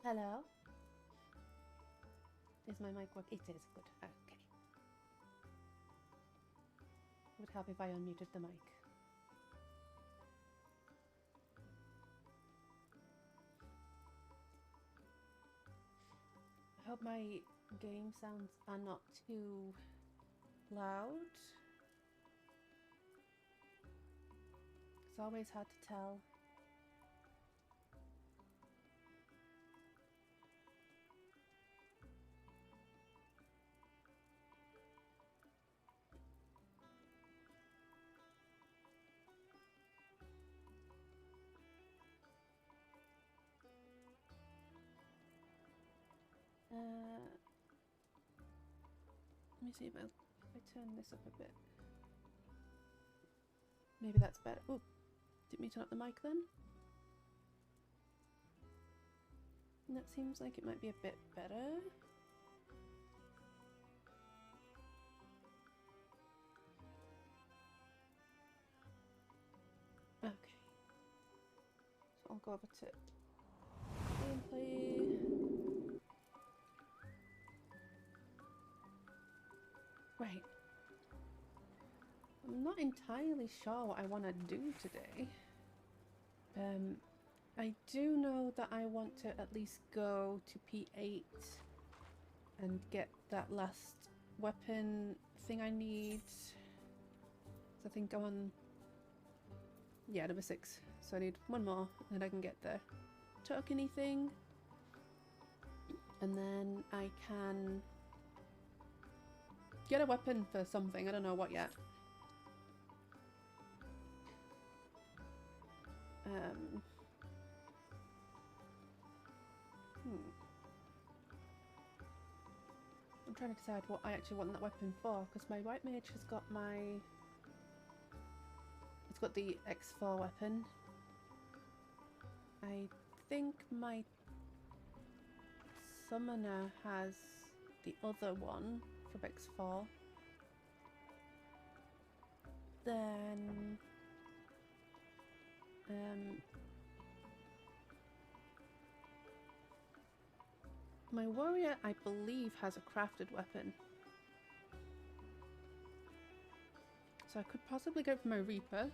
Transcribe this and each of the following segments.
Hello? Is my mic working? It is. Good. Okay. It would help if I unmuted the mic. I hope my game sounds are not too loud. It's always hard to tell. Let me see if I turn this up a bit. Maybe that's better. Oh, didn't we turn up the mic then? And that seems like it might be a bit better. Okay. So I'll go over to gameplay. Right. I'm not entirely sure what I want to do today. I do know that I want to at least go to P8 and get that last weapon thing I need. So I think I'm on, yeah, number 6. So I need one more and I can get the tokeny thing. And then I can get a weapon for something. I don't know what yet. I'm trying to decide what I actually want that weapon for, because my white mage has got my... It's got the X4 weapon. I think my summoner has the other one from X4. Then... my warrior, I believe, has a crafted weapon. So I could possibly go for my Reaper.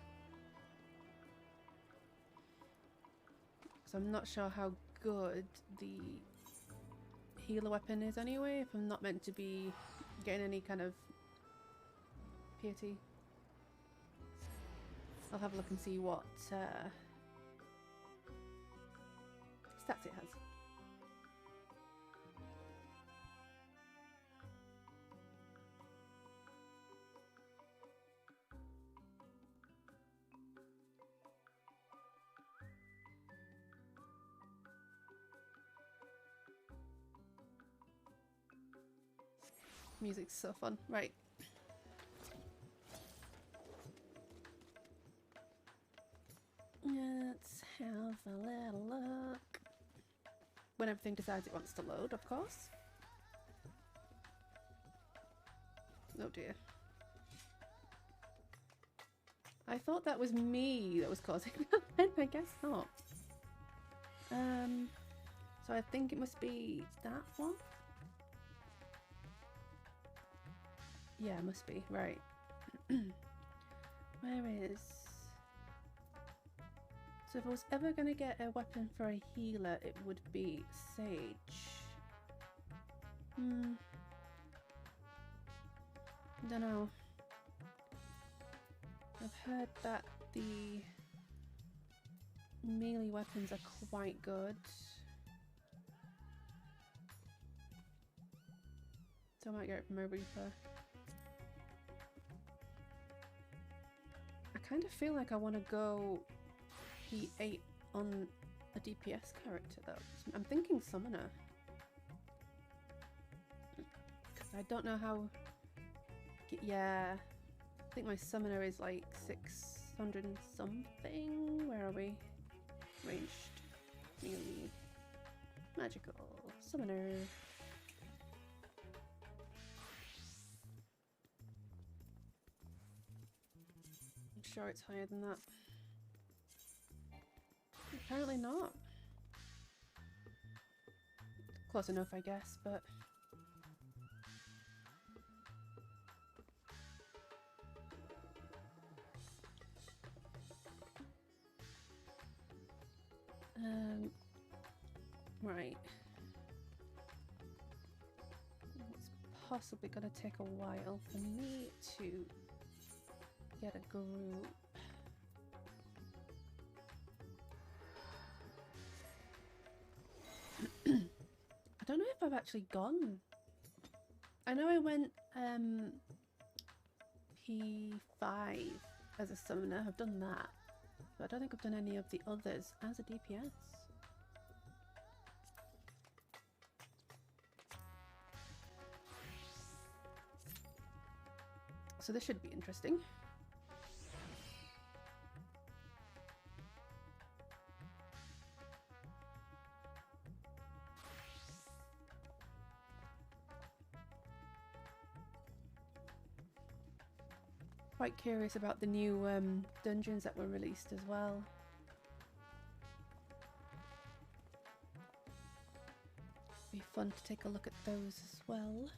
So I'm not sure how good the healer weapon is anyway, if I'm not meant to be getting any kind of piety. I'll have a look and see what stats it has. Music's so fun. Right. Let's have a little look. When everything decides it wants to load, of course. Oh dear. I thought that was me that was causing that, I guess not. So I think it must be that one. Yeah, it must be. Right. Where is... So if I was ever going to get a weapon for a healer, it would be Sage. I don't know. I've heard that the melee weapons are quite good. So I might go for my Reaper. I kind of feel like I want to go P8 on a DPS character though. I'm thinking Summoner. Because I don't know how... Yeah, I think my Summoner is like 600 and something. Where are we? Ranged. Melee. Magical. Summoner. I'm sure it's higher than that. Apparently not. Close enough, I guess, but... Right. It's possibly going to take a while for me to get a group. I don't know if I've actually gone. I know I went P5 as a summoner. I've done that. But I don't think I've done any of the others as a DPS. So this should be interesting. Quite curious about the new dungeons that were released as well. Be fun to take a look at those as well.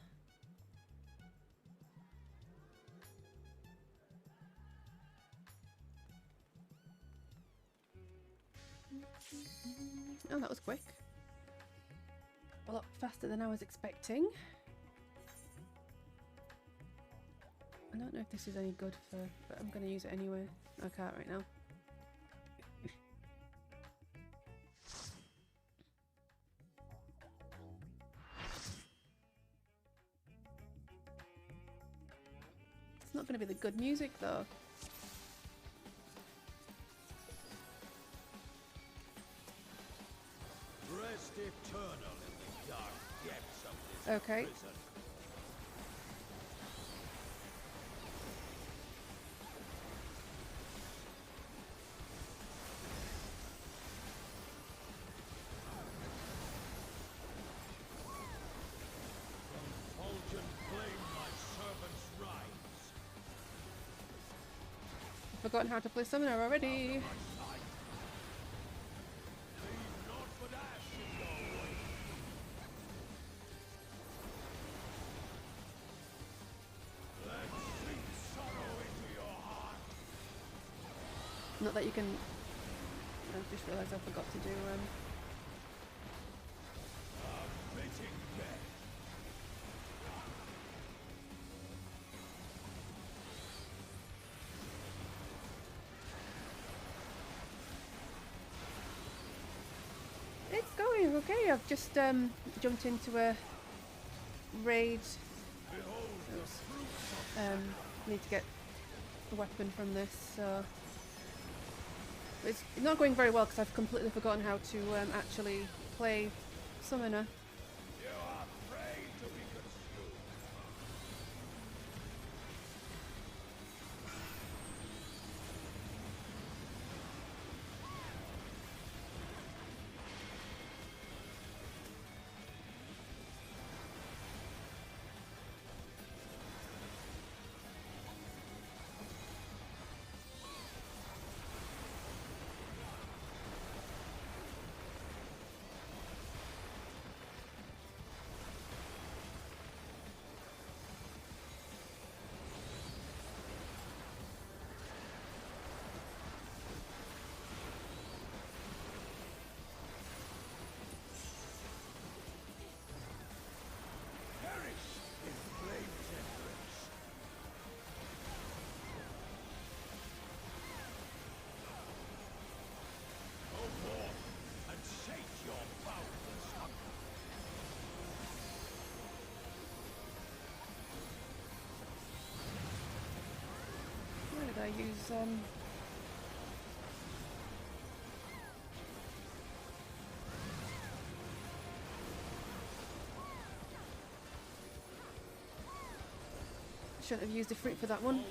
Oh, that was quick. A lot faster than I was expecting. I don't know if this is any good for, but I'm going to use it anyway. I can't right now. It's not going to be the good music though. Rest eternal in the dark depths of this Okay. prison. Fulgent flame my servants rise. I've forgotten how to play summoner already. Not that you can... I just realised I forgot to do... It's going okay. I've just jumped into a raid. Oops. Need to get a weapon from this, so... It's not going very well because I've completely forgotten how to actually play summoner. You are afraid to be consumed. Where did I use... Shouldn't have used the fruit for that one.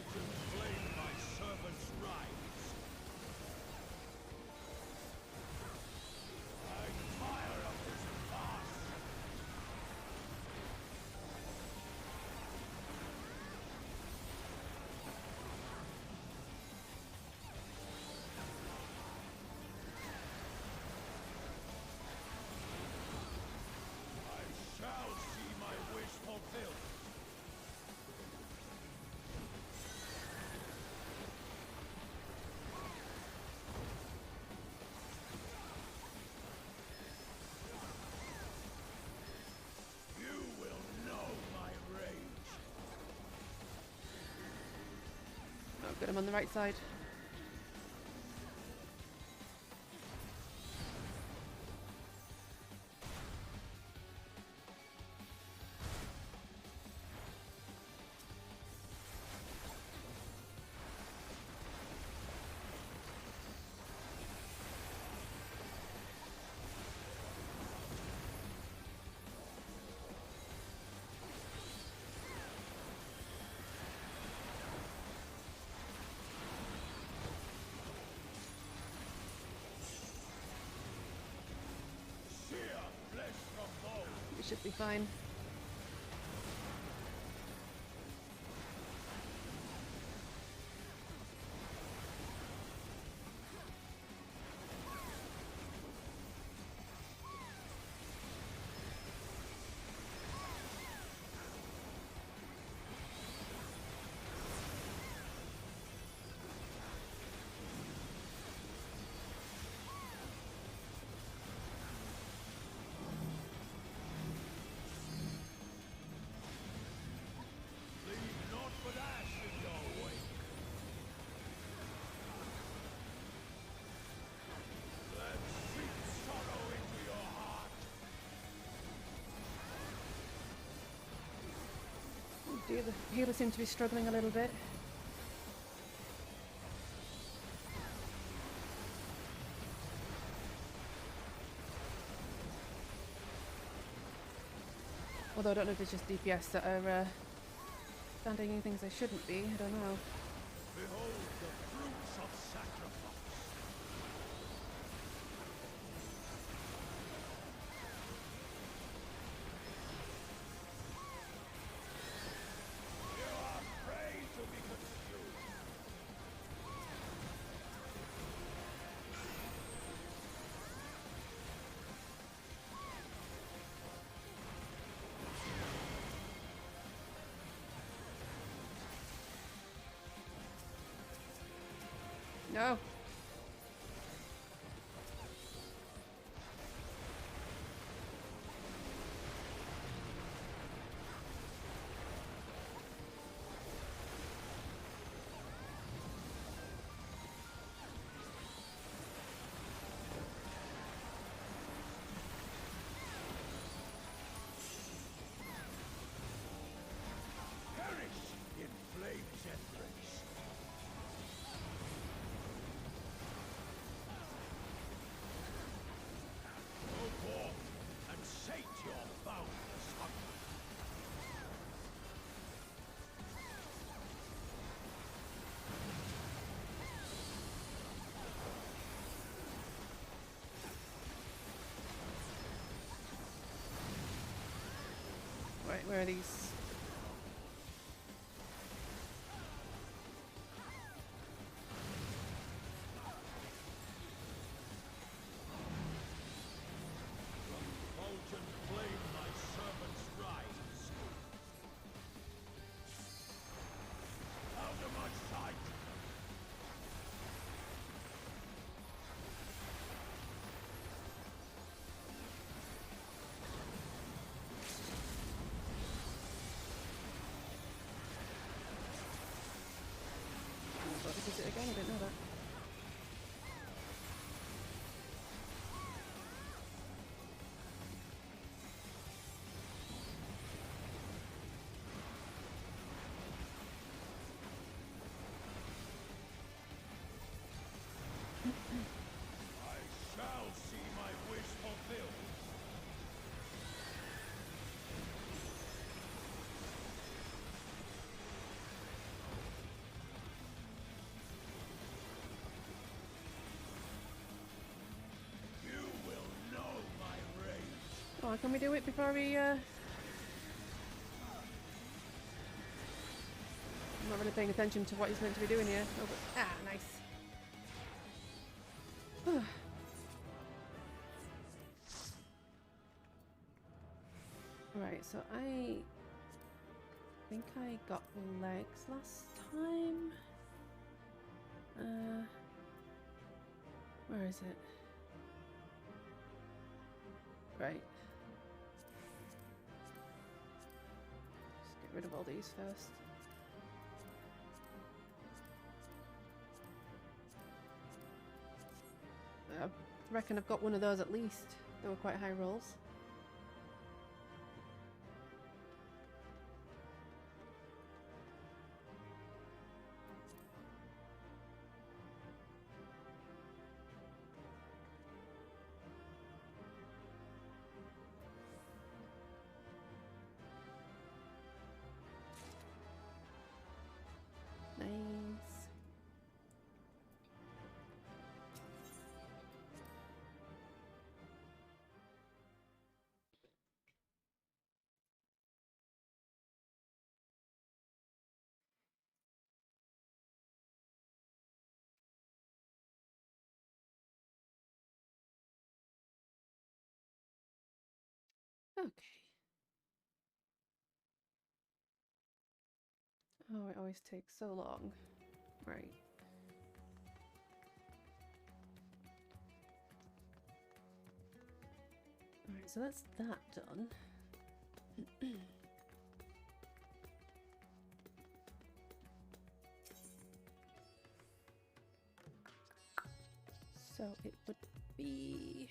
good, I'm on the right side. We should be fine. The healer seems to be struggling a little bit. Although I don't know if it's just DPS that are standing things they shouldn't be. I don't know. Behold the fruits of sacrifice. You are prey to be consumed. No. Perish in flames embrace. Go forth and sate your boundless hunger. Right, where are these? Fulgent flame thy servants rise. Out of my sight! What is it again? I didn't know that. I shall see my wish fulfilled. You will know my rage. Oh, can we do it before we I'm not really paying attention to what he's meant to be doing here. Oh, but, nice. Right, so I think I got legs last time. Where is it? Right. Just get rid of all these first. I reckon I've got one of those at least. They were quite high rolls. Nice. Okay. Oh, it always takes so long. Right. Alright, so that's that done. So it would be...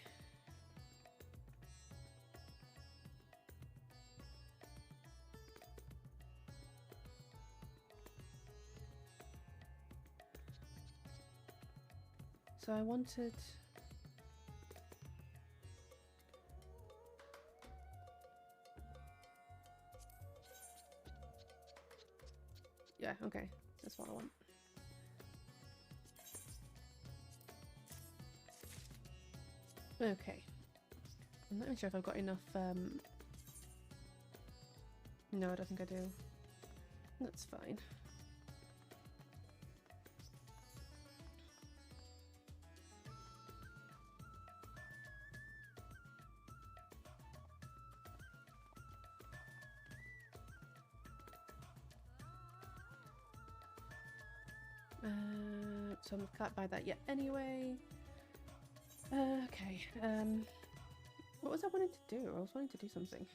So I wanted... Yeah, okay. That's what I want. Okay. I'm not even sure if I've got enough, No, I don't think I do. That's fine. So I can't buy that yet anyway. Okay. What was I wanting to do? I was wanting to do something.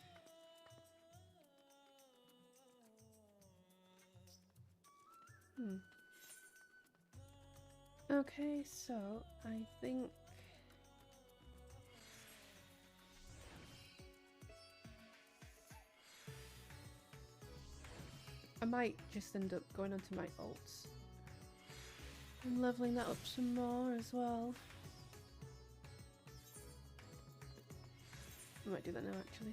Okay, so I think I might just end up going onto my alts and leveling that up some more as well. I might do that now actually.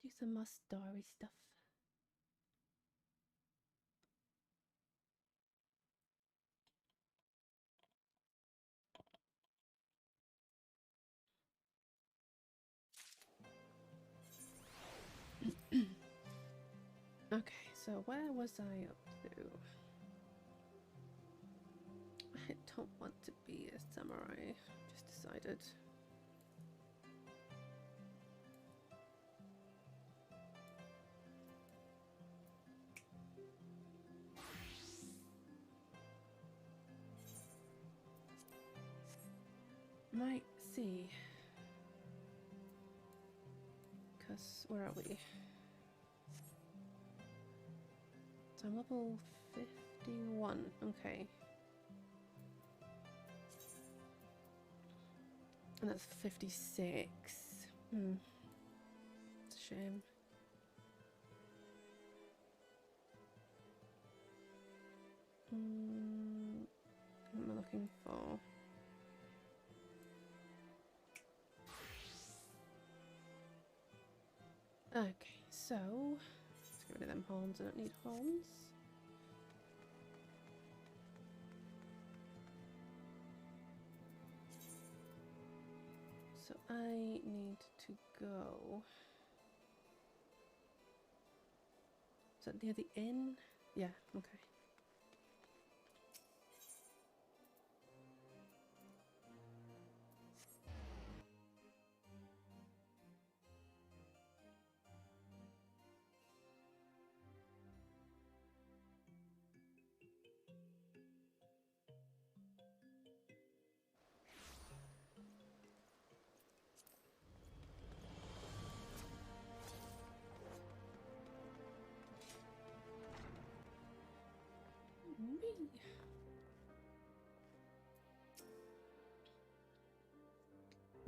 Do some more story stuff. Okay, so where was I up to? I don't want to be a samurai, just decided. Might see. Because, where are we? So I'm level 51, okay. And that's 56. It's a shame. What am I looking for? Okay, so let's get rid of them horns. I don't need horns. So I need to go. Is that near the inn? Yeah, okay.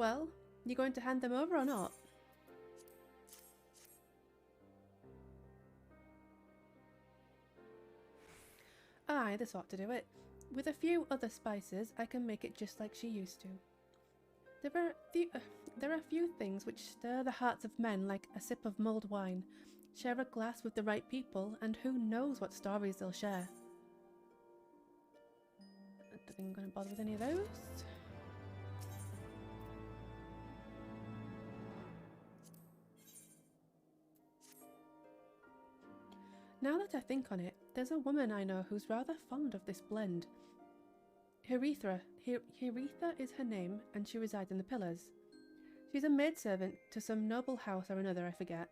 Well, you going to hand them over or not? Aye, this ought to do it. With a few other spices, I can make it just like she used to. There are a few things which stir the hearts of men like a sip of mulled wine. Share a glass with the right people, and who knows what stories they'll share. I don't think I'm going to bother with any of those. Now that I think on it, there's a woman I know who's rather fond of this blend. Heretha is her name, and she resides in the Pillars. She's a maidservant to some noble house or another, I forget.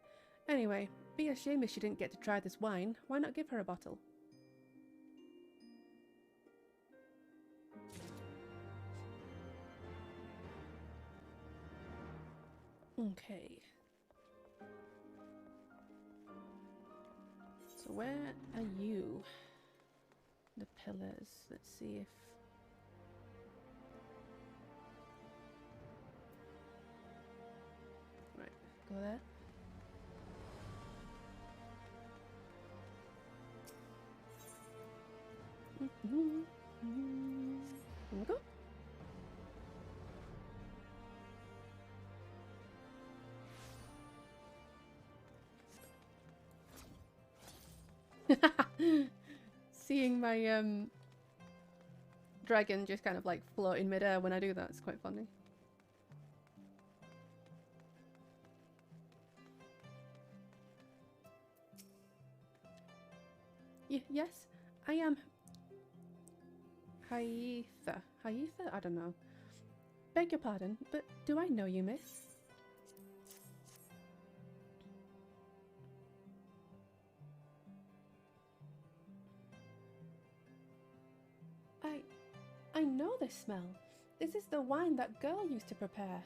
Anyway, be a shame if she didn't get to try this wine. Why not give her a bottle? Okay. So where are you? The Pillars. Let's see if... Right, go there. Here we go. Seeing my dragon just kind of like float in midair when I do that, it's quite funny. Yes, I am Haitha. Haitha? I don't know. Beg your pardon, but do I know you, miss? I know this smell. This is the wine that girl used to prepare.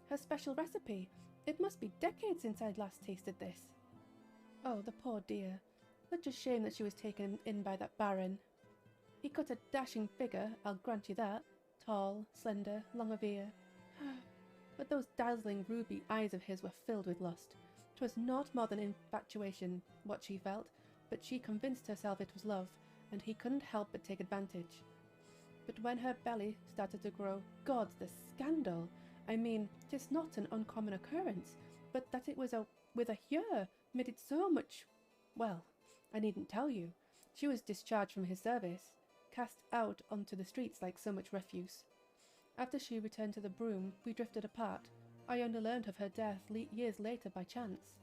Her special recipe. It must be decades since I'd last tasted this. Oh, the poor dear. Such a shame that she was taken in by that baron. He cut a dashing figure, I'll grant you that. Tall, slender, long of ear. But those dazzling ruby eyes of his were filled with lust. 'Twas not more than infatuation, what she felt, but she convinced herself it was love, and he couldn't help but take advantage. But when her belly started to grow, God, the scandal! I mean, 'tis not an uncommon occurrence, but that it was with a heir made it so much... Well, I needn't tell you. She was discharged from his service, cast out onto the streets like so much refuse. After she returned to the broom, we drifted apart. I only learned of her death years later by chance.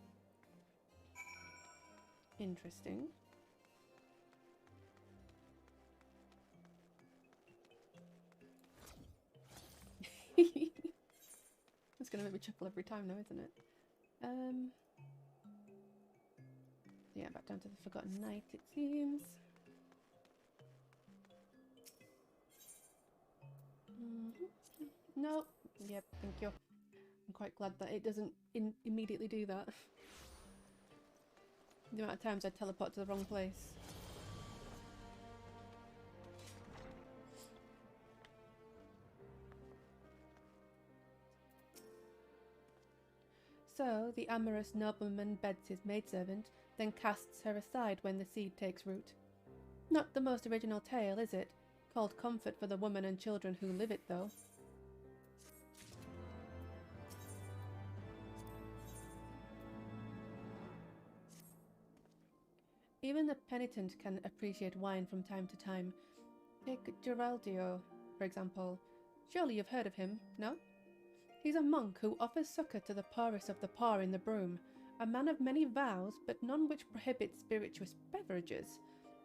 Interesting. It's gonna make me chuckle every time though, isn't it? Yeah, back down to the Forgotten Night, it seems. No. Yep, thank you. I'm quite glad that it doesn't immediately do that. The amount of times I teleport to the wrong place. So, the amorous nobleman beds his maidservant, then casts her aside when the seed takes root. Not the most original tale, is it? Called comfort for the women and children who live it, though. Even the penitent can appreciate wine from time to time. Take Geraldio, for example. Surely you've heard of him, no? He's a monk who offers succour to the poorest of the poor in the broom, a man of many vows, but none which prohibit spirituous beverages.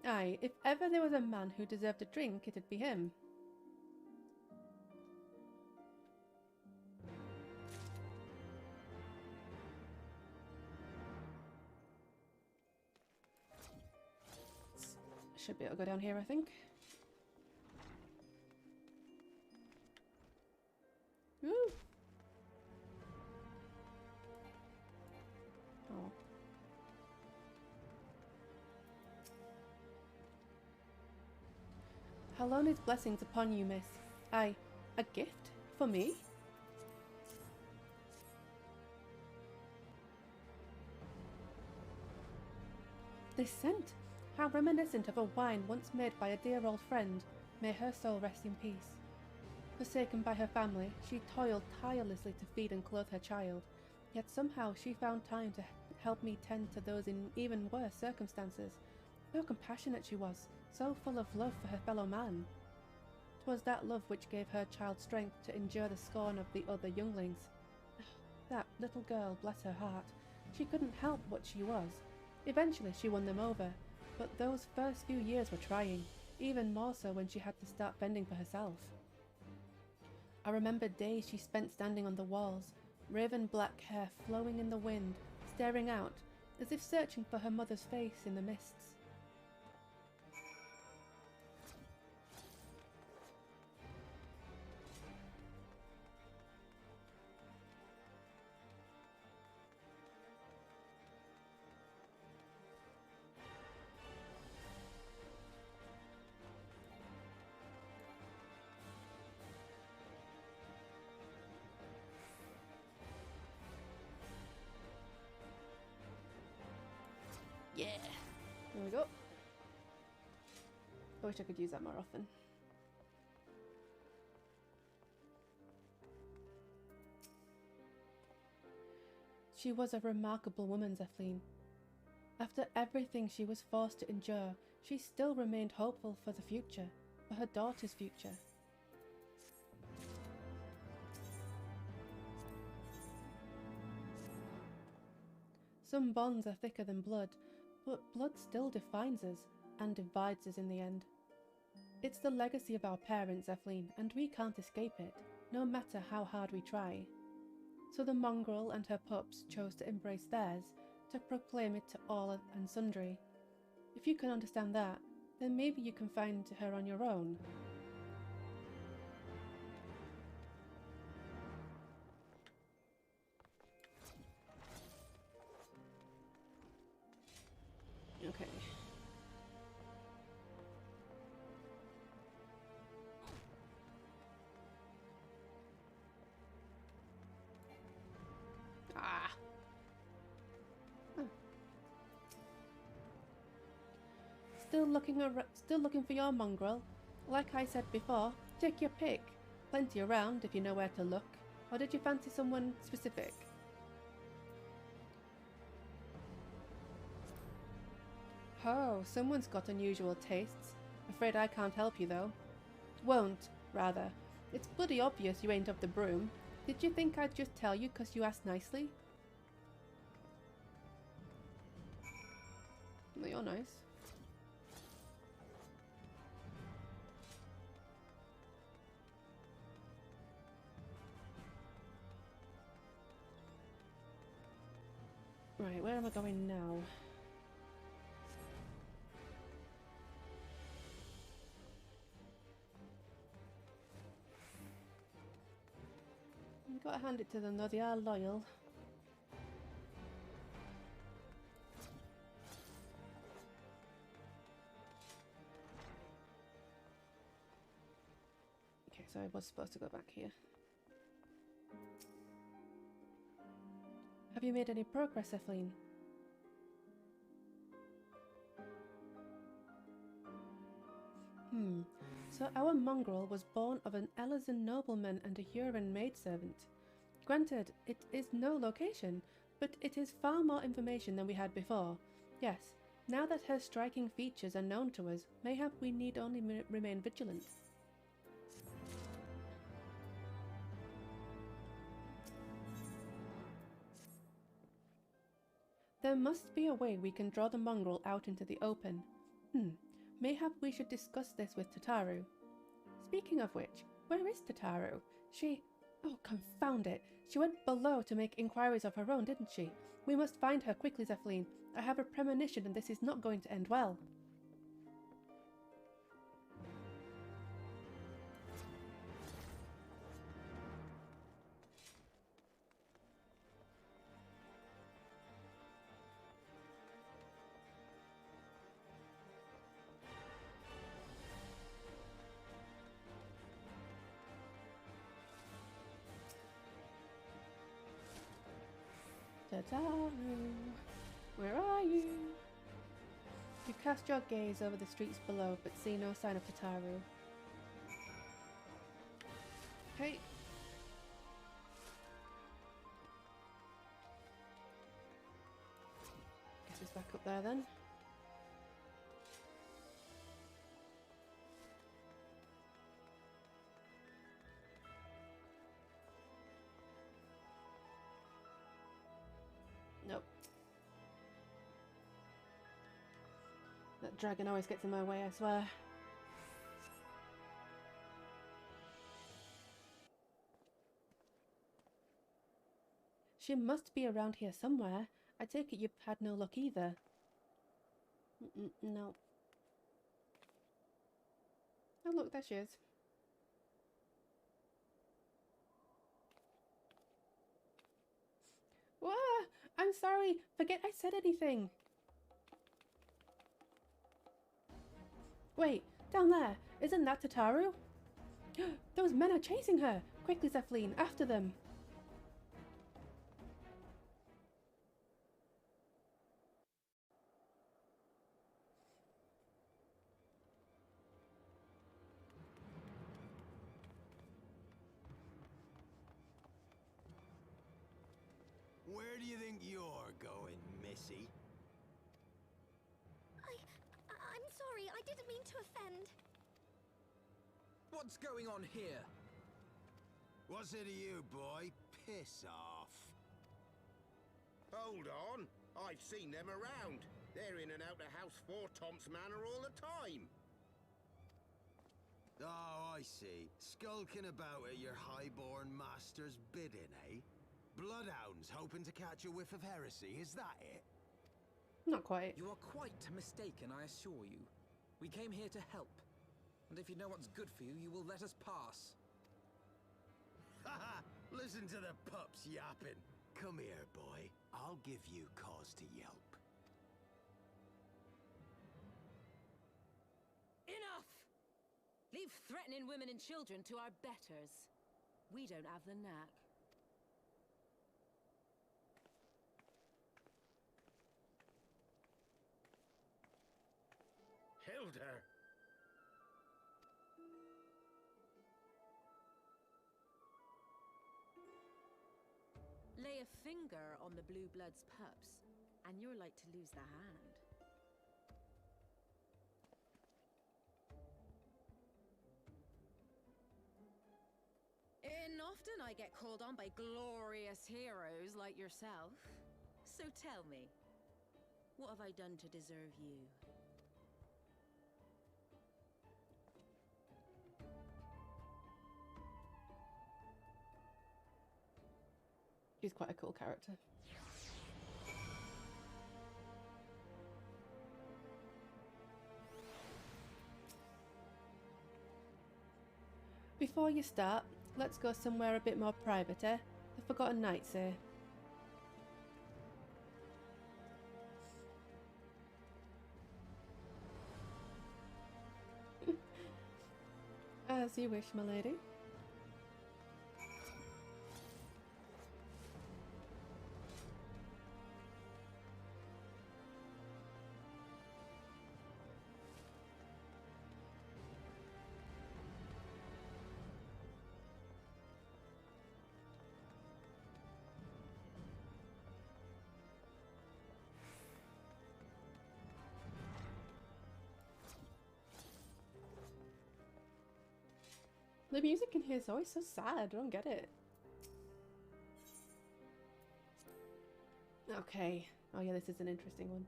Aye, if ever there was a man who deserved a drink, it'd be him. Should be able to go down here, I think. Woo! Oh. Hallone's blessings upon you, miss. Aye, a gift? For me? This scent! How reminiscent of a wine once made by a dear old friend. May her soul rest in peace. Forsaken by her family, she toiled tirelessly to feed and clothe her child, yet somehow she found time to help me tend to those in even worse circumstances. So compassionate she was, so full of love for her fellow man. 'Twas that love which gave her child strength to endure the scorn of the other younglings. That little girl, bless her heart, she couldn't help what she was. Eventually she won them over, but those first few years were trying, even more so when she had to start fending for herself. I remember days she spent standing on the walls, raven black hair flowing in the wind, staring out, as if searching for her mother's face in the mists. Yeah. There we go. I wish I could use that more often. She was a remarkable woman, Zephlin. After everything she was forced to endure, she still remained hopeful for the future, for her daughter's future. Some bonds are thicker than blood, but blood still defines us and divides us in the end. It's the legacy of our parents, Zephlin, and we can't escape it, no matter how hard we try. So the mongrel and her pups chose to embrace theirs, to proclaim it to all and sundry. If you can understand that, then maybe you can find her on your own. Okay. Ah. Oh. Still looking for your mongrel? Like I said before, take your pick. Plenty around if you know where to look. Or did you fancy someone specific? Oh, someone's got unusual tastes. Afraid I can't help you though. Won't, rather. It's bloody obvious you ain't of the broom. Did you think I'd just tell you 'cause you asked nicely? Well, you're nice. Right, where am I going now? You've got to hand it to them though, they are loyal. Okay, so I was supposed to go back here. Have you made any progress, Zephlin? So our mongrel was born of an Elazan nobleman and a Huron maidservant. Granted, it is no location, but it is far more information than we had before. Yes, now that her striking features are known to us, mayhap we need only remain vigilant. There must be a way we can draw the mongrel out into the open. Mayhap we should discuss this with Tataru. Speaking of which, where is Tataru? Oh, confound it! She went below to make inquiries of her own, didn't she? We must find her quickly, Zephlin. I have a premonition and this is not going to end well. Tataru, where are you? You cast your gaze over the streets below, but see no sign of Tataru. Okay. Guess he's back up there then. Nope. That dragon always gets in my way, I swear. She must be around here somewhere. I take it you've had no luck either. No. Oh look, there she is. Whoa! I'm sorry. Forget I said anything. Wait, down there. Isn't that Tataru? Those men are chasing her. Quickly, Zephyline, after them. Where do you think you're going, Missy? I'm sorry, I didn't mean to offend. What's going on here? What's it to you, boy? Piss off. Hold on. I've seen them around. They're in and out the house 4 Tom's Manor all the time. Oh, I see. Skulking about at your highborn master's bidding, eh? Bloodhounds hoping to catch a whiff of heresy, is that it? Not quite. You are quite mistaken, I assure you. We came here to help. And if you know what's good for you, you will let us pass. Haha! Listen to the pups yapping. Come here, boy. I'll give you cause to yelp. Enough! Leave threatening women and children to our betters. We don't have the knack. Hilda! Lay a finger on the Blue Blood's pups, and you're like to lose the hand. And often I get called on by glorious heroes like yourself. So tell me, what have I done to deserve you? She's quite a cool character. Before you start, let's go somewhere a bit more private, eh? The Forgotten Knights here. As you wish, my lady. The music in here is always so sad, I don't get it. Okay. Oh yeah, this is an interesting one.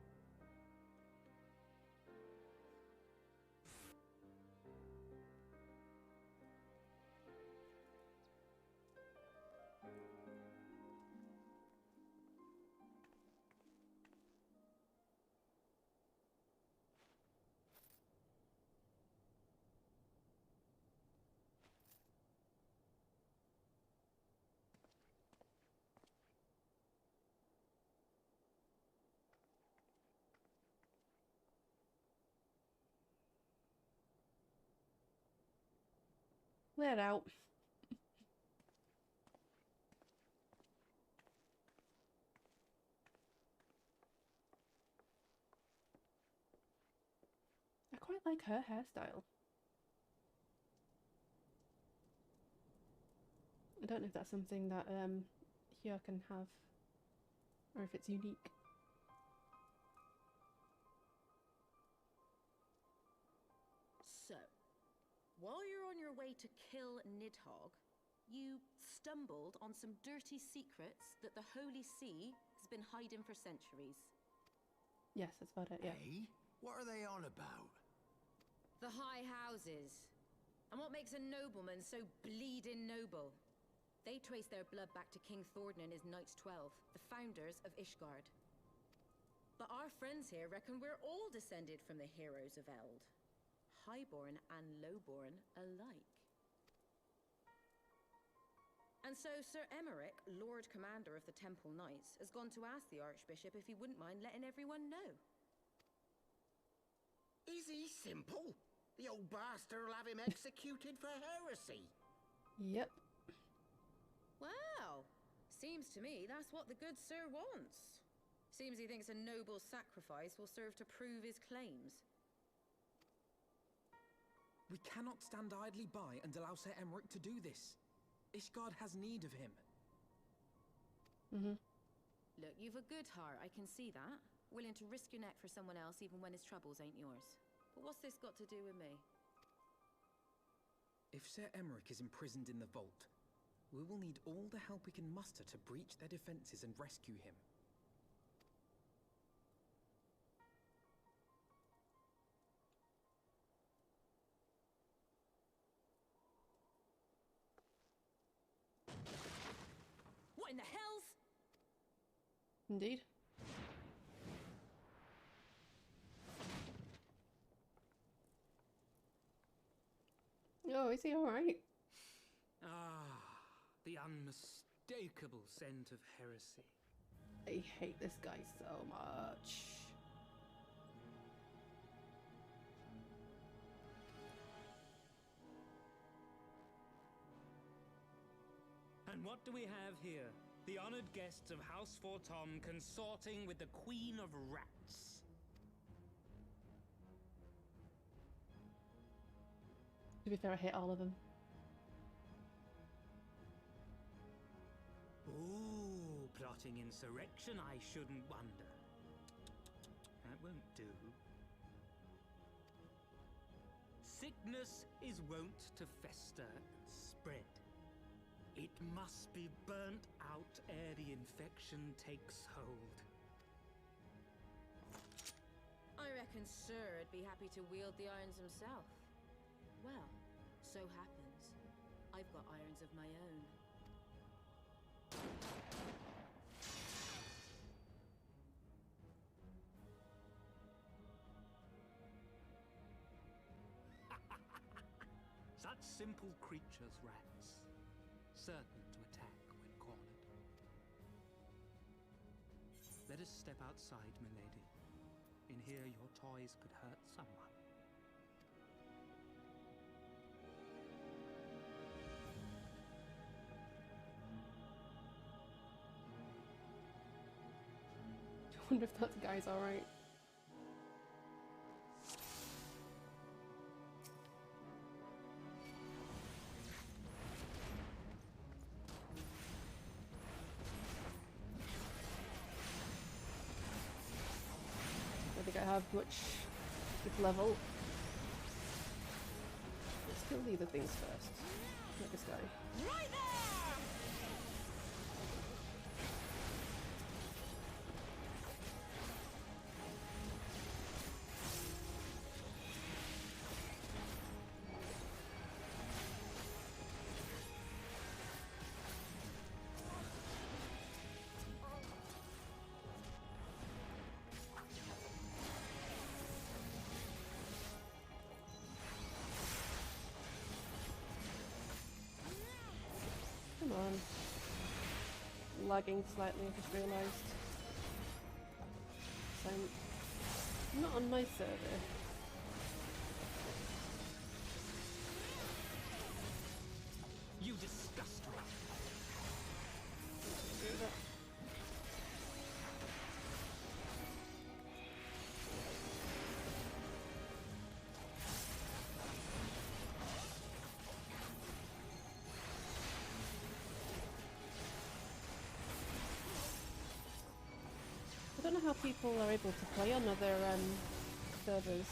Let it out. quite like her hairstyle. I don't know if that's something that here can have, or if it's unique. So, while you're on your way to kill Nidhogg, you stumbled on some dirty secrets that the Holy See has been hiding for centuries. Yes, that's about it, yeah. Hey? What are they on about? The High Houses. And what makes a nobleman so bleeding noble? They trace their blood back to King Thordan and his Knights 12, the founders of Ishgard. But our friends here reckon we're all descended from the heroes of Eld. Highborn and lowborn alike. And so Sir Emmerich, Lord Commander of the Temple Knights, has gone to ask the Archbishop if he wouldn't mind letting everyone know. Is he simple? The old bastard will have him executed for heresy. Yep. Wow! Seems to me that's what the good sir wants. Seems he thinks a noble sacrifice will serve to prove his claims. We cannot stand idly by and allow Sir Emmerich to do this. Ishgard has need of him. Look, you've a good heart, I can see that. Willing to risk your neck for someone else even when his troubles ain't yours. But what's this got to do with me? If Sir Emmerich is imprisoned in the vault, we will need all the help we can muster to breach their defenses and rescue him. What in the hell's? Indeed. Oh, is he alright? Ah, the unmistakable scent of heresy. I hate this guy so much. And what do we have here? The honored guests of House Fortom consorting with the Queen of Rats. To be fair, I hate all of them. Ooh, plotting insurrection, I shouldn't wonder. That won't do. Sickness is wont to fester and spread. It must be burnt out ere the infection takes hold. I reckon Sir'd be happy to wield the irons himself. Well, so happens I've got irons of my own. Such simple creatures, rats. Certain to attack when cornered. Let us step outside, milady. In here your toys could hurt someone. I wonder if that guy's alright. I think I have much good level. Let's kill the other things first. Like this guy. Right there! Come on. Lagging slightly, I just realised. So I'm not on my server. You disgust me. Do that. know how people are able to play on other servers.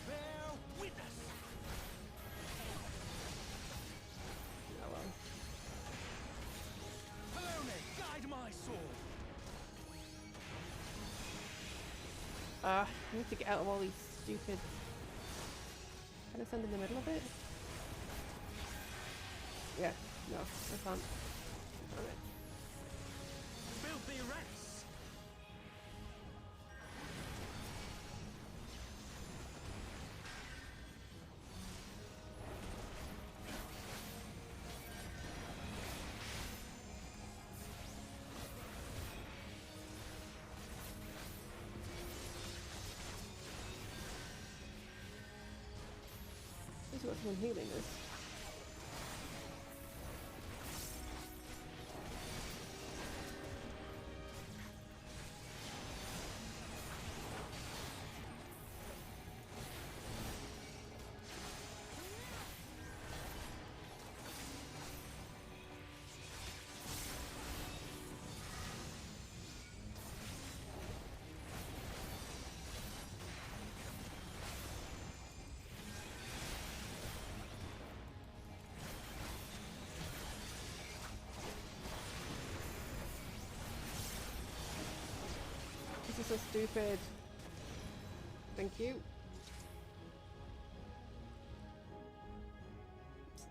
Bear witness. Oh well. Pelone, guide my sword. I need to get out of all these stupid... Can I stand in the middle of it? Yeah, no, I can't. Damn it. Filthy rats. This is what someone healing is. This is so stupid. Thank you.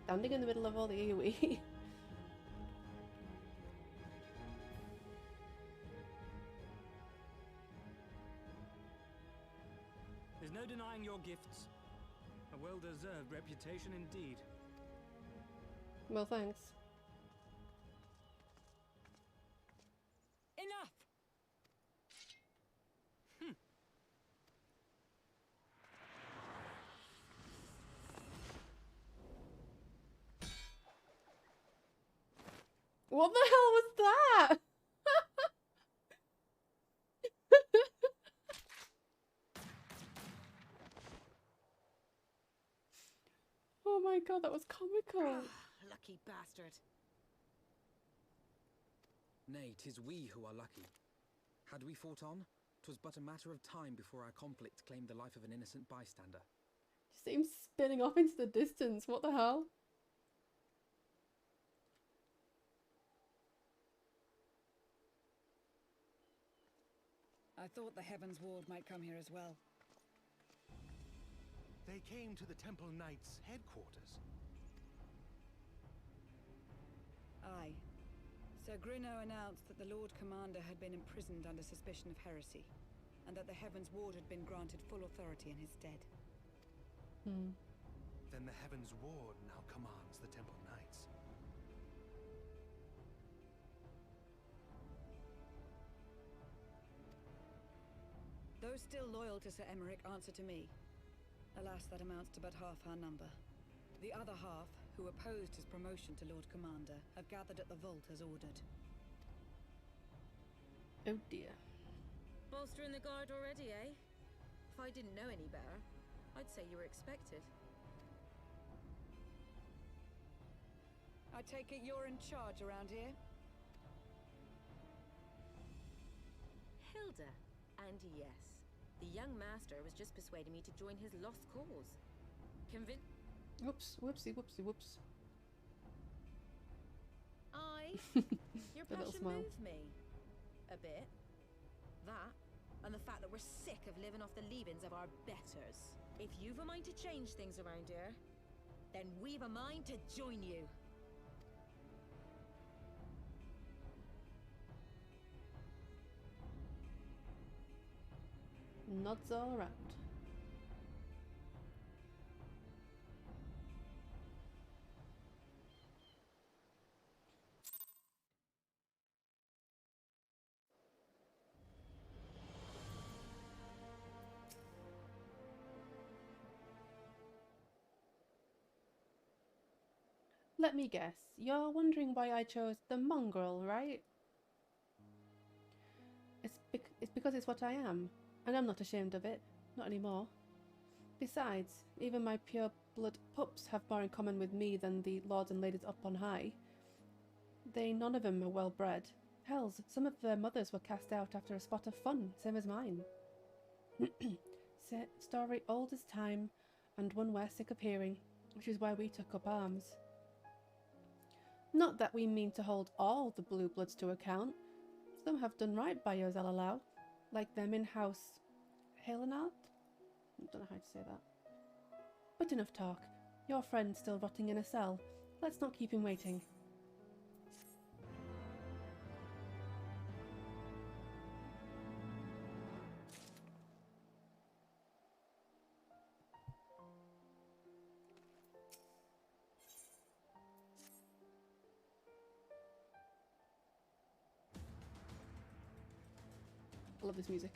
Standing in the middle of all the AoE. There's no denying your gifts. A well-deserved reputation indeed. Well, thanks. Enough! What the hell was that? Oh my god, that was comical. Lucky bastard. Nay, 'tis we who are lucky. Had we fought on, 'twas but a matter of time before our conflict claimed the life of an innocent bystander. Just see him spinning off into the distance. What the hell? I thought the Heavens Ward might come here as well. They came to the Temple Knights' headquarters. Aye. Sir Grinno announced that the Lord Commander had been imprisoned under suspicion of heresy, and that the Heavens Ward had been granted full authority in his stead. Then the Heavens Ward now commands the Temple Knights. Those still loyal to Sir Emmerich answer to me. Alas, that amounts to but half our number. The other half, who opposed his promotion to Lord Commander, have gathered at the vault as ordered. Oh dear. Bolstering the guard already, eh? If I didn't know any better, I'd say you were expected. I take it you're in charge around here? Hilda. And yes, the young master was just persuading me to join his lost cause. Whoops, whoopsie, whoopsie, whoops. Your The little passion smile. moved me. A bit. That, and the fact that we're sick of living off the leavings of our betters. If you've a mind to change things around here, then we've a mind to join you. Nods all around. Let me guess, you're wondering why I chose the mongrel, right? It's because it's what I am, and I'm not ashamed of it. Not anymore. Besides, even my pure-blood pups have more in common with me than the lords and ladies up on high. They none of them are well-bred. Hells, some of their mothers were cast out after a spot of fun, same as mine. Story old as time, and one we're sick of hearing, which is why we took up arms. Not that we mean to hold all the blue bloods to account. Some have done right by us, I'll allow, like them in-house Helenard? I don't know how to say that. But enough talk. Your friend's still rotting in a cell. Let's not keep him waiting. I love this music.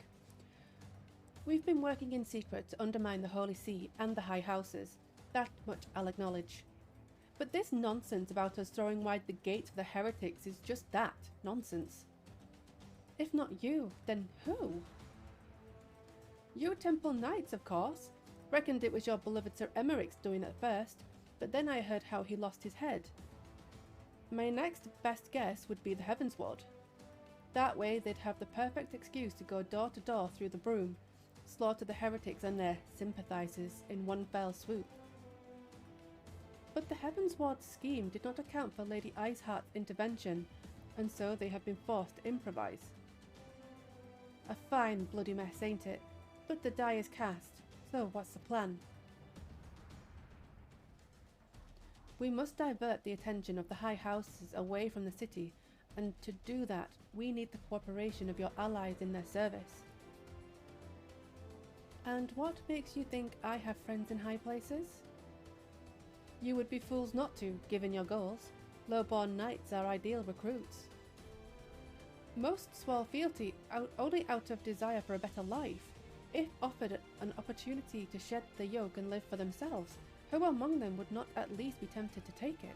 We've been working in secret to undermine the Holy See and the High Houses. That much I'll acknowledge. But this nonsense about us throwing wide the gates for the heretics is just that, nonsense. If not you, then who? You Temple Knights, of course. Reckoned it was your beloved Sir Emmerich's doing at first, but then I heard how he lost his head. My next best guess would be the Heavensward. That way they'd have the perfect excuse to go door to door through the broom, slaughter the heretics and their sympathizers in one fell swoop. But the Heavensward scheme did not account for Lady Iceheart's intervention, and so they have been forced to improvise. A fine bloody mess, ain't it? But the die is cast, so what's the plan? We must divert the attention of the High Houses away from the city, and to do that, we need the cooperation of your allies in their service. And what makes you think I have friends in high places? You would be fools not to, given your goals. Low-born knights are ideal recruits. Most swell fealty only out of desire for a better life. If offered an opportunity to shed the yoke and live for themselves, who among them would not at least be tempted to take it?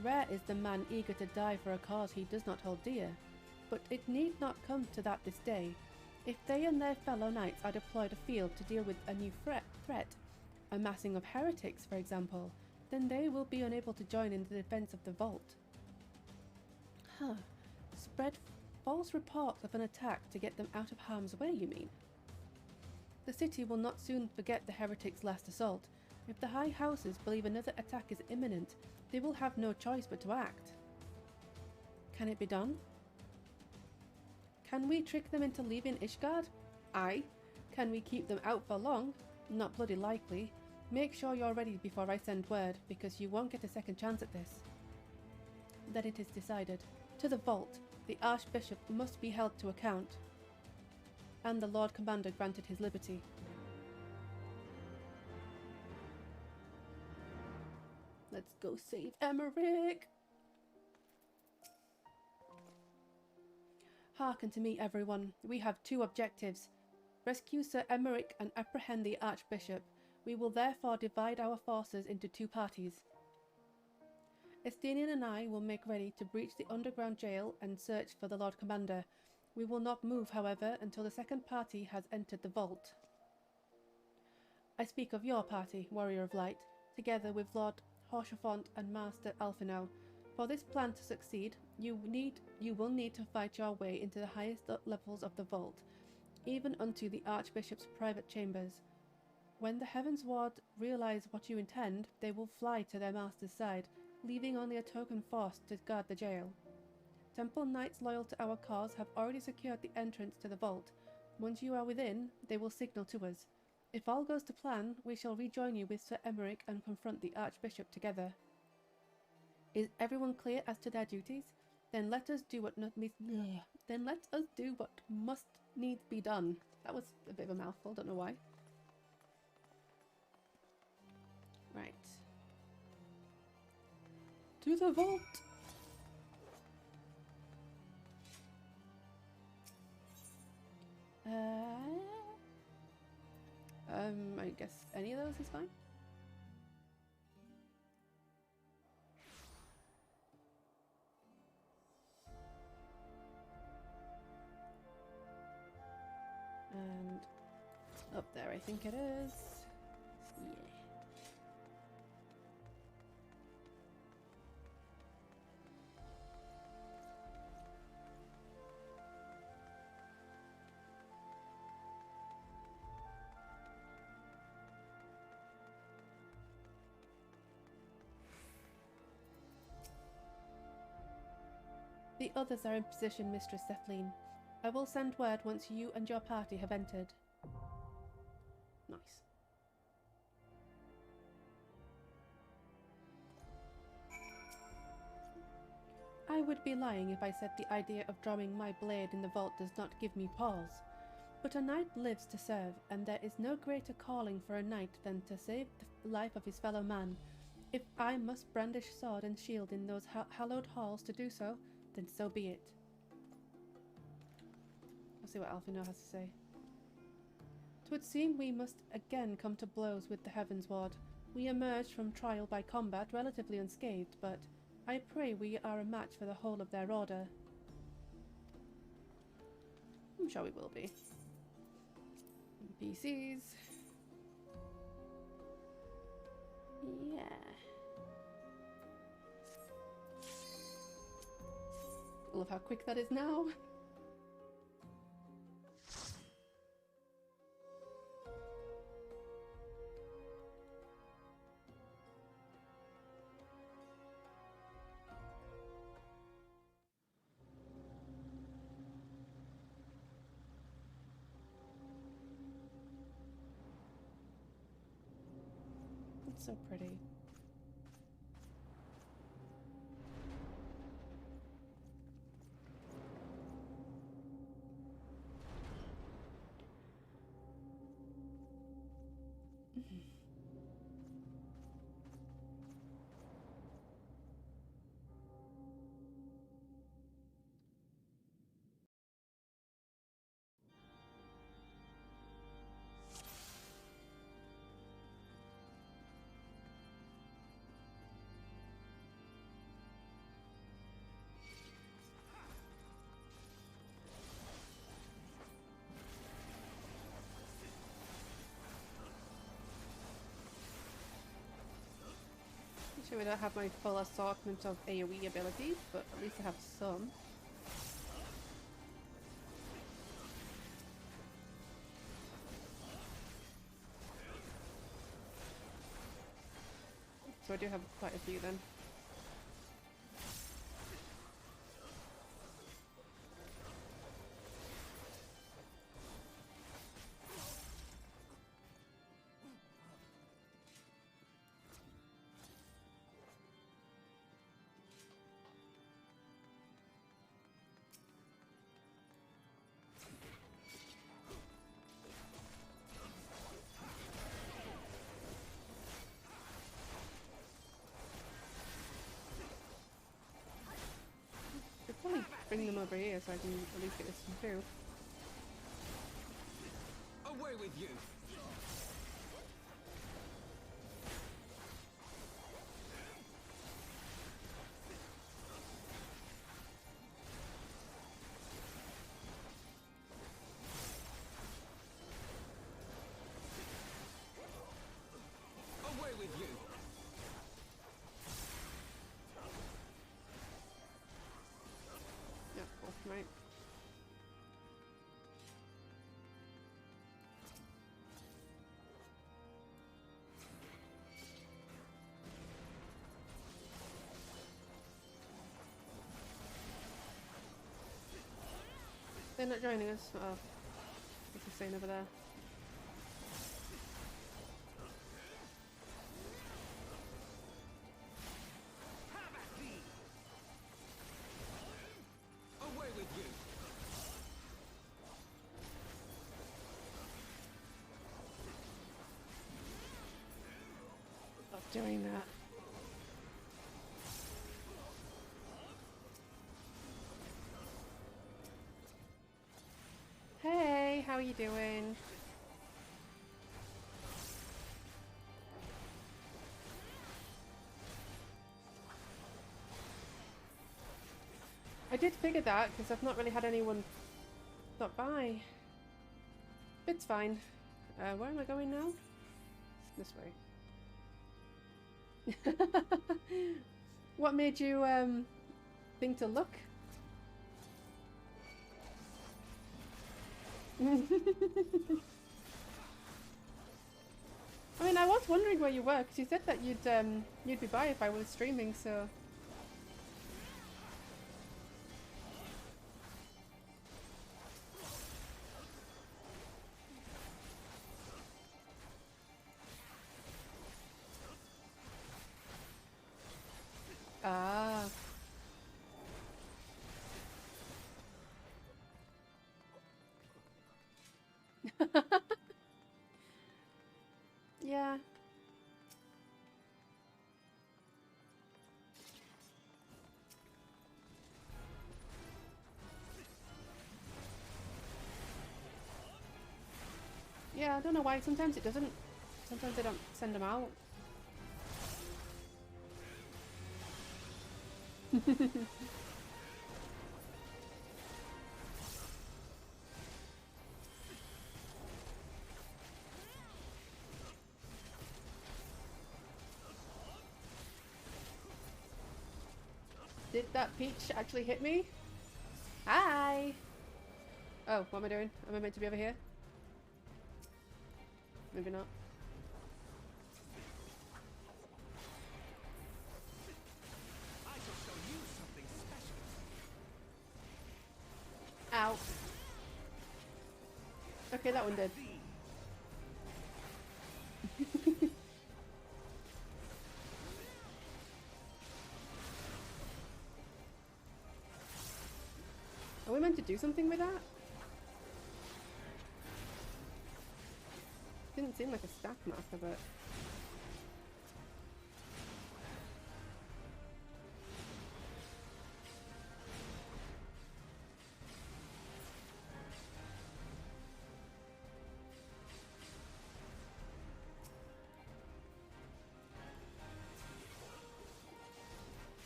Rare is the man eager to die for a cause he does not hold dear, but it need not come to that this day. If they and their fellow knights are deployed afield to deal with a new threat, a massing of heretics, for example, then they will be unable to join in the defense of the vault. Spread false reports of an attack to get them out of harm's way, you mean? The city will not soon forget the heretics' last assault. If the High Houses believe another attack is imminent, they will have no choice but to act. Can it be done? Can we trick them into leaving Ishgard? Aye. Can we keep them out for long? Not bloody likely. Make sure you're ready before I send word, because you won't get a second chance at this. Then it is decided. To the vault. The Archbishop must be held to account. And the Lord Commander granted his liberty. Let's go save Emmerich! Hearken to me, everyone. We have two objectives. Rescue Sir Emmerich and apprehend the Archbishop. We will therefore divide our forces into two parties. Estinian and I will make ready to breach the underground jail and search for the Lord Commander. We will not move, however, until the second party has entered the vault. I speak of your party, Warrior of Light, together with Lord Horchefont and Master Alphino. For this plan to succeed, you will need to fight your way into the highest levels of the vault, even unto the Archbishop's private chambers. When the Heavensward realize what you intend, they will fly to their master's side, leaving only a token force to guard the jail. Temple Knights loyal to our cause have already secured the entrance to the vault. Once you are within, they will signal to us. If all goes to plan, we shall rejoin you with Sir Emmerich and confront the Archbishop together. Is everyone clear as to their duties? Then let us do what must needs be done. That was a bit of a mouthful, don't know why. Right. To the vault! I guess any of those is fine. there, I think it is. Yeah. The others are in position, Mistress Zethlin. I will send word once you and your party have entered. Nice. I would be lying if I said the idea of drawing my blade in the vault does not give me pause. But a knight lives to serve, and there is no greater calling for a knight than to save the life of his fellow man. If I must brandish sword and shield in those hallowed halls to do so, then so be it. I'll see what Alphino has to say. 'Twould seem we must again come to blows with the Heavens Ward. We emerged from trial by combat relatively unscathed, but I pray we are a match for the whole of their order. I'm sure we will be. NPCs. Yeah. I love how quick that is now. It's so pretty. Sure, we don't have my full assortment of AoE abilities, but at least I have some. So I do have quite a few then. Probably bring them over here so I can at least get this one through. Away with you! Away with you! Right. They're not joining us. Oh, what's he saying over there? Away with you! Stop doing that. Hey, how are you doing? I did figure that because I've not really had anyone stop by. It's fine. Where am I going now? This way. What made you think to look? I mean, I was wondering where you were because you said that you'd be by if I was streaming, so. Ah. Yeah. Yeah, I don't know why. Sometimes it doesn't. Sometimes they don't send them out. Did that peach actually hit me? Hi! Oh, what am I doing? Am I meant to be over here? Maybe not. I shall show you something special. Ow. Okay, that one did. Are we meant to do something with that? Didn't seem like a staff marker, but...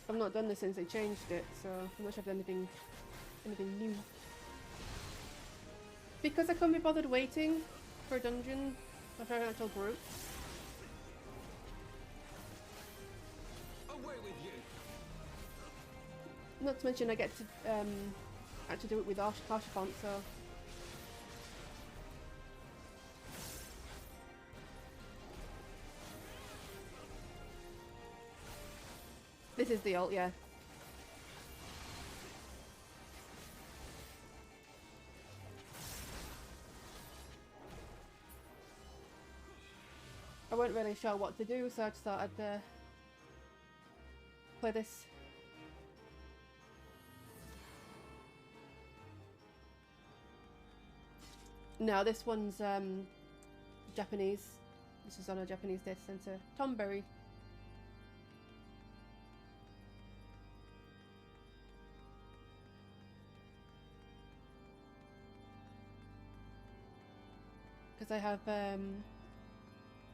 I've not done this since they changed it, so I'm not sure if there's anything new. Because I couldn't be bothered waiting for a dungeon or for an actual group. Away with you. Not to mention I get to actually do it with Archifont, so... This is the ult, yeah. I wasn't really sure what to do, so I just thought I'd play this. No, this one's Japanese. This is on a Japanese data center. Tomberry. Because I have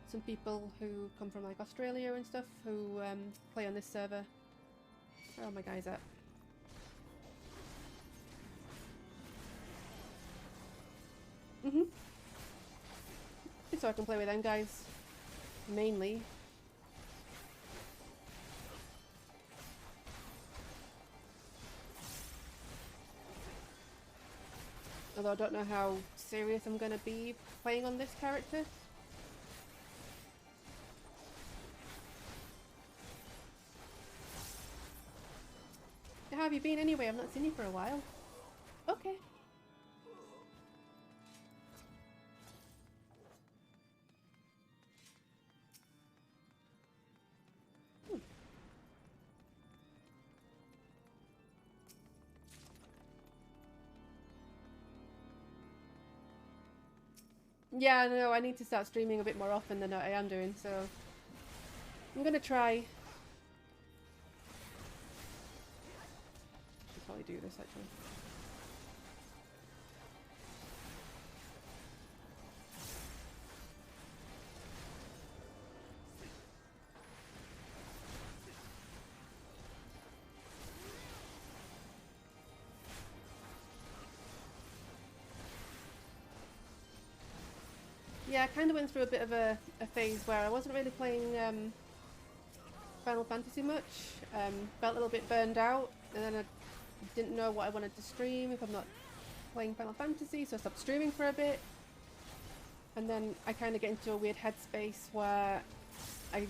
some people who come from like Australia and stuff who play on this server. Where are my guys at? So I can play with them guys mainly. Although I don't know how serious I'm gonna be playing on this character. How have you been anyway? I've not seen you for a while. Okay. Yeah, no, I need to start streaming a bit more often than I am doing, so I'm gonna try. Should probably do this actually. yeah, I kind of went through a bit of a phase where I wasn't really playing Final Fantasy much. Felt a little bit burned out, and then I didn't know what I wanted to stream if I'm not playing Final Fantasy, so I stopped streaming for a bit. And then I kind of get into a weird headspace where I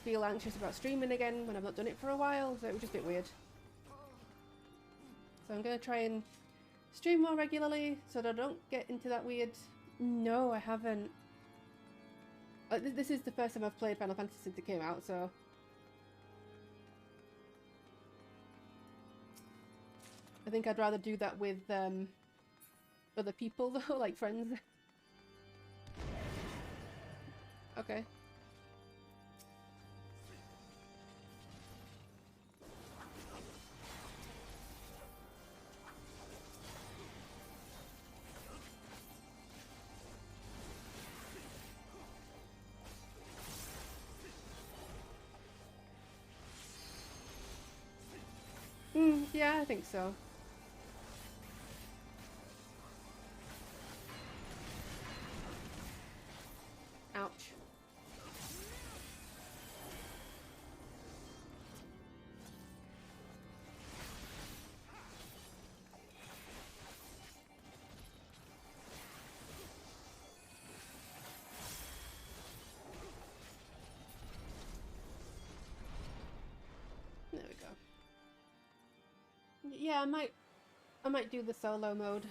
feel anxious about streaming again when I've not done it for a while, so it was just a bit weird. So I'm going to try and stream more regularly so that I don't get into that weird... No, I haven't. This is the first time I've played Final Fantasy since it came out, so... I think I'd rather do that with other people though, like friends. Okay. Yeah, I think so. Ouch. There we go. Yeah, I might do the solo mode.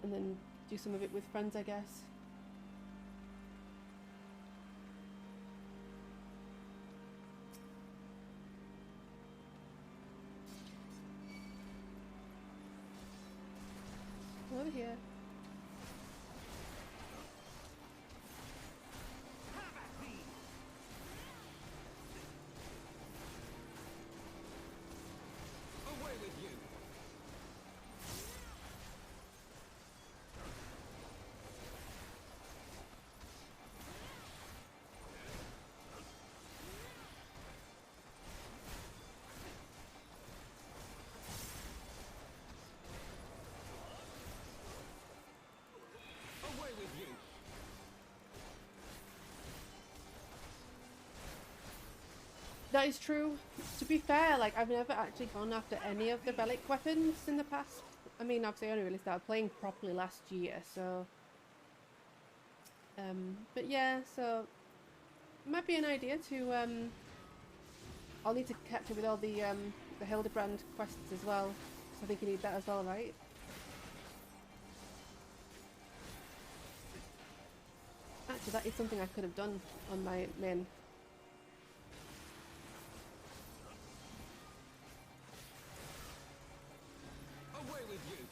And then do some of it with friends, I guess. Over here. Away with you! Away with you! That is true. To be fair, like, I've never actually gone after any of the relic weapons in the past. I mean, obviously I only really started playing properly last year, so... but yeah, so... It might be an idea to, I'll need to catch up with all the Hildebrand quests as well. So I think you need that as well, right? Actually, that is something I could have done on my main. Away with you!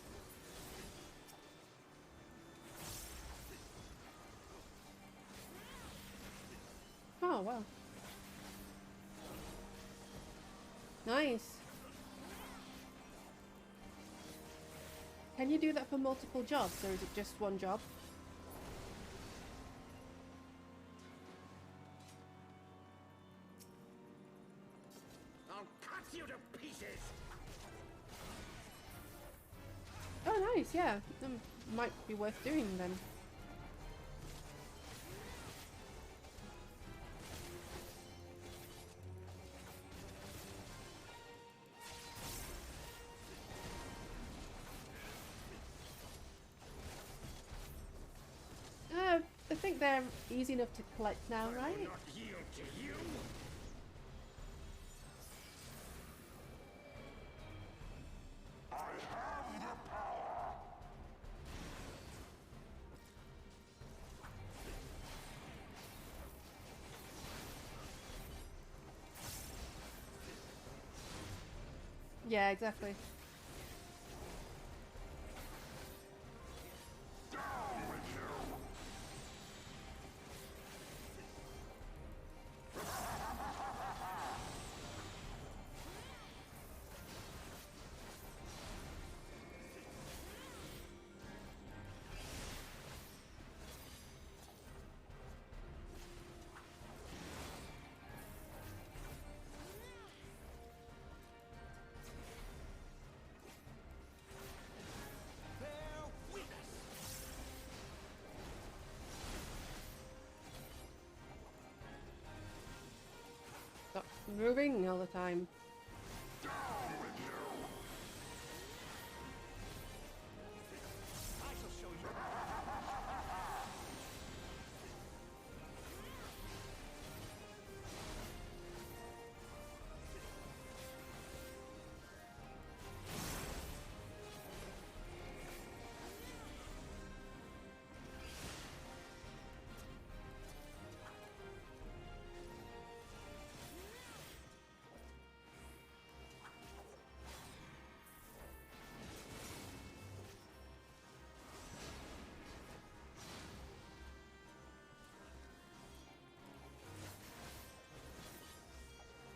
Oh, wow. Nice. Can you do that for multiple jobs, or is it just one job? I'll cut you to pieces! Oh, nice, yeah. Might be worth doing then. I think they're easy enough to collect now, right? Not yield to you! Yeah, exactly. moving all the time.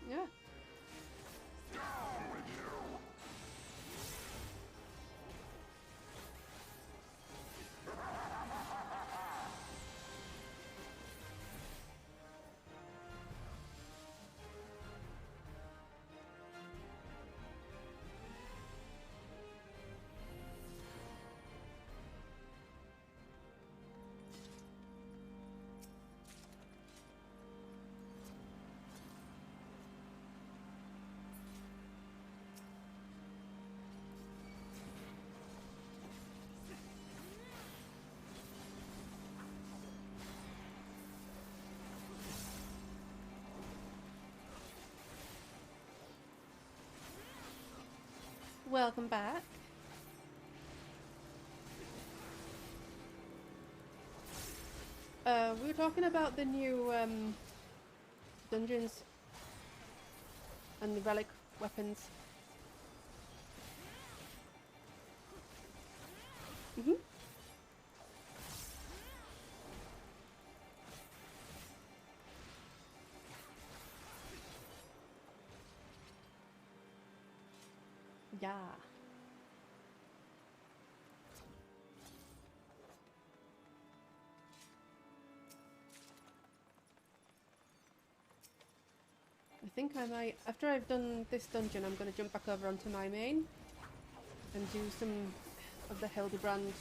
Yeah. Welcome back. We were talking about the new dungeons and the relic weapons. Mm-hmm. Yeah. I think I might, after I've done this dungeon, I'm going to jump back over onto my main and do some of the Hildebrand.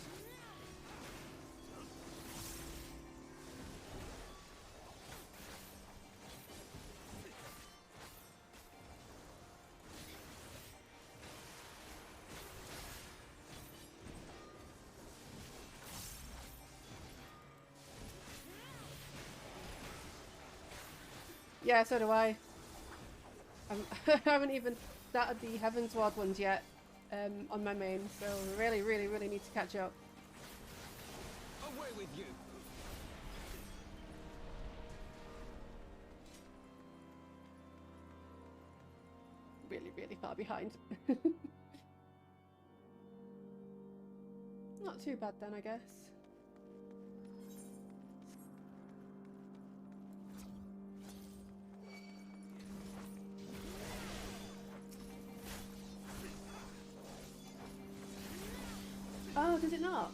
Yeah, so do I. I haven't even started the Heavensward ones yet on my main, so really need to catch up. Away with you! Really far behind. Not too bad then, I guess. Oh, does it not?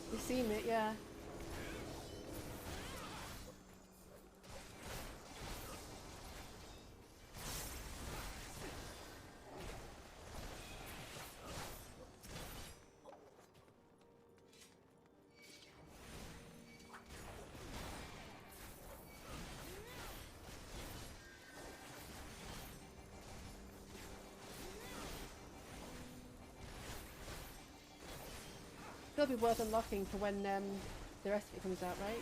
You've seen it, yeah. It'll be worth unlocking for when the rest of it comes out, right?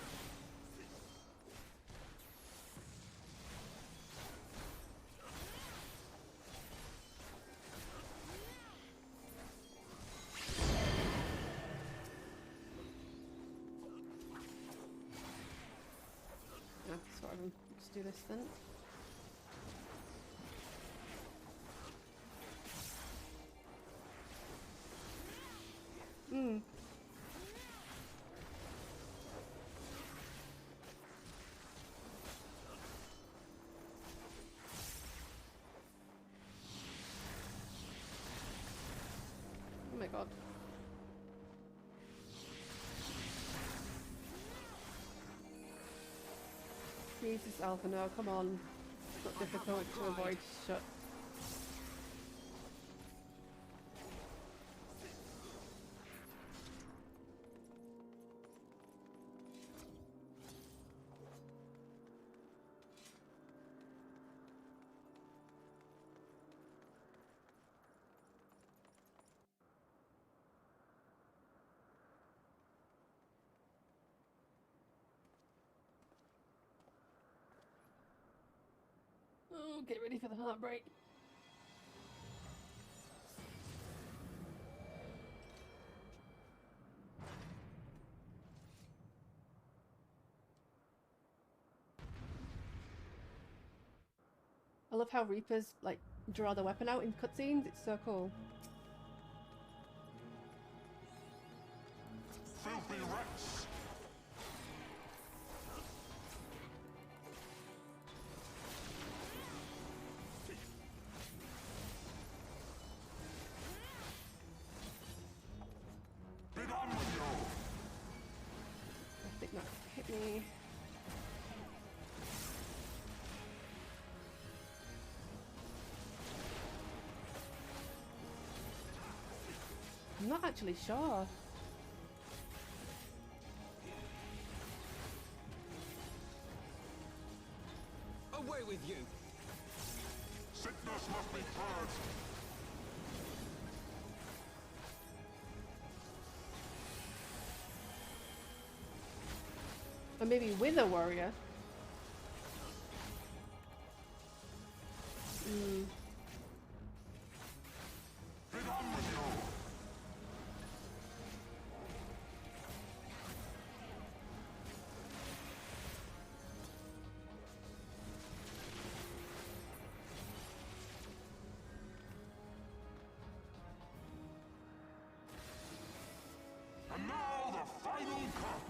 Yeah, sort of. Let's do this then. Hmm. Oh my god. Jesus, Alpha, no, come on. It's not difficult to avoid shut. Get ready for the heartbreak. I love how Reapers like draw the weapon out in cutscenes. It's so cool. Filthy rats! Be done with you! I think that hit me. I'm not actually sure. Away with you! Sickness must be purged! Or maybe with a warrior. Hmm. Be done with you! And now the final cup!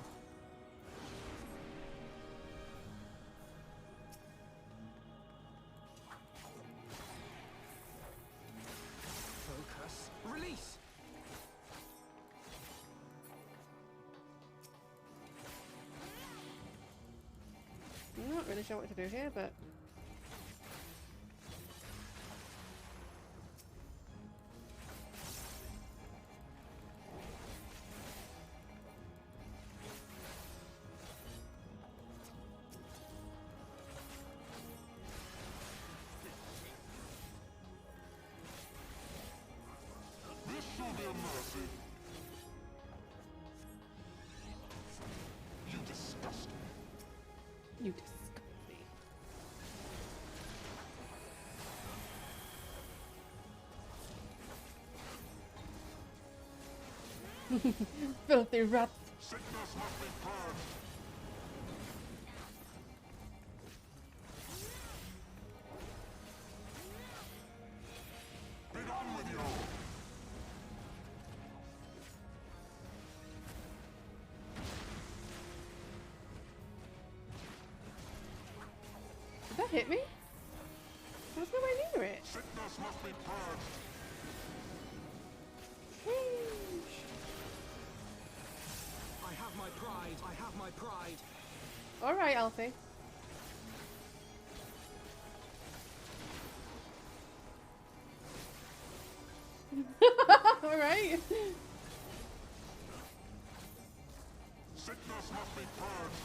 Focus. Release! I'm not really sure what to do here, but This shall be a mercy. You disgust me. you disgust me. Filthy rats. Sickness must be purged. Be done with you. Did that hit me? I was nowhere near it. Sickness must be purged. Sheesh. I have my pride. I have my pride. Alright, Alfie. Alright. Sickness must be purged.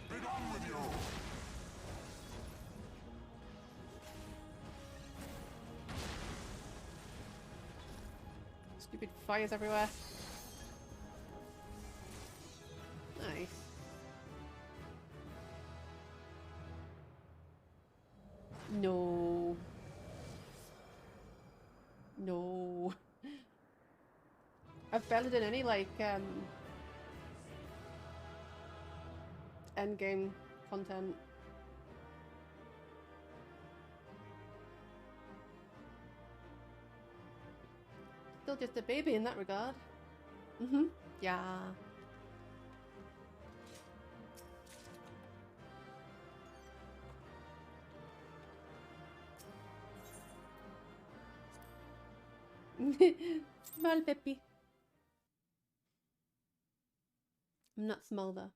Be done with you. Stupid fires everywhere. Nice. No. No. I've barely done any like end game content. Still just a baby in that regard. Mm-hmm. Yeah. Small Peppy. I'm not small though.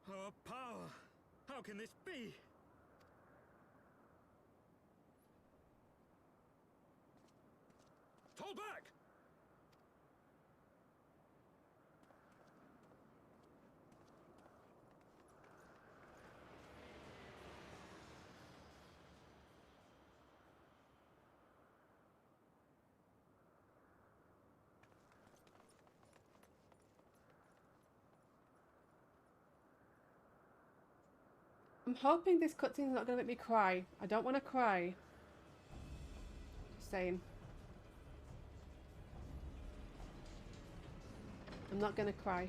Our power! How can this be? Fall back! I'm hoping this cutscene's not going to make me cry. I don't want to cry. Just saying. I'm not going to cry.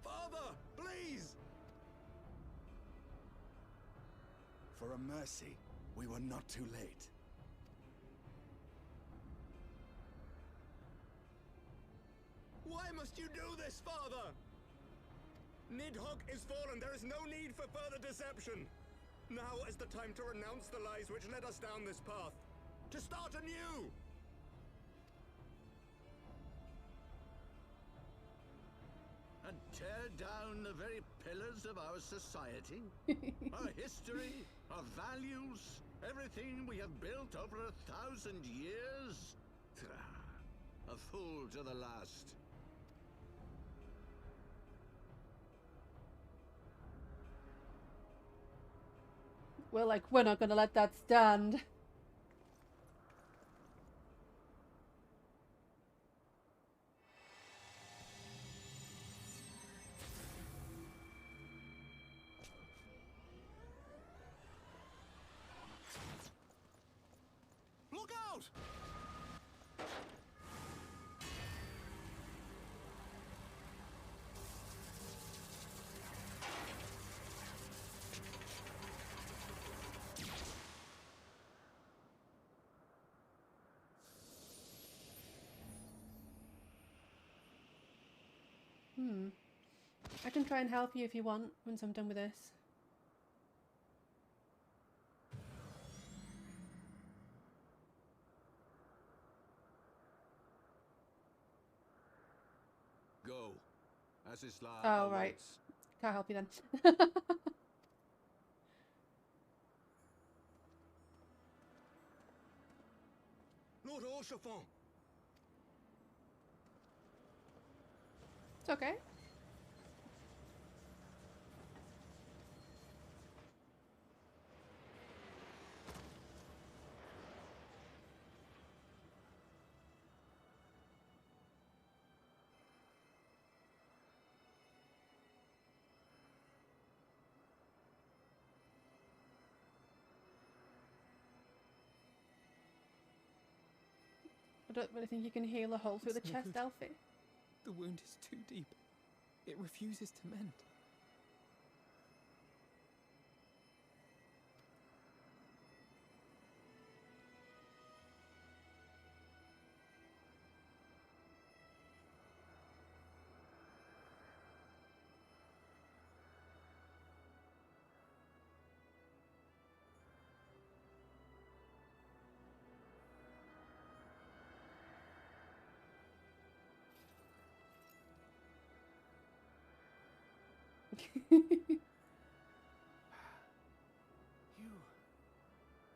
Father, please! For a mercy, we were not too late. Why must you do this, Father? Nidhogg is fallen. There is no need for further deception. Now is the time to renounce the lies which led us down this path. To start anew! And tear down the very pillars of our society? Our history, our values, everything we have built over 1,000 years? A fool to the last. We're like, we're not gonna let that stand. Look out! I can try and help you if you want once I'm done with this. Go. As Isla Oh, right. awaits. Can't help you then. Lord Orchefort! It's okay. I don't really think you can heal a hole through the It's no chest, good. Elfie. The wound is too deep. It refuses to mend.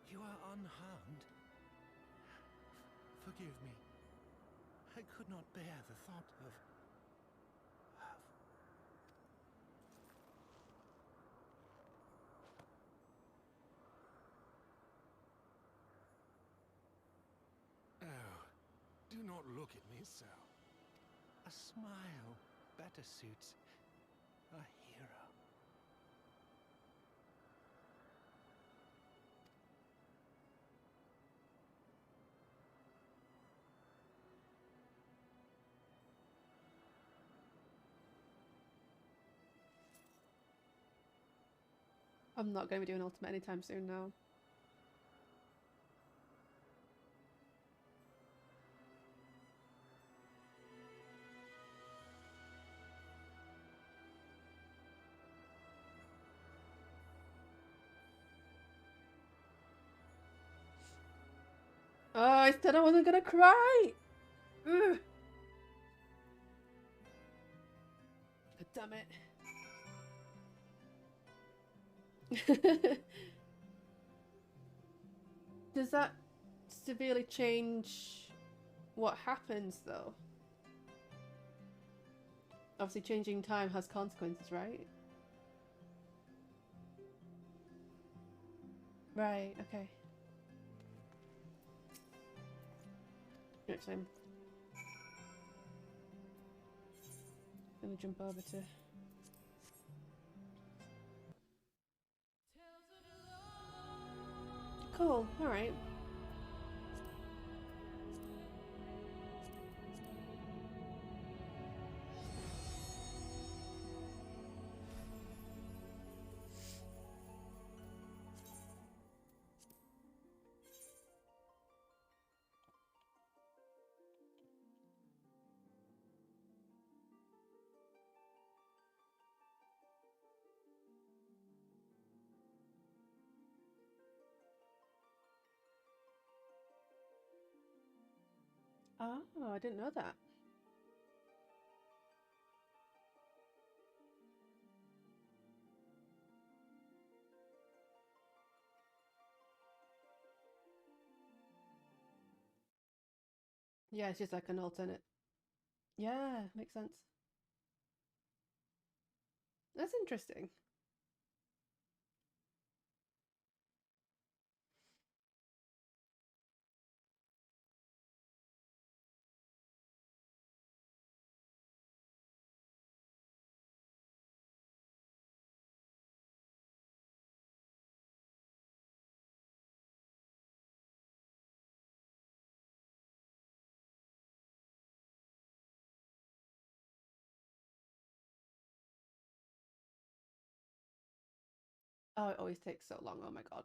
You are unharmed. Forgive me. I could not bear the thought of... Oh, do not look at me so. A smile better suits a hero. I'm not going to be doing Ultimate anytime soon now. Oh, I said I wasn't going to cry! Ugh. God damn it. Does that severely change what happens though? Obviously changing time has consequences, right? Right, okay. Actually, I'm gonna jump over to... Cool, alright. Oh, I didn't know that. Yeah, it's just like an alternate. Yeah, makes sense. That's interesting. Oh, it always takes so long. Oh my god.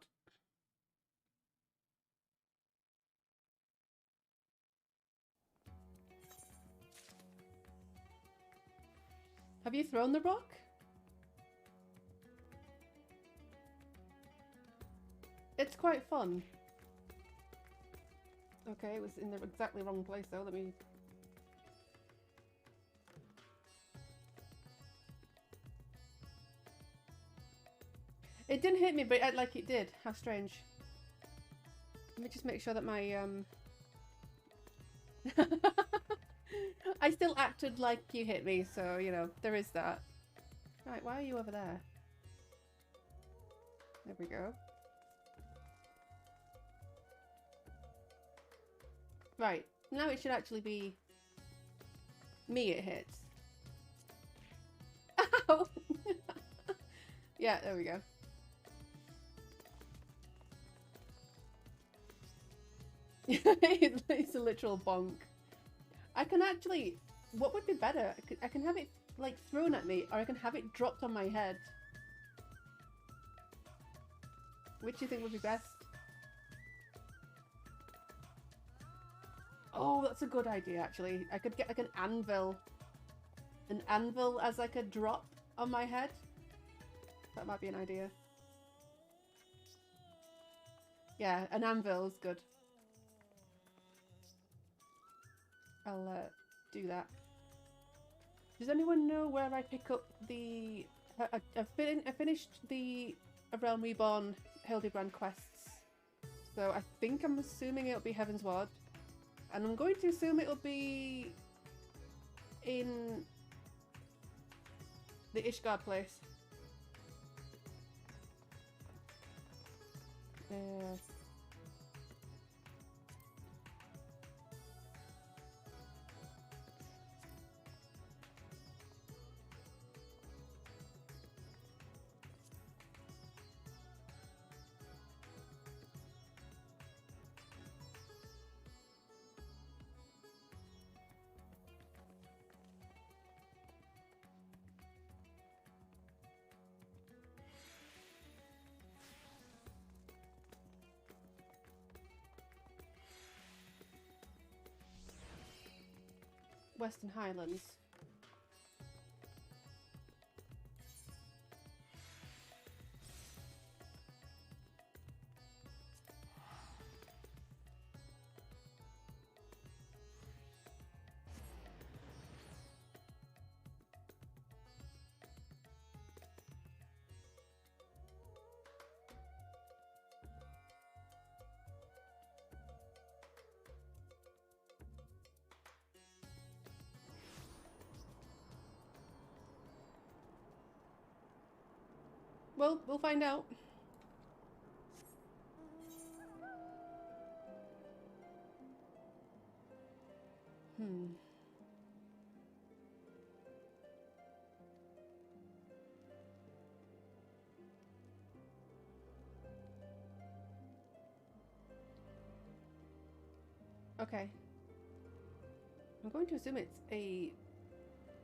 Have you thrown the rock? It's quite fun. Okay, it was in the exactly wrong place though. Let me... It didn't hit me, but like it did. How strange. Let me just make sure that my I still acted like you hit me, so you know, there is that. Right, why are you over there? There we go. Right, now it should actually be me it hits. Ow! Yeah, there we go. It's a literal bonk. I can actually... What would be better? I can have it like thrown at me, or I can have it dropped on my head. Which do you think would be best? Oh, that's a good idea actually. I could get like an anvil. An anvil as like a drop on my head. That might be an idea. Yeah, an anvil is good. I'll do that. Does anyone know where I pick up the... I finished the A Realm Reborn Hildebrand quests. So I think I'm assuming it'll be Heaven's Ward. And I'm going to assume it'll be in the Ishgard place. Western Highlands. Well, we'll find out. Hmm. Okay. I'm going to assume it's a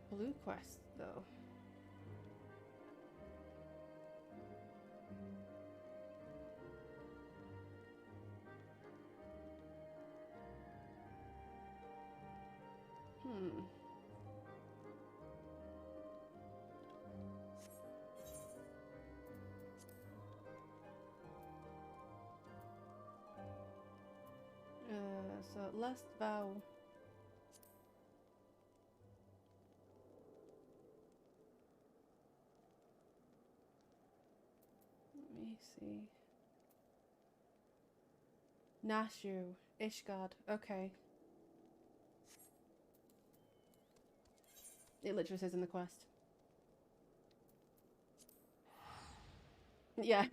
blue quest, though. Hmm. So last vow. Let me see. Nashu, Ishgard. Okay. It literally says in the quest. Yeah.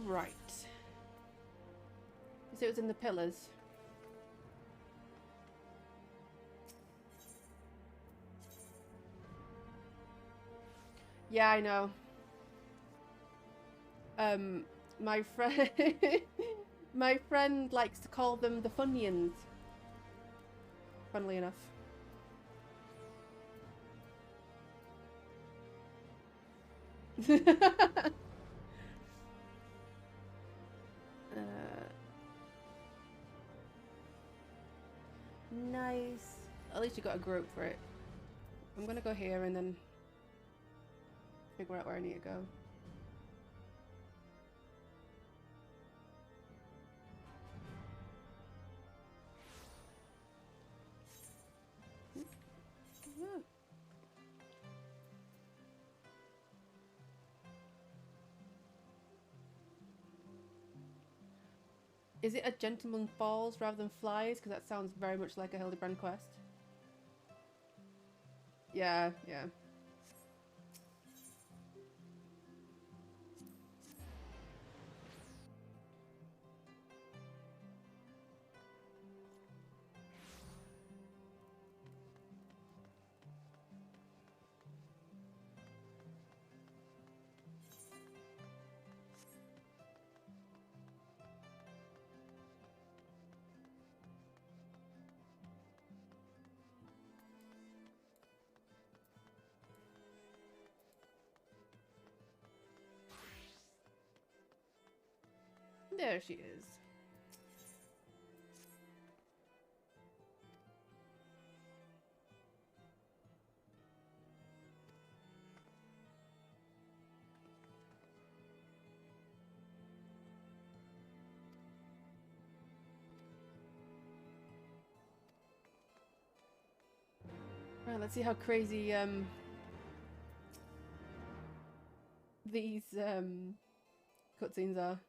Right. So it was in the pillars. Yeah, I know. My friend my friend likes to call them the Funyuns. Funnily enough. Nice. At least you got a group for it. I'm gonna go here and then figure out where I need to go. Is it a Gentleman Falls rather than Flies? Because that sounds very much like a Hildebrand quest. Yeah, yeah. There she is. Right, let's see how crazy these cutscenes are.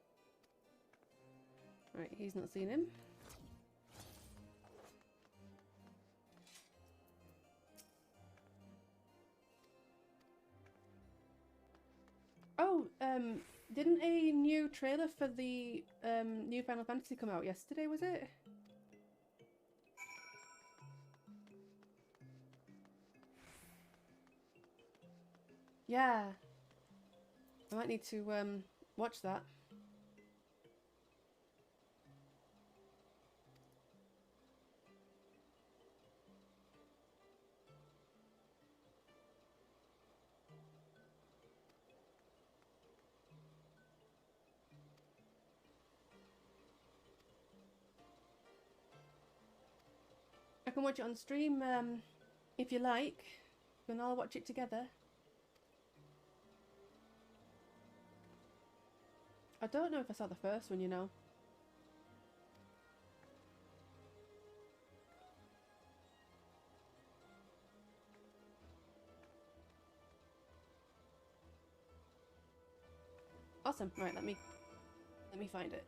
Right, he's not seen him. Oh, didn't a new trailer for the new Final Fantasy come out yesterday, was it? Yeah. I might need to watch that. I can watch it on stream if you like. We can all watch it together. I don't know if I saw the first one, you know. Awesome. Right, let me find it.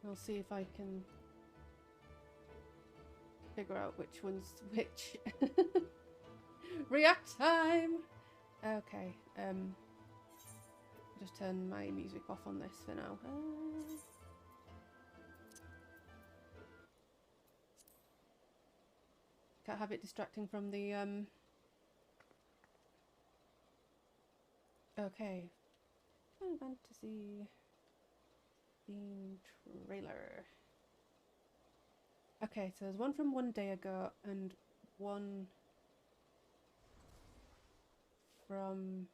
I'll see if I can figure out which one's which. React time! Okay, just turn my music off on this for now. Can't have it distracting from the, okay. Final Fantasy theme trailer. Okay, so there's one from 1 day ago and one from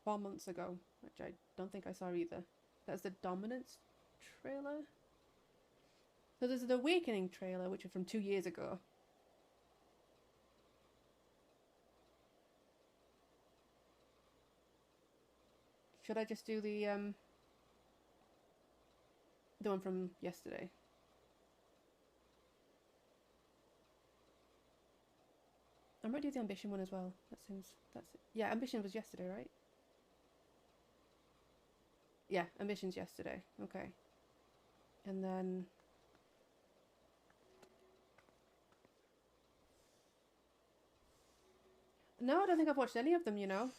4 months ago, which I don't think I saw either. That's the Dominance trailer. So there's the Awakening trailer, which was from 2 years ago. Should I just do the one from yesterday? I might do the Ambition one as well. That seems, that's it. Yeah, Ambition was yesterday, right? Yeah, Ambition's yesterday. Okay. And then no, I don't think I've watched any of them, you know.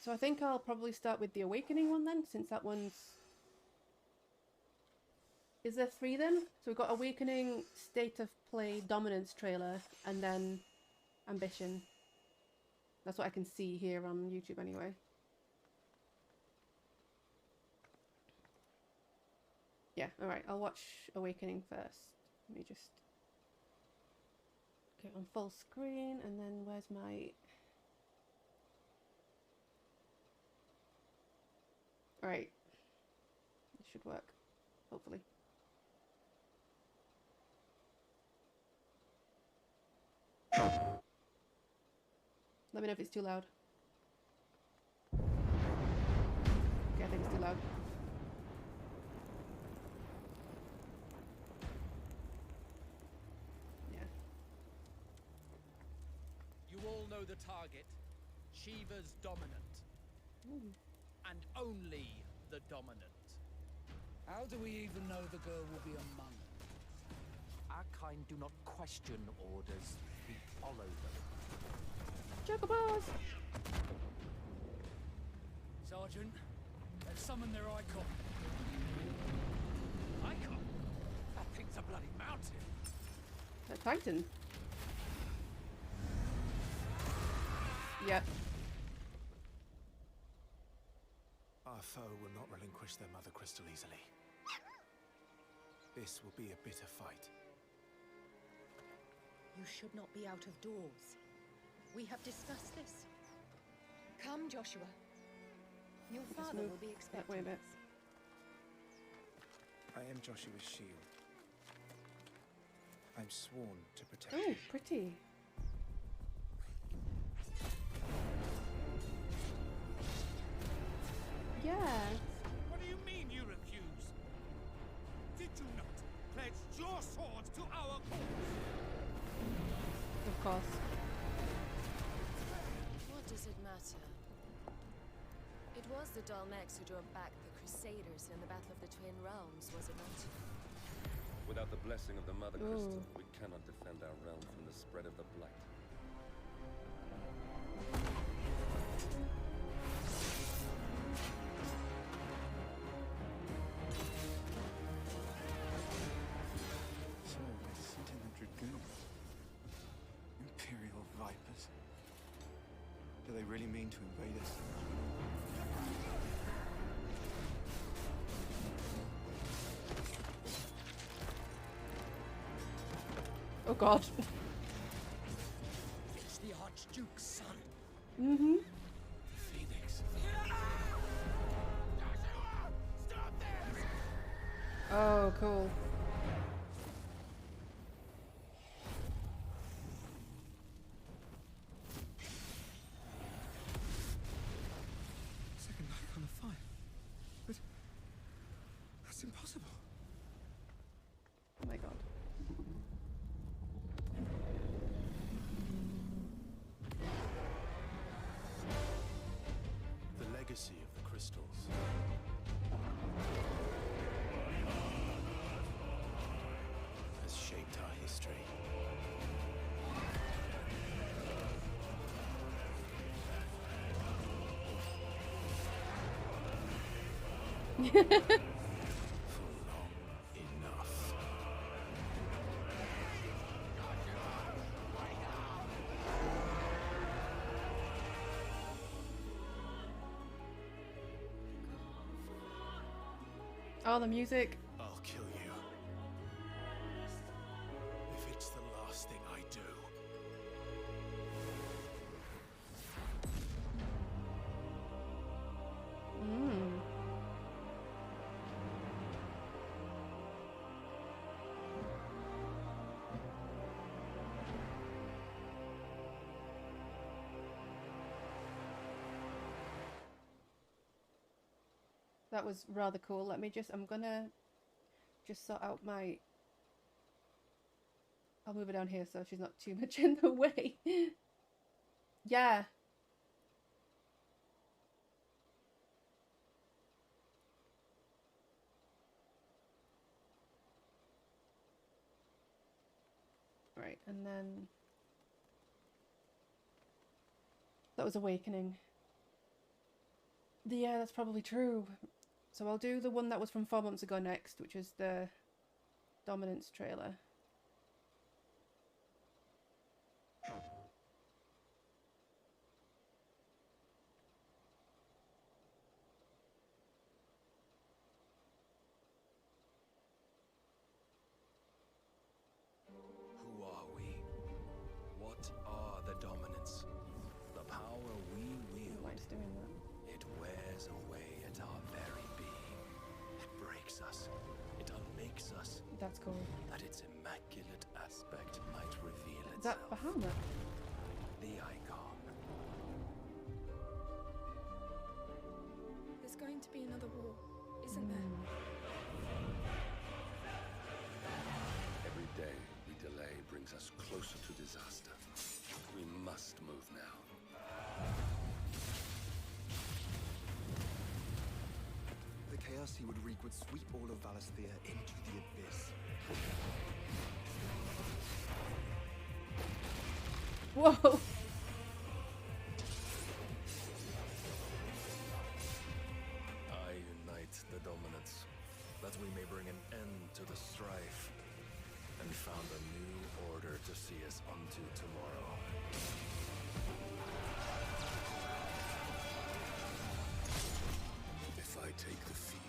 So I think I'll probably start with the Awakening one then, since that one's... Is there 3 then? So we've got Awakening, State of Play, Dominance trailer, and then Ambition. That's what I can see here on YouTube anyway. Yeah, alright, I'll watch Awakening first. Let me just get on full screen, and then where's my... Alright. This should work, hopefully. Let me know if it's too loud. Okay, I think it's too loud. Yeah. You all know the target. Shiva's dominant. Ooh. And only the dominant. How do we even know the girl will be among us? Our kind do not question orders. We follow them. Chocobos! Sergeant, let's summon their icon. Icon? That thing's a bloody mountain. A Titan. Yep. Our foe will not relinquish their mother crystal easily. This will be a bitter fight. You should not be out of doors. We have discussed this. Come, Joshua. Your father will be expecting that way a bit. us. I am Joshua's shield. I'm sworn to protect Oh, you. pretty. Yeah. What do you mean you refuse? Did you not pledge your swords to our cause? Of course. What does it matter? It was the Dalmex who drove back the Crusaders in the Battle of the Twin Realms, was it not? Without the blessing of the Mother Ooh. Crystal, we cannot defend our realm from the spread of the Blight. So, I sent in the Dragoons. Imperial Vipers. Do they really mean to invade us? Oh god. It's the Archduke's son. Mm-hmm. Phoenix. Oh, cool. Second icon of fire. But that's impossible. legacy of the crystals. Has shaped our history. Enough. Oh, the music. I'll kill you. If it's the last thing I do. That was rather cool. I'm gonna just sort out my... I'll move her down here so she's not too much in the way. Yeah. Right, and then... That was Awakening. Yeah, that's probably true. So I'll do the one that was from 4 months ago next, which is the Dominance trailer. Who are we? What are the Dominants? The power we wield. Why is doing that? It wears away at our very being. It breaks us. It unmakes us. That's cool. That its immaculate aspect might reveal Is that itself. Bahamut? The icon. There's going to be another war, isn't there? Every day we delay brings us closer to disaster. We must move now. The chaos he would wreak would sweep all of Valisthea into the abyss. Whoa! I unite the Dominants, that we may bring an end to the strife, and found a new order to see us unto tomorrow. If I take the field,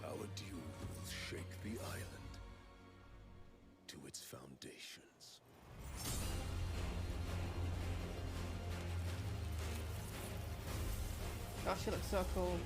our duel will shake the island to its foundations. Gosh, she looks so cool.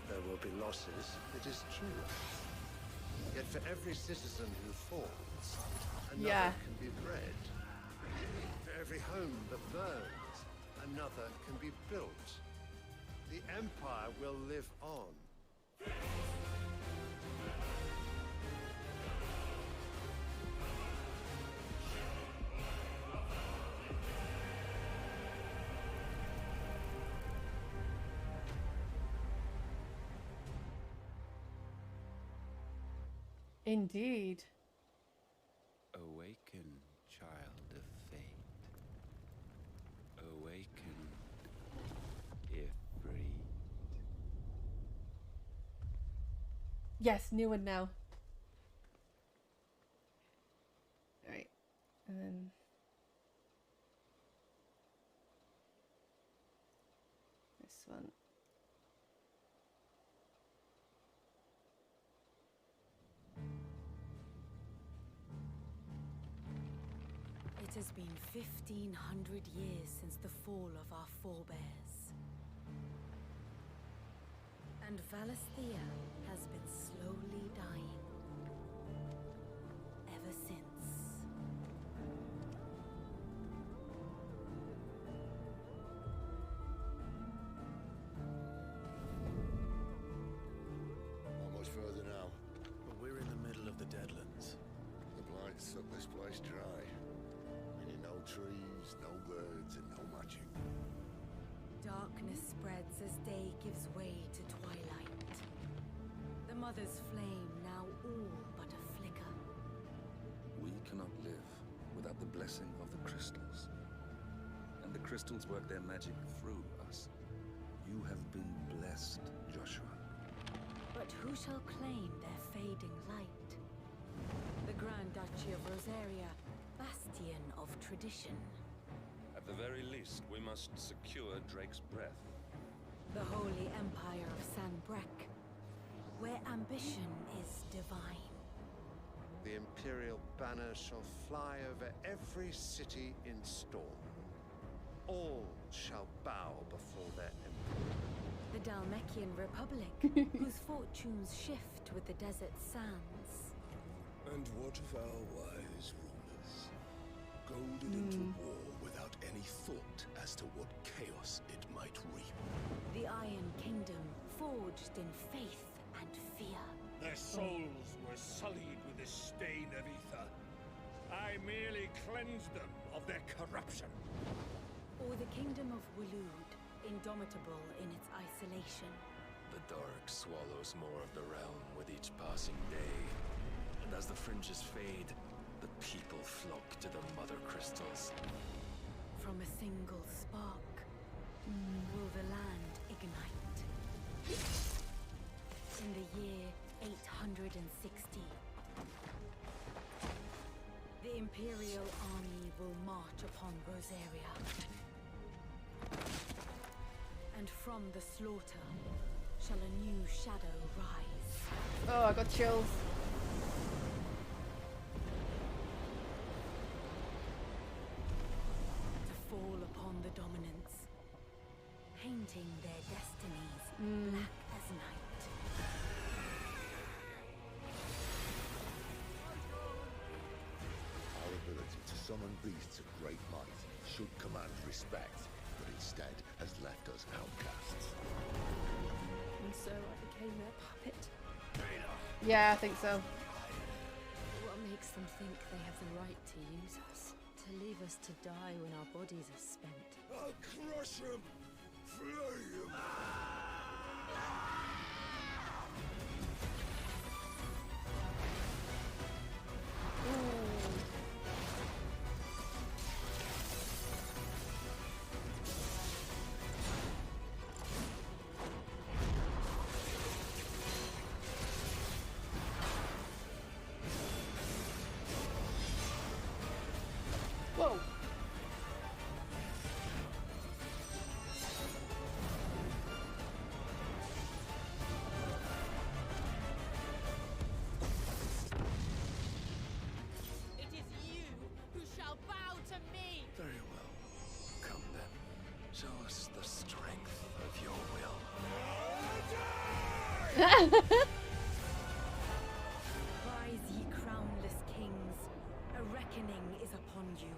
There will be losses, it is true. Yet for every citizen who falls, another can be bred. For every home that burns, another can be built. The Empire will live on. Indeed. Awaken, child of fate. Awaken, Ifrit. Yes, new one now. Alright. And then... this one. It has been 1,500 years since the fall of our forebears. And Valisthea has been slowly dying. is dry. Meaning no trees, no birds, and no magic. Darkness spreads as day gives way to twilight. The Mother's flame now all but a flicker. We cannot live without the blessing of the crystals. And the crystals work their magic through us. You have been blessed, Joshua. But who shall claim their fading light? The Grand Duchy of Rosaria, bastion of tradition. At the very least, we must secure Drake's breath. The Holy Empire of Sanbreque, where ambition is divine. The Imperial banner shall fly over every city in storm. All shall bow before their emperor. The Dalmekian Republic, whose fortunes shift with the desert sands. And what of our wise rulers? Goaded into war without any thought as to what chaos it might reap. The Iron Kingdom, forged in faith and fear. Their souls were sullied with the stain of ether. I merely cleansed them of their corruption. Or the Kingdom of Waloed, indomitable in its isolation. The dark swallows more of the realm with each passing day. And as the fringes fade, the people flock to the mother crystals. From a single spark, will the land ignite. In the year 860, the Imperial army will march upon Rosaria. And from the slaughter shall a new shadow rise. Oh, I got chills. To fall upon the dominants, painting their destinies black as night. Our ability to summon beasts of great might should command respect, but instead has left us outcasts. And so I became their puppet. Yeah, I think so. What makes them think they have the right to use us? To leave us to die when our bodies are spent? I'll crush him! Flay him! Whoa. It is you who shall bow to me! Very well. Come then. Show us the strength of your will. Rise, ye crownless kings, a reckoning is upon you.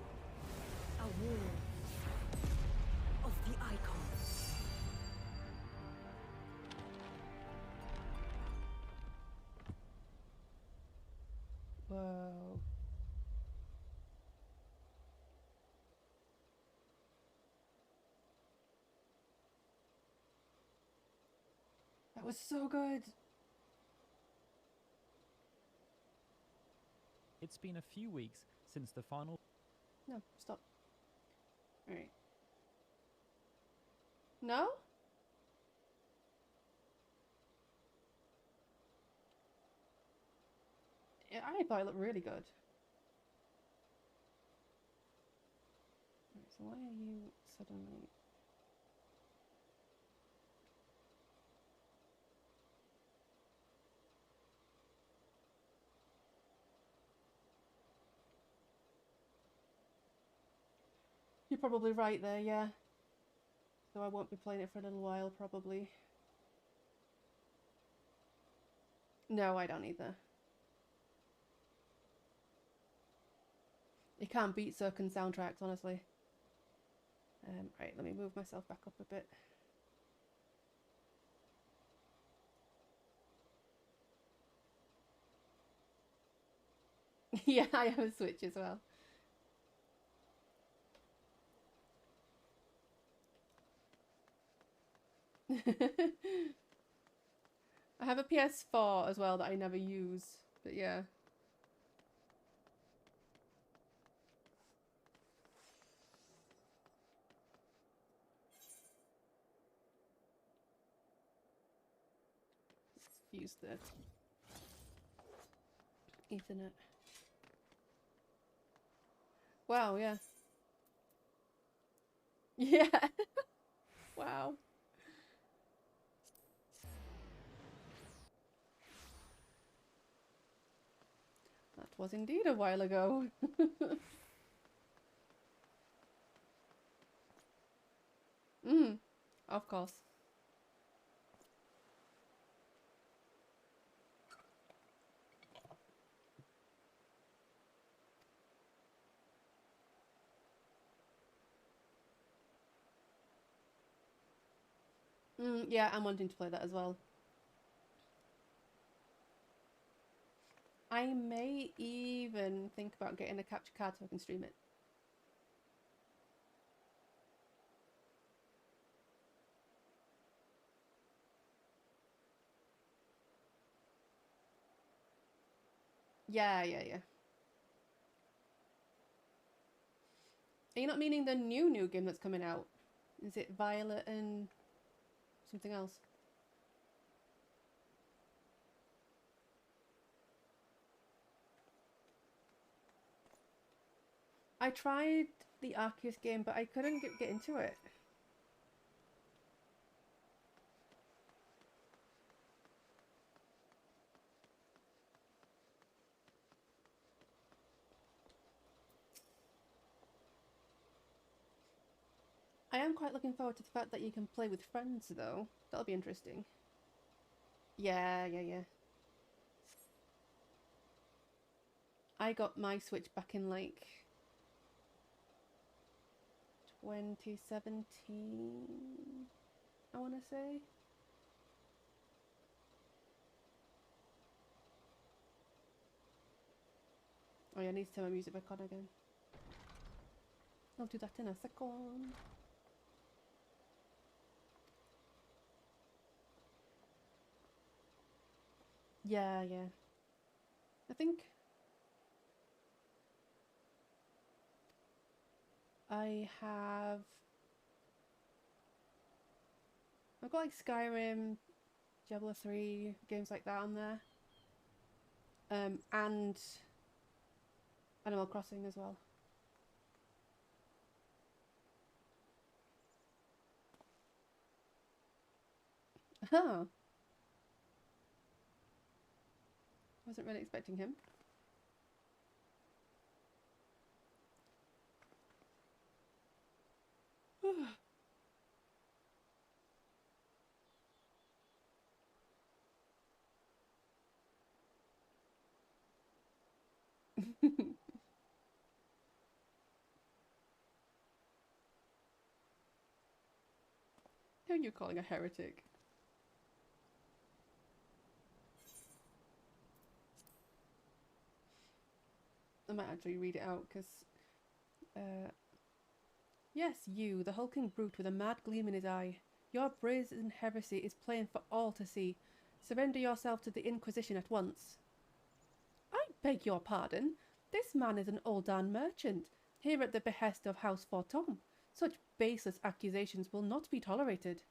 A war of the icons. Whoa. That was so good. It's been a few weeks since the final... No, stop. Alright. No? Yeah, I thought it looked really good. Right, so why are you suddenly... You're probably right there, yeah. So I won't be playing it for a little while, probably. No, I don't either. You can't beat Serkan soundtracks, honestly. Right, let me move myself back up a bit. Yeah, I have a Switch as well. I have a PS4 as well that I never use, but yeah. Let's use the Ethernet. Wow, yeah. Yeah. Wow. That was indeed a while ago. Of course. Yeah, I'm wanting to play that as well. I may even think about getting a capture card so I can stream it. Yeah. Are you not meaning the new game that's coming out? Is it Violet and something else? I tried the Arceus game, but I couldn't get into it. I am quite looking forward to the fact that you can play with friends, though. That'll be interesting. Yeah. I got my Switch back in, like, 2017, I want to say. Oh yeah, I need to turn my music back on again. I'll do that in a second. Yeah. I think I've got like Skyrim, Diablo 3, games like that on there. And Animal Crossing as well. Oh. Wasn't really expecting him. Who are you calling a heretic? I might actually read it out, because... Yes, you, the hulking brute with a mad gleam in his eye. Your brazen heresy is plain for all to see. Surrender yourself to the Inquisition at once. I beg your pardon. This man is an Oldan merchant, here at the behest of House Fortom. Such baseless accusations will not be tolerated.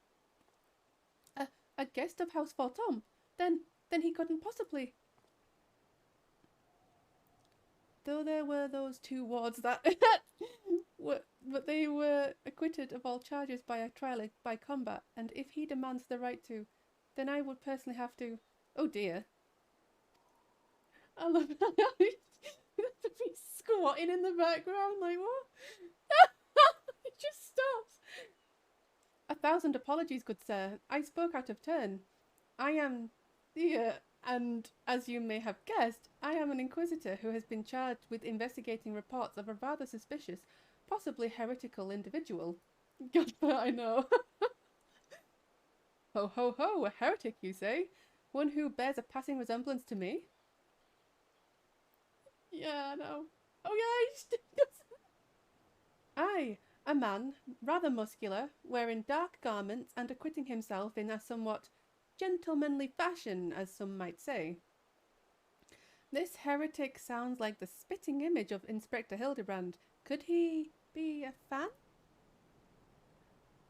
A guest of House Fortom? Then he couldn't possibly... Though there were those 2 wards that... but they were acquitted of all charges by a trial by combat, and if he demands the right to, then I would personally have to... Oh dear. I love how you have to be squatting in the background, like what? It just stops. 1,000 apologies, good sir. I spoke out of turn. I am and as you may have guessed, I am an inquisitor who has been charged with investigating reports of a rather suspicious, possibly heretical individual. God, but I know. Ho ho ho, a heretic, you say? One who bears a passing resemblance to me? Yeah, I know. Oh yeah, Aye, A man, rather muscular, wearing dark garments and acquitting himself in a somewhat gentlemanly fashion, as some might say. This heretic sounds like the spitting image of Inspector Hildebrand. Could he be a fan?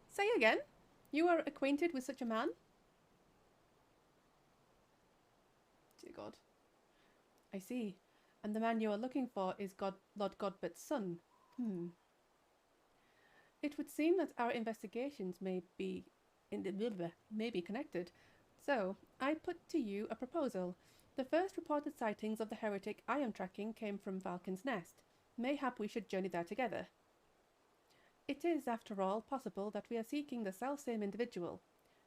Say again? You are acquainted with such a man? Dear God. I see. And the man you are looking for is Lord Godbert's son. It would seem that our investigations may be connected. So, I put to you a proposal. The first reported sightings of the heretic I am tracking came from Falcon's Nest. Mayhap we should journey there together. It is, after all, possible that we are seeking the selfsame individual.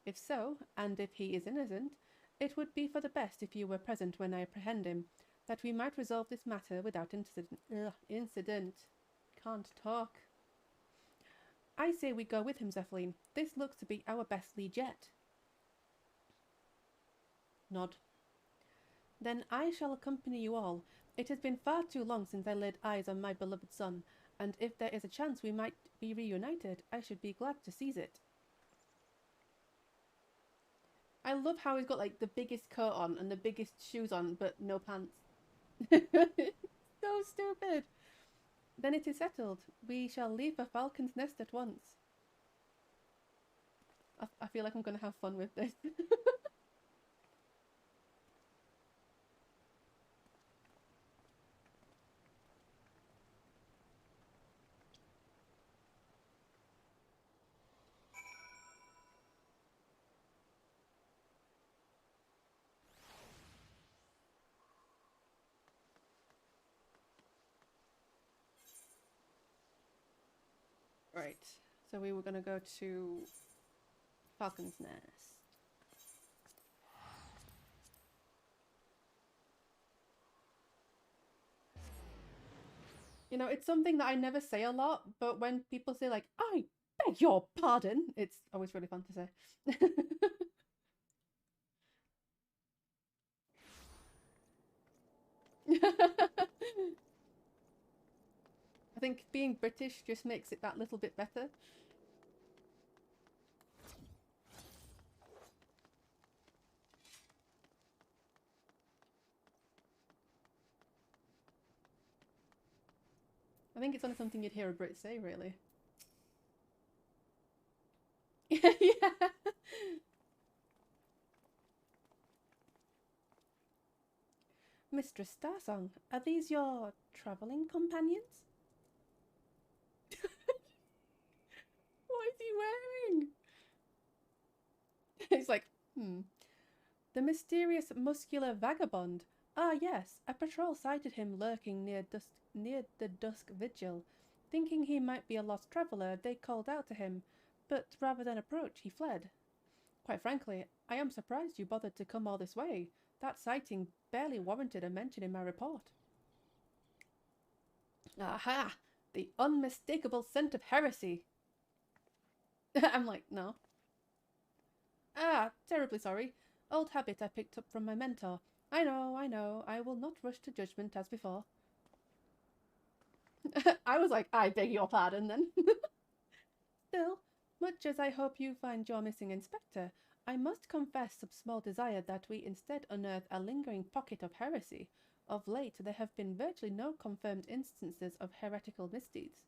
If so, and if he is innocent, it would be for the best if you were present when I apprehend him, that we might resolve this matter without incident. Can't talk. I say we go with him, Zephyline. This looks to be our best lead yet. Nod. Then I shall accompany you all. It has been far too long since I laid eyes on my beloved son, and if there is a chance we might be reunited, I should be glad to seize it. I love how he's got like the biggest coat on and the biggest shoes on, but no pants. So stupid. Then it is settled. We shall leave for Falcon's Nest at once. I feel like I'm going to have fun with this. Right, so we were going to go to Falcon's Nest. You know, it's something that I never say a lot, but when people say like, I beg your pardon, it's always really fun to say. I think being British just makes it that little bit better. I think it's only something you'd hear a Brit say, really. Yeah. Mistress Starsong, are these your travelling companions? What is he wearing? He's like, The mysterious muscular vagabond. Ah, yes, a patrol sighted him lurking near the dusk vigil. Thinking he might be a lost traveller, they called out to him, but rather than approach, he fled. Quite frankly, I am surprised you bothered to come all this way. That sighting barely warranted a mention in my report. Aha! The unmistakable scent of heresy! I'm like, no. Ah, terribly sorry. Old habit I picked up from my mentor. I know. I will not rush to judgment as before. I was like, I beg your pardon then. Still, much as I hope you find your missing inspector, I must confess some small desire that we instead unearth a lingering pocket of heresy. Of late, there have been virtually no confirmed instances of heretical misdeeds.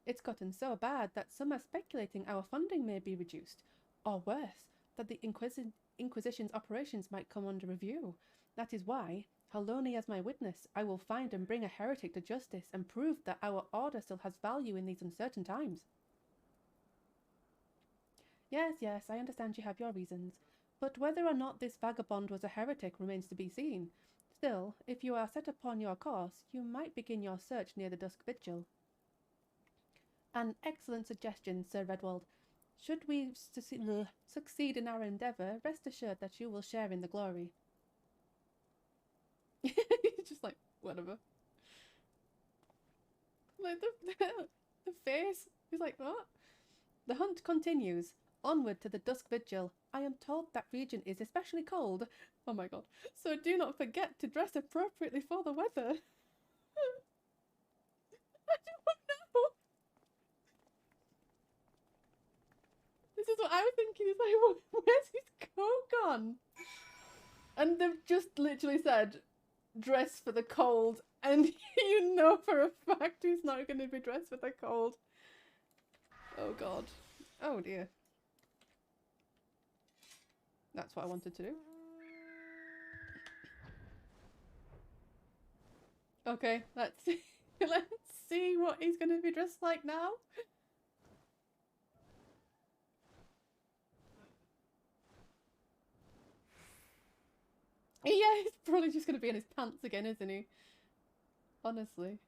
It's gotten so bad that some are speculating our funding may be reduced, or worse, that the Inquisition's operations might come under review. That is why, Haloni as my witness, I will find and bring a heretic to justice and prove that our order still has value in these uncertain times. Yes, I understand you have your reasons, but whether or not this vagabond was a heretic remains to be seen. Still, if you are set upon your course, you might begin your search near the dusk vigil. An excellent suggestion, Sir Redwald. Should we succeed in our endeavour, rest assured that you will share in the glory. He's just like, whatever. Like the face. He's like, what? The hunt continues. Onward to the dusk vigil. I am told that region is especially cold. Oh my god. So do not forget to dress appropriately for the weather. I don't know. what I was thinking. It's like, where's his coat gone? And they've just literally said, dress for the cold. And you know for a fact he's not going to be dressed for the cold. Oh god. Oh dear. That's what I wanted to do. Okay, let's see. Let's see what he's going to be dressed like now. Yeah, he's probably just going to be in his pants again, isn't he? Honestly.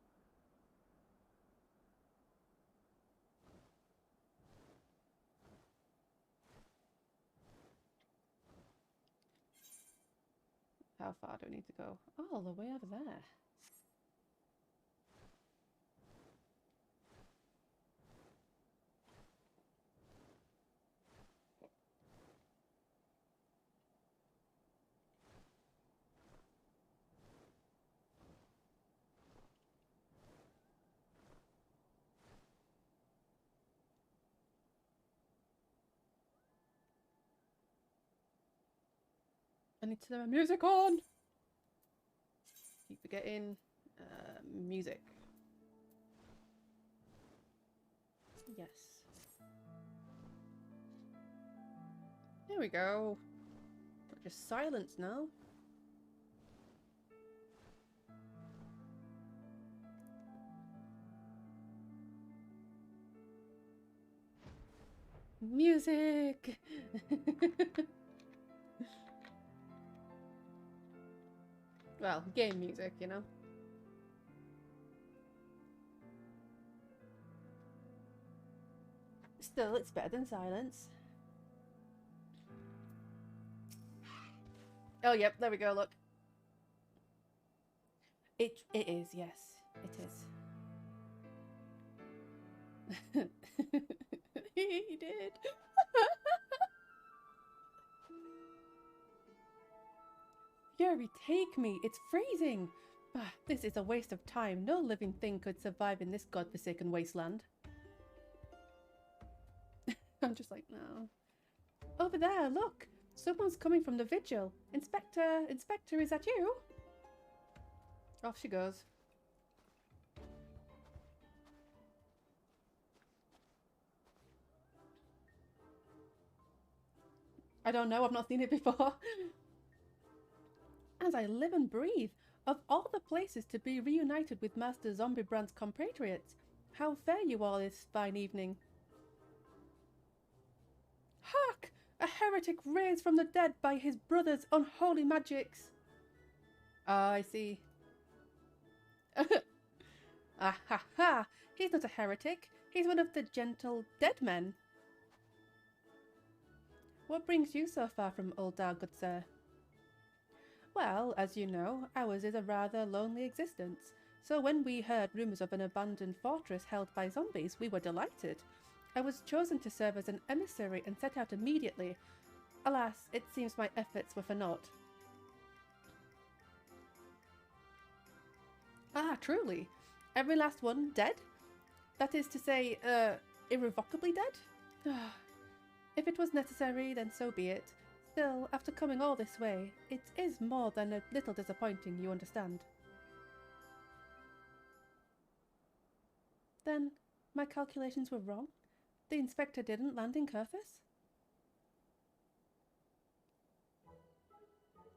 How far do we need to go? Oh, the way over there. I need to turn my music on. Keep forgetting. Music. Yes. There we go. Just silence now. Music! Well, game music, you know. Still, it's better than silence. Oh, yep, there we go, look. It is, yes, it is. He did. Yuri, take me. It's freezing. Ah, this is a waste of time. No living thing could survive in this godforsaken wasteland. I'm just like, no. Over there, look. Someone's coming from the vigil. Inspector, is that you? Off she goes. I don't know, I've not seen it before. As I live and breathe, of all the places to be reunited with Master Zombiebrand's compatriots, how fare you all this fine evening? Hark! A heretic raised from the dead by his brother's unholy magics. Ah, I see. Ah ha ha! He's not a heretic. He's one of the gentle dead men. What brings you so far from Uldar, good sir? Well, as you know, ours is a rather lonely existence. So when we heard rumours of an abandoned fortress held by zombies, we were delighted. I was chosen to serve as an emissary and set out immediately. Alas, it seems my efforts were for naught. Ah, truly. Every last one dead? That is to say, irrevocably dead? If it was necessary, then so be it. Still, after coming all this way, it is more than a little disappointing, you understand. Then, my calculations were wrong? The inspector didn't land in Kurthus?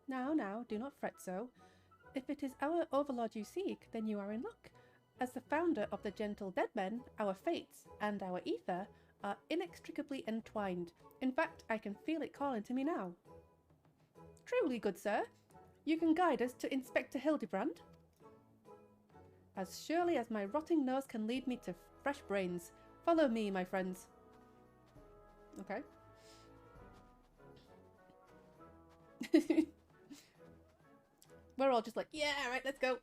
Now, do not fret so. If it is our overlord you seek, then you are in luck. As the founder of the Gentle Dead Men, our fates and our ether are inextricably entwined. In fact, I can feel it calling to me now. Truly, good sir, you can guide us to Inspector Hildebrand? As surely as my rotting nose can lead me to fresh brains. Follow me, my friends. Okay. We're all just like, yeah, right, let's go.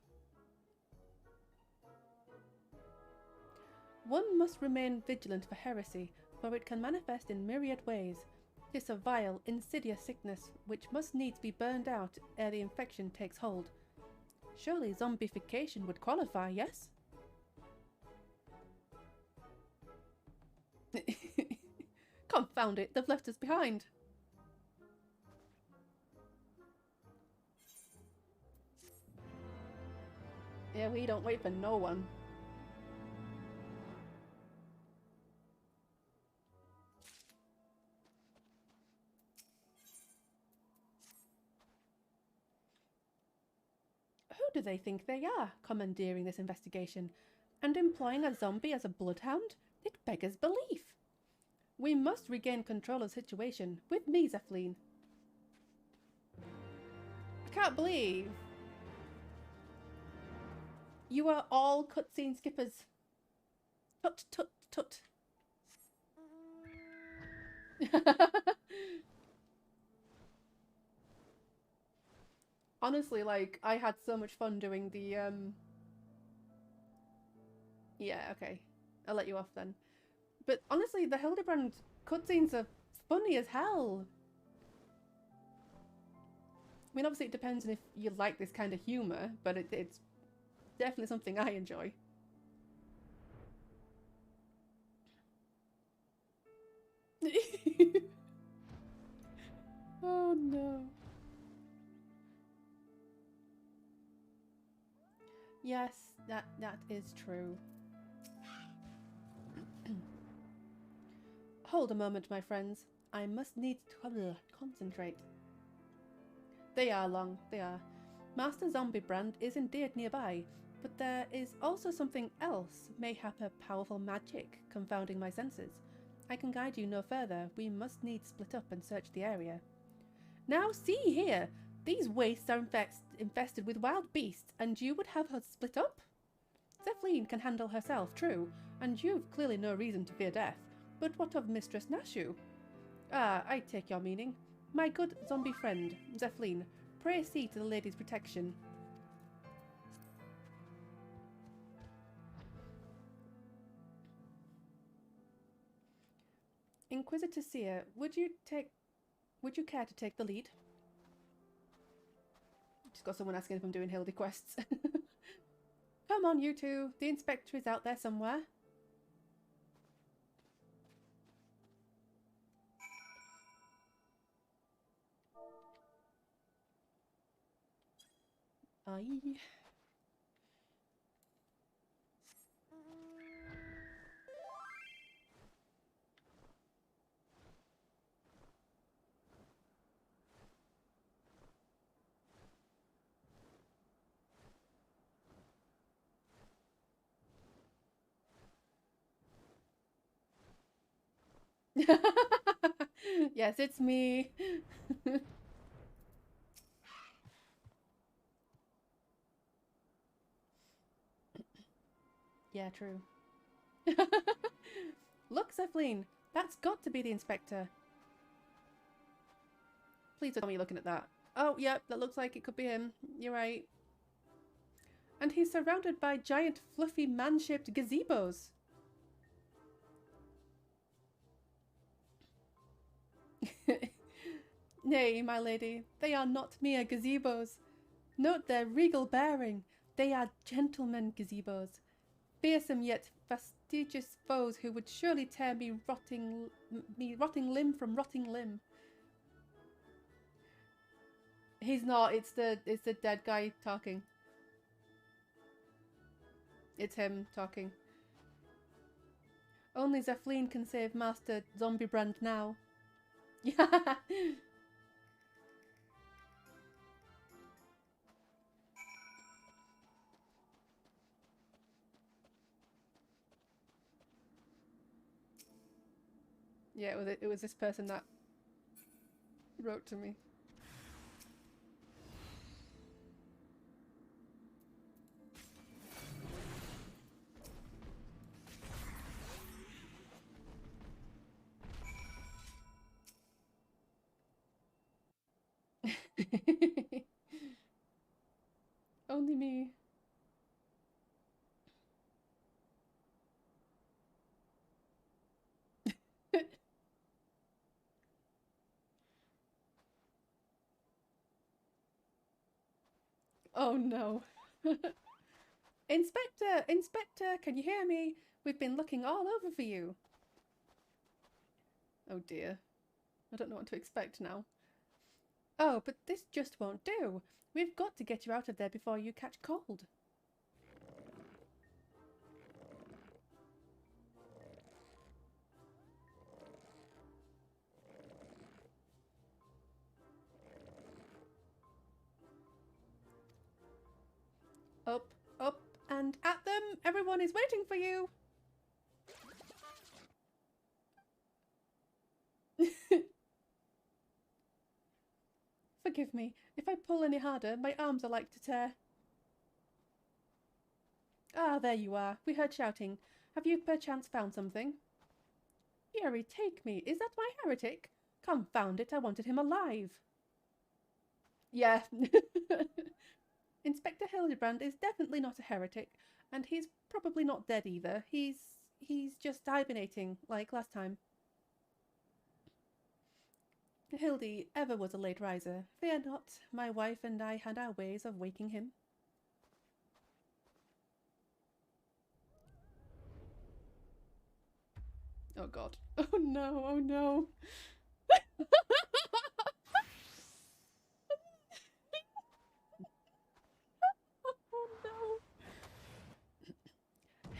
One must remain vigilant for heresy, for it can manifest in myriad ways. 'Tis a vile, insidious sickness which must needs be burned out ere the infection takes hold. Surely zombification would qualify, yes? Confound it, they've left us behind. Yeah, we don't wait for no one. Who do they think they are, commandeering this investigation and employing a zombie as a bloodhound? It beggars belief. We must regain control of the situation. With me, Zephlin. I can't believe you are all cutscene skippers. Tut, tut, tut. Honestly, like, I had so much fun doing the, Yeah, okay. I'll let you off then. But honestly, the Hildebrand cutscenes are funny as hell. I mean, obviously it depends on if you like this kind of humour, but it's definitely something I enjoy. Oh no. Yes, that is true. Hold a moment, my friends. I must need to concentrate. They are long, they are. Master Zombie Brand is indeed nearby, but there is also something else, mayhap a powerful magic, confounding my senses. I can guide you no further. We must needs split up and search the area. Now see here! These wastes are infested with wild beasts, and you would have us split up? Zephlin can handle herself, true, and you've clearly no reason to fear death. But what of Mistress Nashu? Ah, I take your meaning. My good zombie friend, Zephlin, pray see to the lady's protection. Inquisitor Seer, would you care to take the lead? Just got someone asking if I'm doing Hildy quests. Come on, you two. The inspector is out there somewhere. Aye. Yes, it's me. Yeah, true. Look, Zephlin, that's got to be the inspector. Please don't tell me you're looking at that. Oh, yep, that looks like it could be him. You're right. And he's surrounded by giant, fluffy, man-shaped gazebos. Nay, my lady, they are not mere gazebos. Note their regal bearing. They are gentlemen gazebos. Fearsome yet fastidious foes who would surely tear me rotting limb from rotting limb. He's not, it's the dead guy talking. It's him talking. Only Zephlin can save Master Zombie Brand now. Yeah. Yeah, it was this person that wrote to me. Only me. Oh no. Inspector! Inspector! Can you hear me? We've been looking all over for you. Oh dear. I don't know what to expect now. Oh, but this just won't do. We've got to get you out of there before you catch cold. Up, up, and at them! Everyone is waiting for you! Forgive me. If I pull any harder, my arms are like to tear. Ah, there you are. We heard shouting. Have you perchance found something? Fury, take me. Is that my heretic? Confound it, I wanted him alive. Yeah. Inspector Hildebrand is definitely not a heretic, and he's probably not dead either. He's just hibernating, like last time. Hildy ever was a late riser. Fear not, my wife and I had our ways of waking him. Oh god. Oh no, oh no. Oh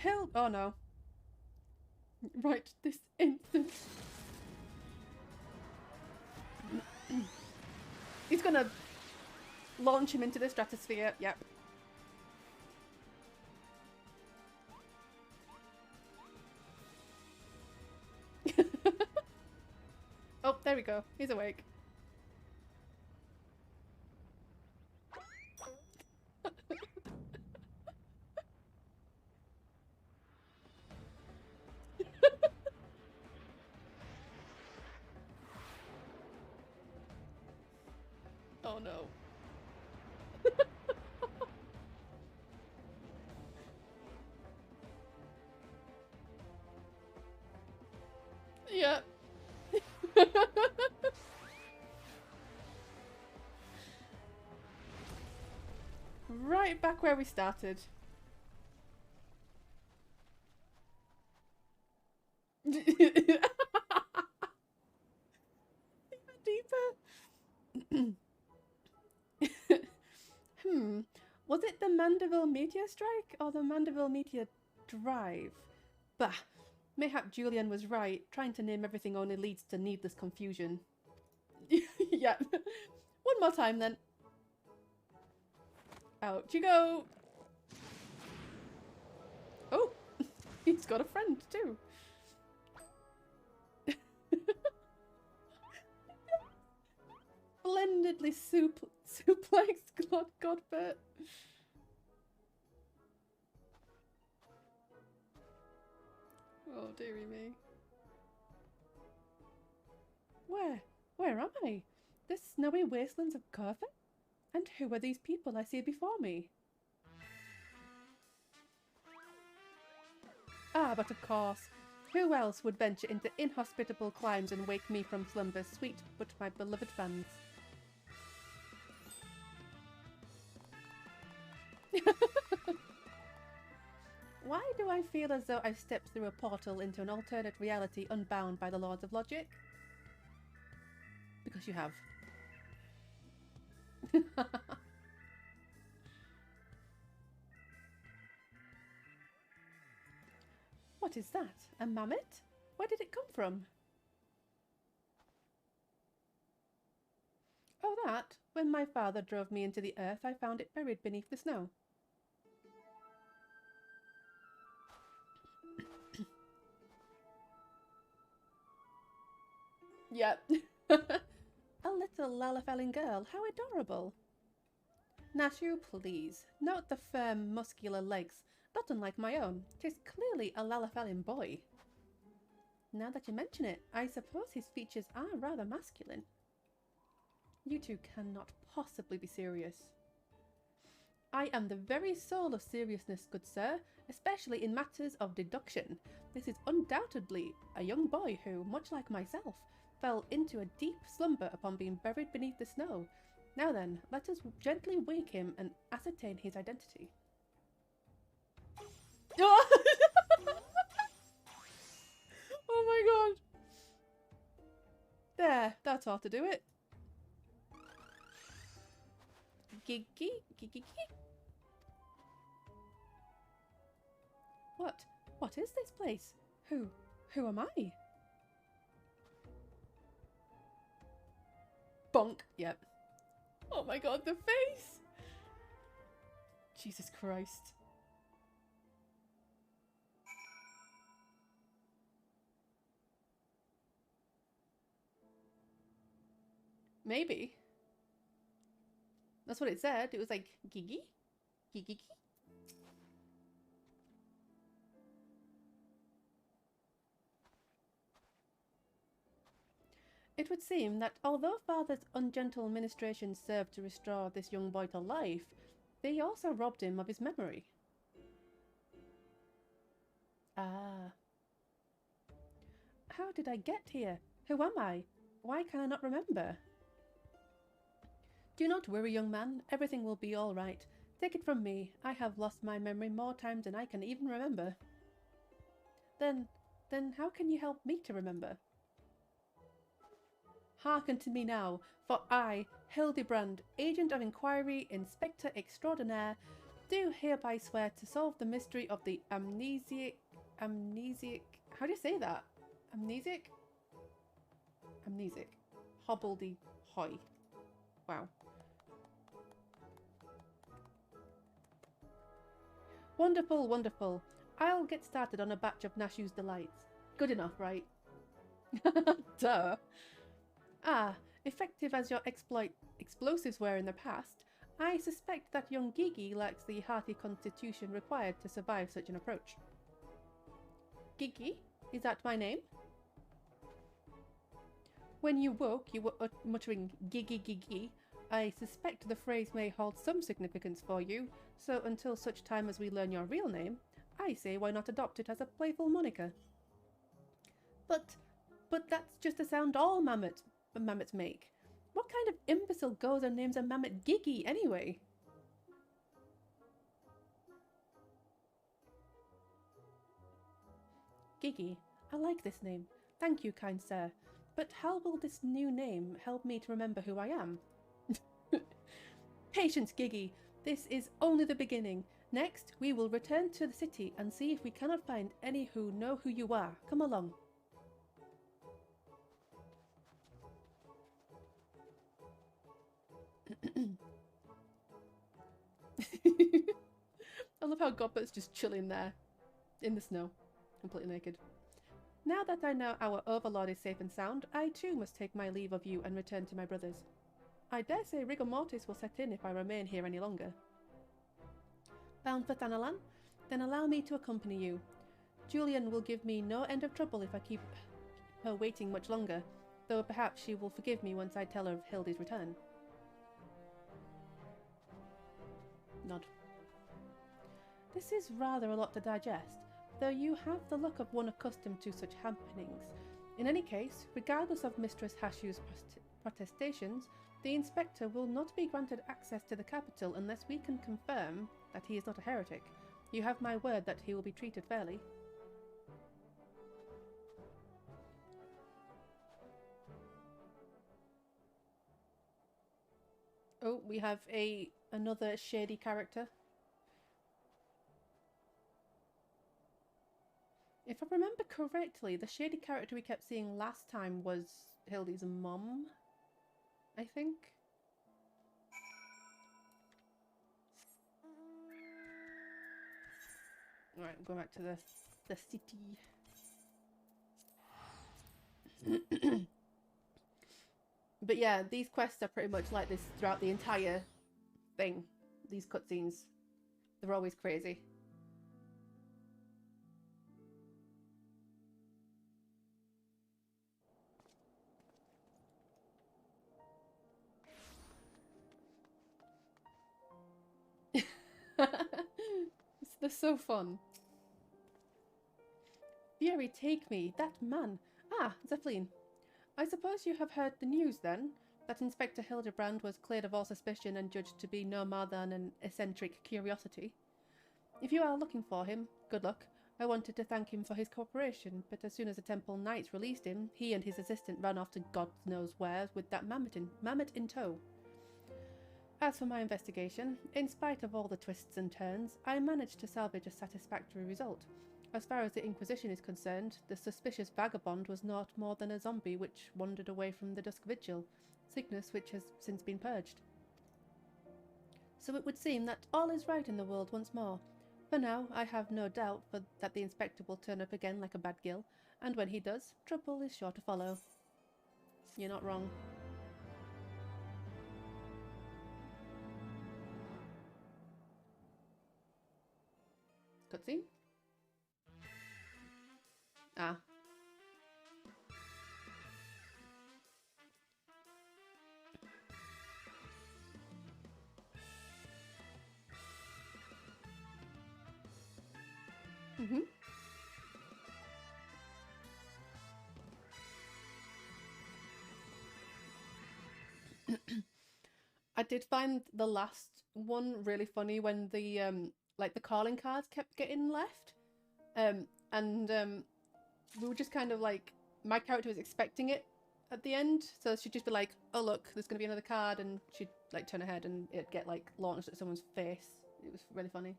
no. Oh no. Right, this instant. He's gonna launch him into the stratosphere. Yep. Oh, there we go. He's awake. Oh no. Yeah. Right back where we started. Deeper. Was it the Mandeville Meteor Strike or the Mandeville Meteor Drive? Bah. Mayhap Julian was right. Trying to name everything only leads to needless confusion. Yeah. One more time then. Out you go. Oh, he's got a friend too. Splendidly suplexed Godbert. Oh dearie me. Where am I? The snowy wastelands of Cortha? And who are these people I see before me? Ah, but of course. Who else would venture into inhospitable climes and wake me from slumber, sweet but my beloved fans? Why do I feel as though I've stepped through a portal into an alternate reality unbound by the laws of logic? Because you have. What is that? A mammoth? Where did it come from? Oh, that? When my father drove me into the earth, I found it buried beneath the snow. Yep. A little Lalafelling girl. How adorable. Nashu, please. Note the firm, muscular legs. Not unlike my own. 'Tis clearly a Lalafelling boy. Now that you mention it, I suppose his features are rather masculine. You two cannot possibly be serious. I am the very soul of seriousness, good sir, especially in matters of deduction. This is undoubtedly a young boy who, much like myself, fell into a deep slumber upon being buried beneath the snow. Now then, let us gently wake him and ascertain his identity. Oh my god! There, that's how to do it. Giggy, giggy. What? What is this place? Who am I? Bonk. Yep. Oh my god, the face! Jesus Christ. Maybe. That's what it said. It was like, giggy? Giggy? It would seem that although Father's ungentle ministration served to restore this young boy to life, they also robbed him of his memory. Ah. How did I get here? Who am I? Why can I not remember? Do not worry, young man. Everything will be all right. Take it from me. I have lost my memory more times than I can even remember. Then how can you help me to remember? Hearken to me now, for I, Hildebrand, Agent of Inquiry, Inspector Extraordinaire, do hereby swear to solve the mystery of the amnesic, how do you say that? Amnesic? Hobbledy-hoy. Wow. Wonderful, wonderful. I'll get started on a batch of Nashu's delights. Good enough, right? Duh. Ah, effective as your explosives were in the past, I suspect that young Gigi lacks the hearty constitution required to survive such an approach. Gigi? Is that my name? When you woke, you were muttering Gigi Gigi. I suspect the phrase may hold some significance for you, so until such time as we learn your real name, I say why not adopt it as a playful moniker? But that's just a sound all mammoths make. What kind of imbecile goes and names a mammoth Gigi anyway? Gigi, I like this name. Thank you, kind sir. But how will this new name help me to remember who I am? Patience, Gigi. This is only the beginning. Next, we will return to the city and see if we cannot find any who know who you are. Come along. I love how Gobbert's just chilling there in the snow, completely naked. Now that I know our overlord is safe and sound, I too must take my leave of you and return to my brothers. I dare say rigor mortis will set in if I remain here any longer. Bound for Thanalan? Then allow me to accompany you. Julian will give me no end of trouble if I keep her waiting much longer, though perhaps she will forgive me once I tell her of Hildy's return. Nod. This is rather a lot to digest, though you have the look of one accustomed to such happenings. In any case, regardless of Mistress Hashu's protestations, the Inspector will not be granted access to the capital unless we can confirm that he is not a heretic. You have my word that he will be treated fairly. Oh, we have another shady character. If I remember correctly, the shady character we kept seeing last time was Hildy's mum, I think. Alright, I'm going back to the city. But yeah, these quests are pretty much like this throughout the entire thing. These cutscenes. They're always crazy. They're so fun. Fury, take me! That man! Ah, Zeppelin. I suppose you have heard the news, then? That Inspector Hildebrand was cleared of all suspicion and judged to be no more than an eccentric curiosity. If you are looking for him, good luck. I wanted to thank him for his cooperation, but as soon as the temple knights released him, he and his assistant ran off to God knows where with that mammoth in tow. As for my investigation, in spite of all the twists and turns, I managed to salvage a satisfactory result. As far as the Inquisition is concerned, the suspicious vagabond was not more than a zombie which wandered away from the Dusk Vigil, sickness which has since been purged. So it would seem that all is right in the world once more. For now, I have no doubt that the Inspector will turn up again like a bad gill, and when he does, trouble is sure to follow. You're not wrong. Cutscene? Ah. Mm-hmm. I did find the last one really funny when the like the calling cards kept getting left. We were just kind of like, my character was expecting it at the end, so she'd just be like, oh look, there's gonna be another card, and she'd like turn her head and it'd get like launched at someone's face. It was really funny.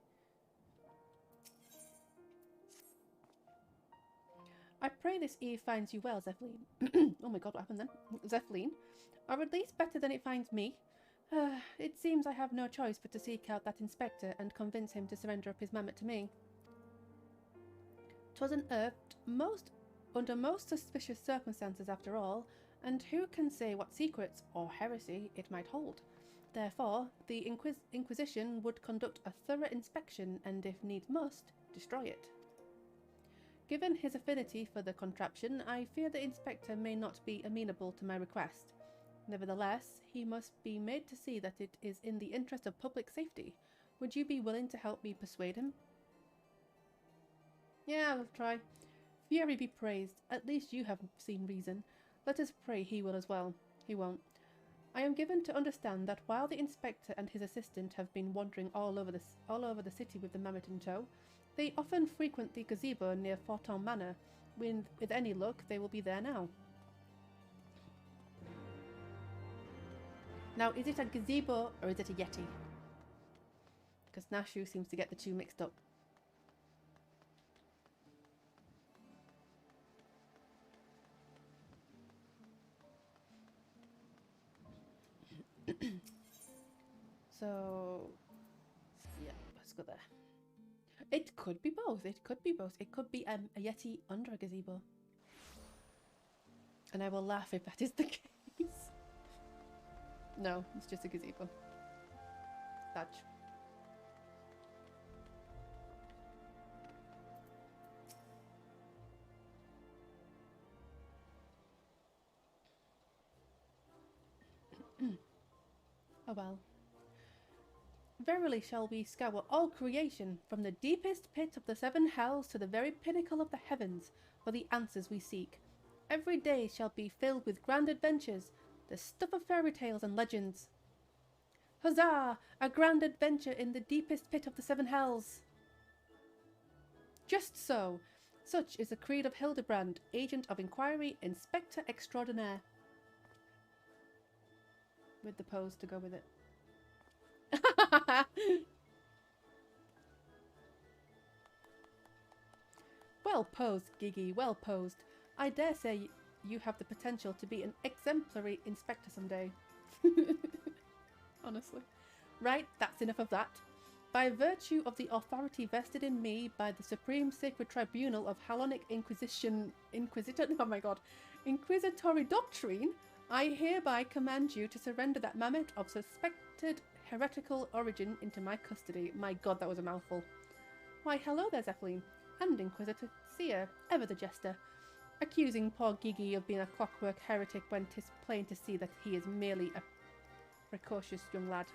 I pray this eve finds you well, Zephyline. Oh my god, what happened then? Zephyline. Or at least better than it finds me. It seems I have no choice but to seek out that inspector and convince him to surrender up his mammoth to me. 'Twas unearthed under most suspicious circumstances after all, and who can say what secrets, or heresy, it might hold? Therefore, the Inquisition would conduct a thorough inspection and, if needs must, destroy it. Given his affinity for the contraption, I fear the Inspector may not be amenable to my request. Nevertheless, he must be made to see that it is in the interest of public safety. Would you be willing to help me persuade him? Yeah, I'll try. Fury be praised. At least you have seen reason. Let us pray he will as well. He won't. I am given to understand that while the Inspector and his assistant have been wandering all over the city with the mammoth in tow, they often frequent the gazebo near Forton Manor. With any luck, they will be there now. Now, is it a gazebo or is it a yeti? Because Nashu seems to get the two mixed up. So, yeah, let's go there. It could be both. It could be both. It could be a yeti under a gazebo. And I will laugh if that is the case. No, it's just a gazebo. Thatch. Oh well. Verily shall we scour all creation, from the deepest pit of the seven hells to the very pinnacle of the heavens, for the answers we seek. Every day shall be filled with grand adventures, the stuff of fairy tales and legends. Huzzah! A grand adventure in the deepest pit of the seven hells! Just so. Such is the creed of Hildebrand, agent of inquiry, inspector extraordinaire. With the pose to go with it. Well posed, Gigi, well posed. I dare say you have the potential to be an exemplary inspector someday. Honestly. Right, that's enough of that. By virtue of the authority vested in me by the Supreme Sacred Tribunal of Hellenic Inquisitory Doctrine, I hereby command you to surrender that mammoth of suspected heretical origin into my custody. My god, that was a mouthful. Why, hello there, Zephyline. And Inquisitor Seer, ever the jester. Accusing poor Gigi of being a clockwork heretic when 'tis plain to see that he is merely a precocious young lad.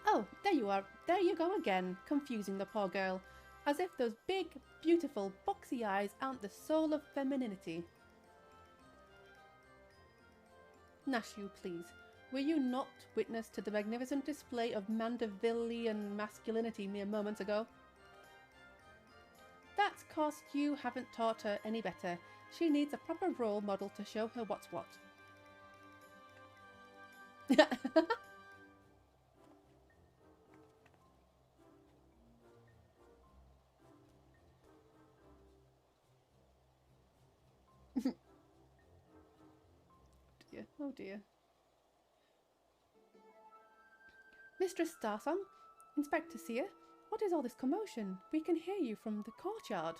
Oh, there you are. There you go again, confusing the poor girl. As if those big, beautiful, boxy eyes aren't the soul of femininity. Nashu, please. Were you not witness to the magnificent display of Mandevillian masculinity mere moments ago? That's 'cause you haven't taught her any better. She needs a proper role model to show her what's what. Dear, oh dear. Mistress Starsong, Inspector Seer, what is all this commotion? We can hear you from the courtyard.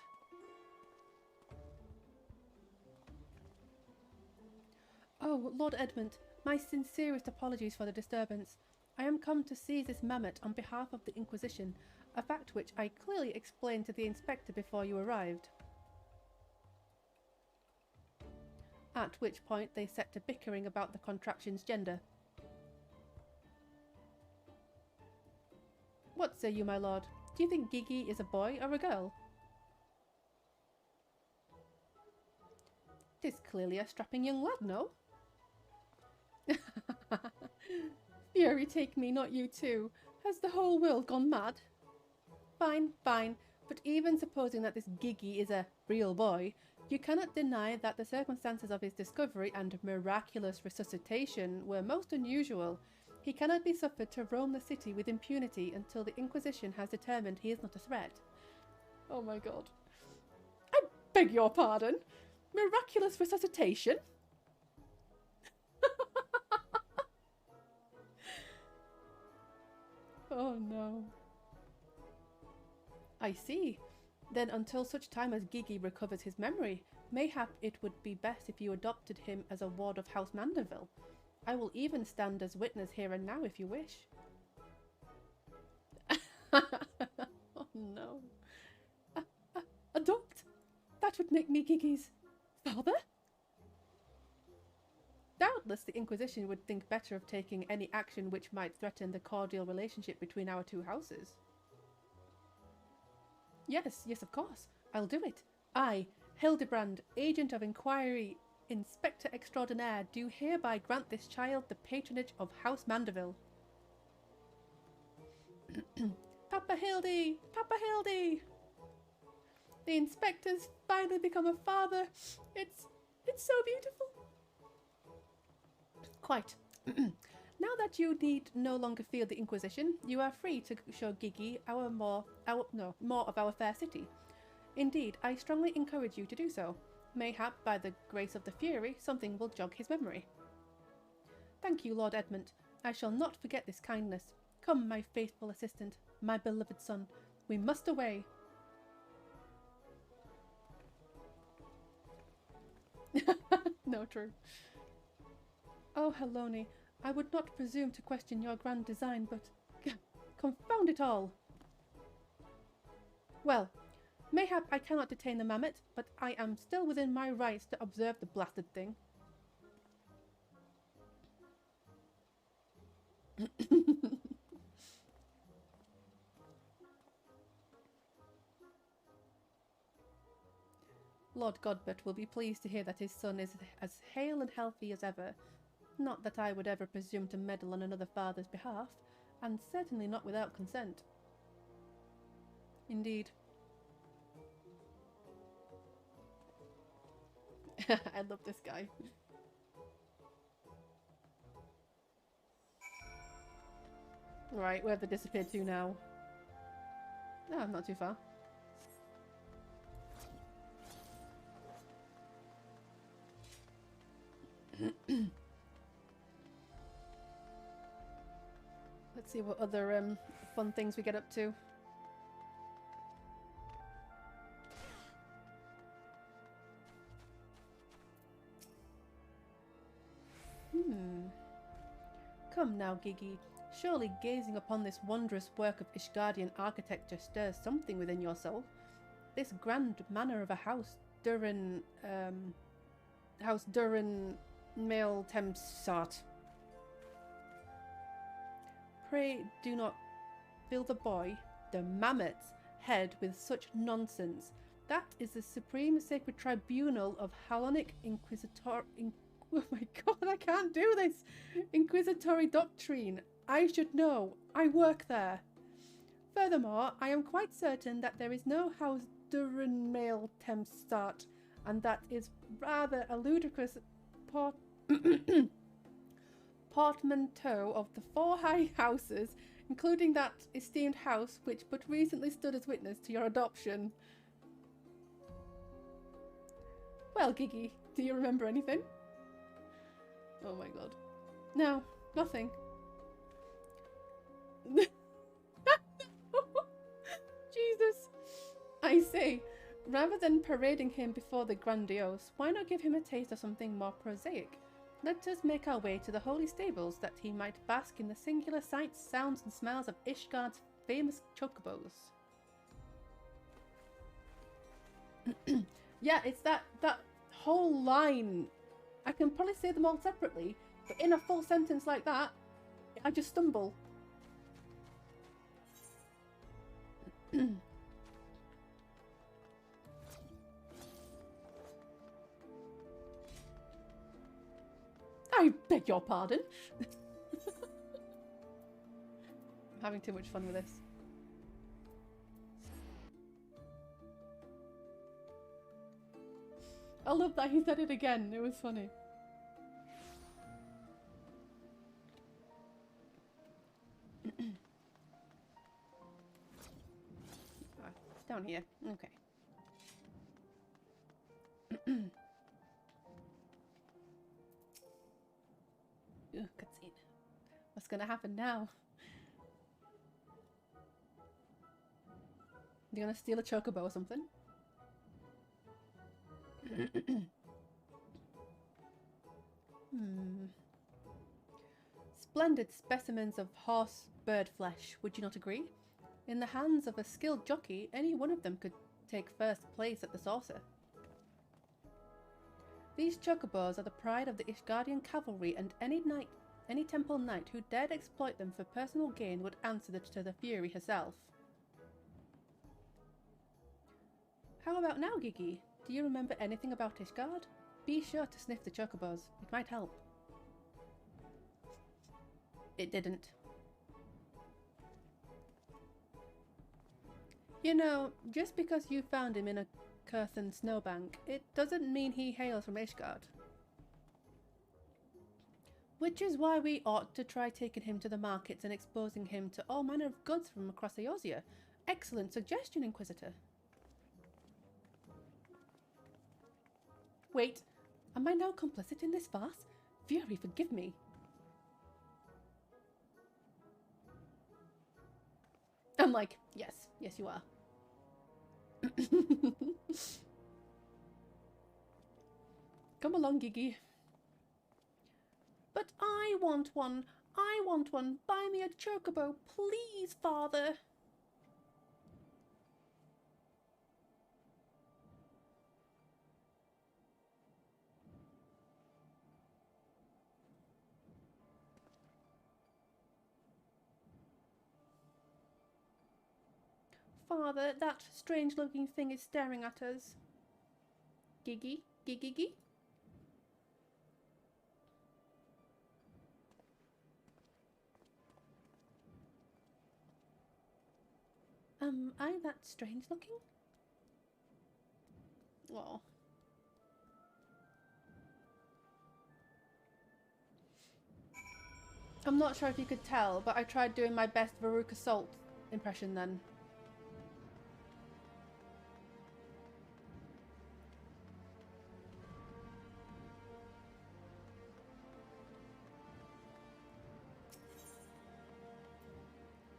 Oh, Lord Edmund, my sincerest apologies for the disturbance. I am come to seize this mammoth on behalf of the Inquisition, a fact which I clearly explained to the Inspector before you arrived. At which point they set to bickering about the contraption's gender. What say you, my lord? Do you think Gigi is a boy or a girl? Tis clearly a strapping young lad, no? Fury take me, not you too. Has the whole world gone mad? Fine, fine, but even supposing that this Gigi is a real boy, you cannot deny that the circumstances of his discovery and miraculous resuscitation were most unusual. He cannot be suffered to roam the city with impunity until the Inquisition has determined he is not a threat. Oh my god. I beg your pardon? Miraculous resuscitation? Oh no. I see. Then until such time as Gigi recovers his memory, mayhap it would be best if you adopted him as a ward of House Mandeville. I will even stand as witness here and now if you wish. Oh no. Adopt? That would make me Gigi's father? Doubtless the Inquisition would think better of taking any action which might threaten the cordial relationship between our two houses. Yes, yes, of course. I'll do it. I, Hildebrand, Agent of Inquiry, Inspector Extraordinaire, do hereby grant this child the patronage of House Mandeville. Papa Hildy! Papa Hildy! The Inspector's finally become a father. It's so beautiful. Quite. Now that you need no longer fear the Inquisition, you are free to show Gigi more of our fair city. Indeed, I strongly encourage you to do so. Mayhap, by the grace of the Fury, something will jog his memory. Thank you, Lord Edmund. I shall not forget this kindness. Come, my faithful assistant, my beloved son. We must away. No, true. Oh, Heloni, I would not presume to question your grand design, but confound it all. Well, mayhap I cannot detain the mammoth, but I am still within my rights to observe the blasted thing. Lord Godbert will be pleased to hear that his son is as hale and healthy as ever. Not that I would ever presume to meddle on another father's behalf, and certainly not without consent. Indeed. I love this guy. Right, where have they disappeared to now? No, not too far. Let's see what other fun things we get up to. Come now, Gigi. Surely gazing upon this wondrous work of Ishgardian architecture stirs something within your soul. This grand manor of a House Durin Male Temsart. Pray do not fill the boy, the mammoth's head with such nonsense. That is the supreme sacred tribunal of Halonic Inquisitor... Oh my god, I can't do this! Inquisitory doctrine. I should know. I work there. Furthermore, I am quite certain that there is no House Durin male Temstart, and that is rather a ludicrous portmanteau of the 4 high houses, including that esteemed house which but recently stood as witness to your adoption. Well, Gigi, do you remember anything? Oh my god. No, nothing. Jesus. I say, rather than parading him before the grandiose, why not give him a taste of something more prosaic? Let us make our way to the holy stables that he might bask in the singular sights, sounds and smells of Ishgard's famous chocobos. Yeah, it's that whole line. I can probably say them all separately, but in a full sentence like that, I just stumble. I beg your pardon. I'm having too much fun with this. I love that he said it again. It was funny. Down here. Okay. Ugh, cutscene. What's gonna happen now? You're gonna steal a chocobo or something? Splendid specimens of horse bird flesh, would you not agree? In the hands of a skilled jockey, any one of them could take first place at the saucer. These chocobos are the pride of the Ishgardian cavalry, and any temple knight who dared exploit them for personal gain would answer to the Fury herself. How about now, Gigi? Do you remember anything about Ishgard? Be sure to sniff the chocobos. It might help. It didn't. You know, just because you found him in a Kurthan snowbank, it doesn't mean he hails from Ishgard. Which is why we ought to try taking him to the markets and exposing him to all manner of goods from across Eorzea. Excellent suggestion, Inquisitor. Wait, am I now complicit in this farce? Fury, forgive me. I'm like, yes, yes you are. Come along, Gigi. But I want one. I want one. Buy me a chocobo, please, Father. Father, that strange-looking thing is staring at us. Gigi? Gigi? Am I that strange-looking? Oh. I'm not sure if you could tell, but I tried doing my best Veruca Salt impression then.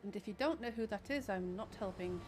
And if you don't know who that is, I'm not helping.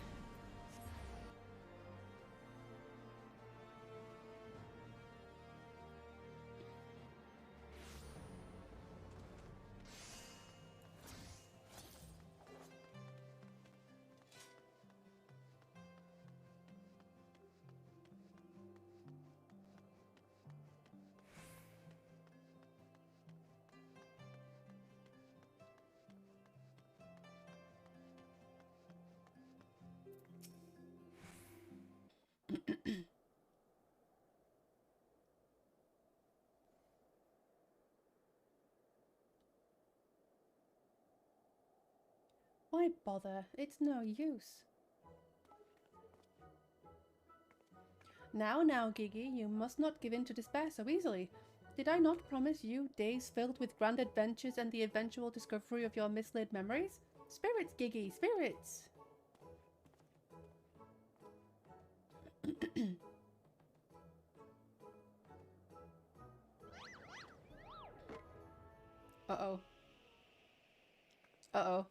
Why bother? It's no use. Now, now, Gigi, you must not give in to despair so easily. Did I not promise you days filled with grand adventures and the eventual discovery of your mislaid memories? Spirits, Gigi, spirits! Uh-oh. Uh-oh.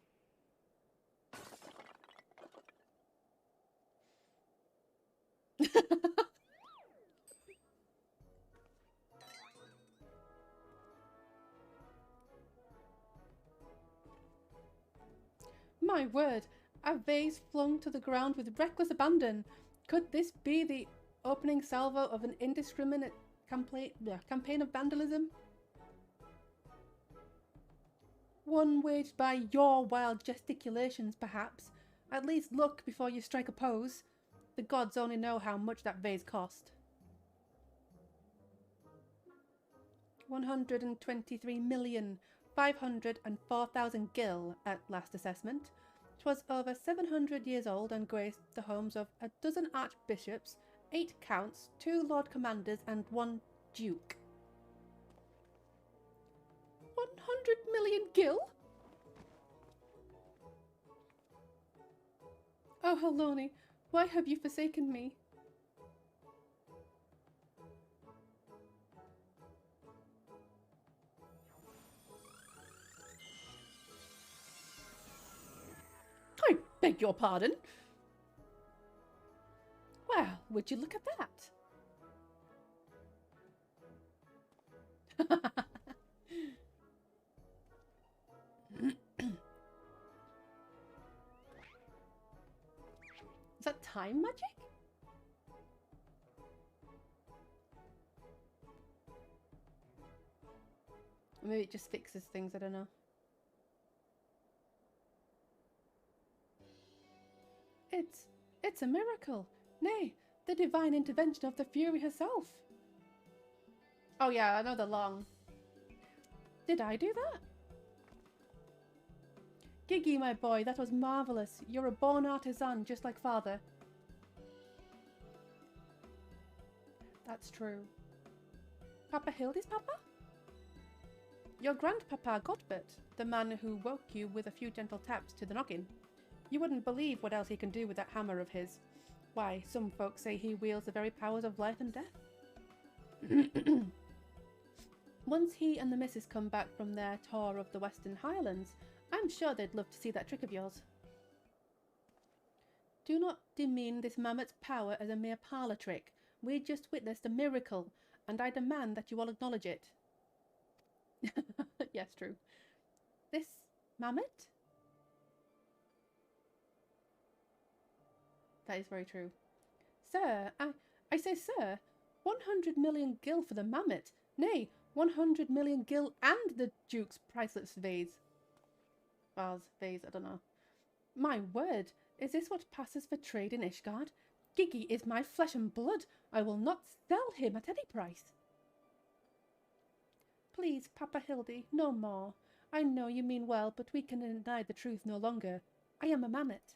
My word, a vase flung to the ground with reckless abandon. Could this be the opening salvo of an indiscriminate campaign of vandalism? One waged by your wild gesticulations, perhaps. At least look before you strike a pose. The gods only know how much that vase cost. 123,504,000 gil at last assessment. 'Twas over 700 years old and graced the homes of a dozen archbishops, 8 counts, 2 lord commanders and 1 duke. 100 million gil? Oh, Heloni, why have you forsaken me? I beg your pardon? Well, would you look at that? Is that time magic? Or maybe it just fixes things, I don't know. It's a miracle. Nay, the divine intervention of the Fury herself. Oh yeah, I know the long. Did I do that? Gigi, my boy, that was marvellous. You're a born artisan, just like father. That's true. Papa Hildy's papa? Your grandpapa Godbert, the man who woke you with a few gentle taps to the noggin. You wouldn't believe what else he can do with that hammer of his. Why, some folks say he wields the very powers of life and death. Once he and the missus come back from their tour of the Western Highlands, I'm sure they'd love to see that trick of yours. Do not demean this mammoth's power as a mere parlour trick. We just witnessed a miracle, and I demand that you all acknowledge it. Yes, true. This mammoth? That is very true. Sir, I say, sir, 100 million gil for the mammoth. Nay, 100 million gil and the Duke's priceless vase. Vase, I don't know. My word, is this what passes for trade in Ishgard? Gigi is my flesh and blood. I will not sell him at any price. Please, Papa Hildy, no more. I know you mean well, but we can deny the truth no longer. I am a mammoth.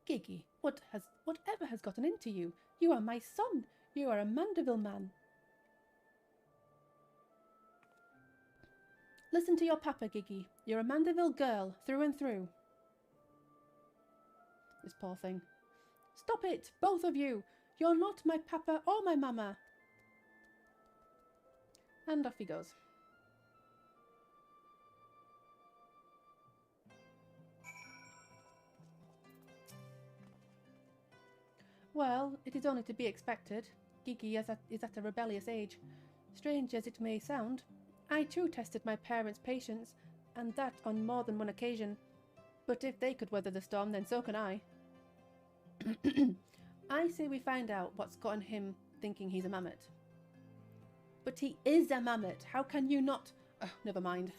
Gigi, whatever has gotten into you? You are my son. You are a Mandeville man. Listen to your papa, Gigi. You're a Mandeville girl, through and through. This poor thing. Stop it, both of you. You're not my papa or my mama. And off he goes. Well, it is only to be expected. Gigi is at a rebellious age. Strange as it may sound, I too tested my parents' patience, and that on more than one occasion. But if they could weather the storm, then so can I. I say we find out what's gotten him thinking he's a mammoth. But he is a mammoth. How can you not? Oh, never mind.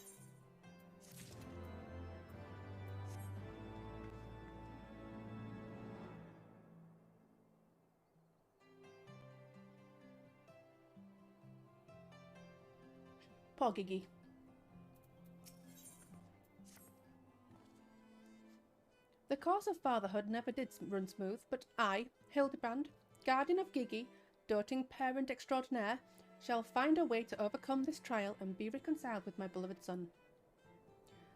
Poor Gigi. The course of fatherhood never did run smooth, but I, Hildebrand, guardian of Gigi, doting parent extraordinaire, shall find a way to overcome this trial and be reconciled with my beloved son.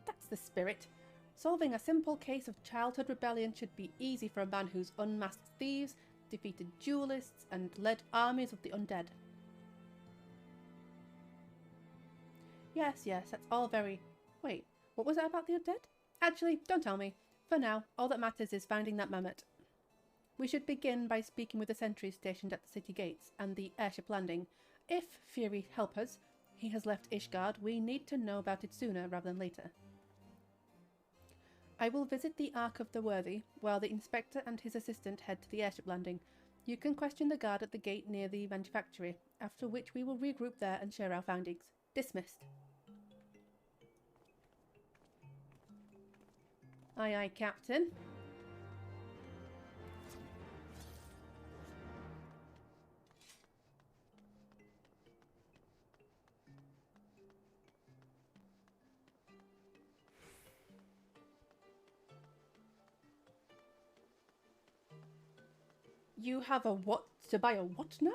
That's the spirit. Solving a simple case of childhood rebellion should be easy for a man who's unmasked thieves, defeated duelists, and led armies of the undead. Yes, that's all very... Wait, what was that about the undead? Actually, don't tell me. For now, all that matters is finding that mammoth. We should begin by speaking with the sentries stationed at the city gates and the airship landing. If Fury help us, he has left Ishgard, we need to know about it sooner rather than later. I will visit the Ark of the Worthy, while the inspector and his assistant head to the airship landing. You can question the guard at the gate near the manufactory, after which we will regroup there and share our findings. Dismissed. Aye, aye, Captain. You have a what? To buy a what now?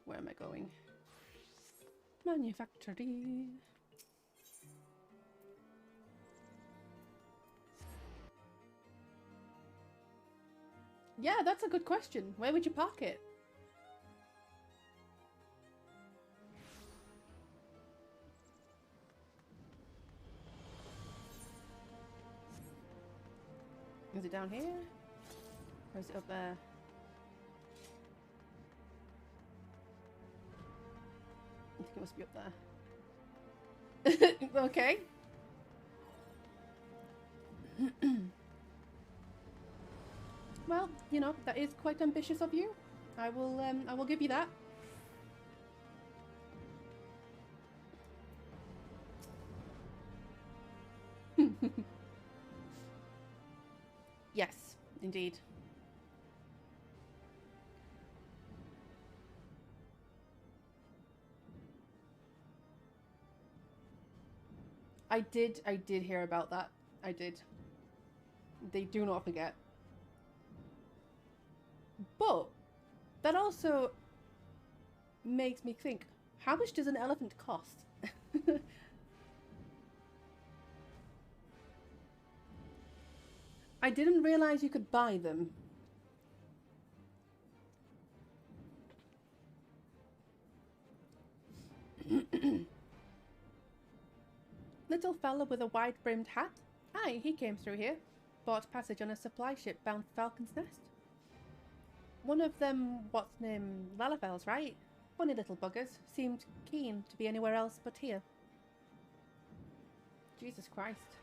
Where am I going? Manufactory. Yeah, that's a good question. Where would you park it? Is it down here? Or is it up there? I think it must be up there. Okay. Well, you know, that is quite ambitious of you. I will give you that. Yes, indeed. I did hear about that. I did. They do not forget. But that also makes me think, how much does an elephant cost? I didn't realize you could buy them. Little fella with a wide-brimmed hat? Aye, he came through here. Bought passage on a supply ship bound for Falcon's Nest. One of them, what's name, Lalafels, right? Funny little buggers. Seemed keen to be anywhere else but here. Jesus Christ.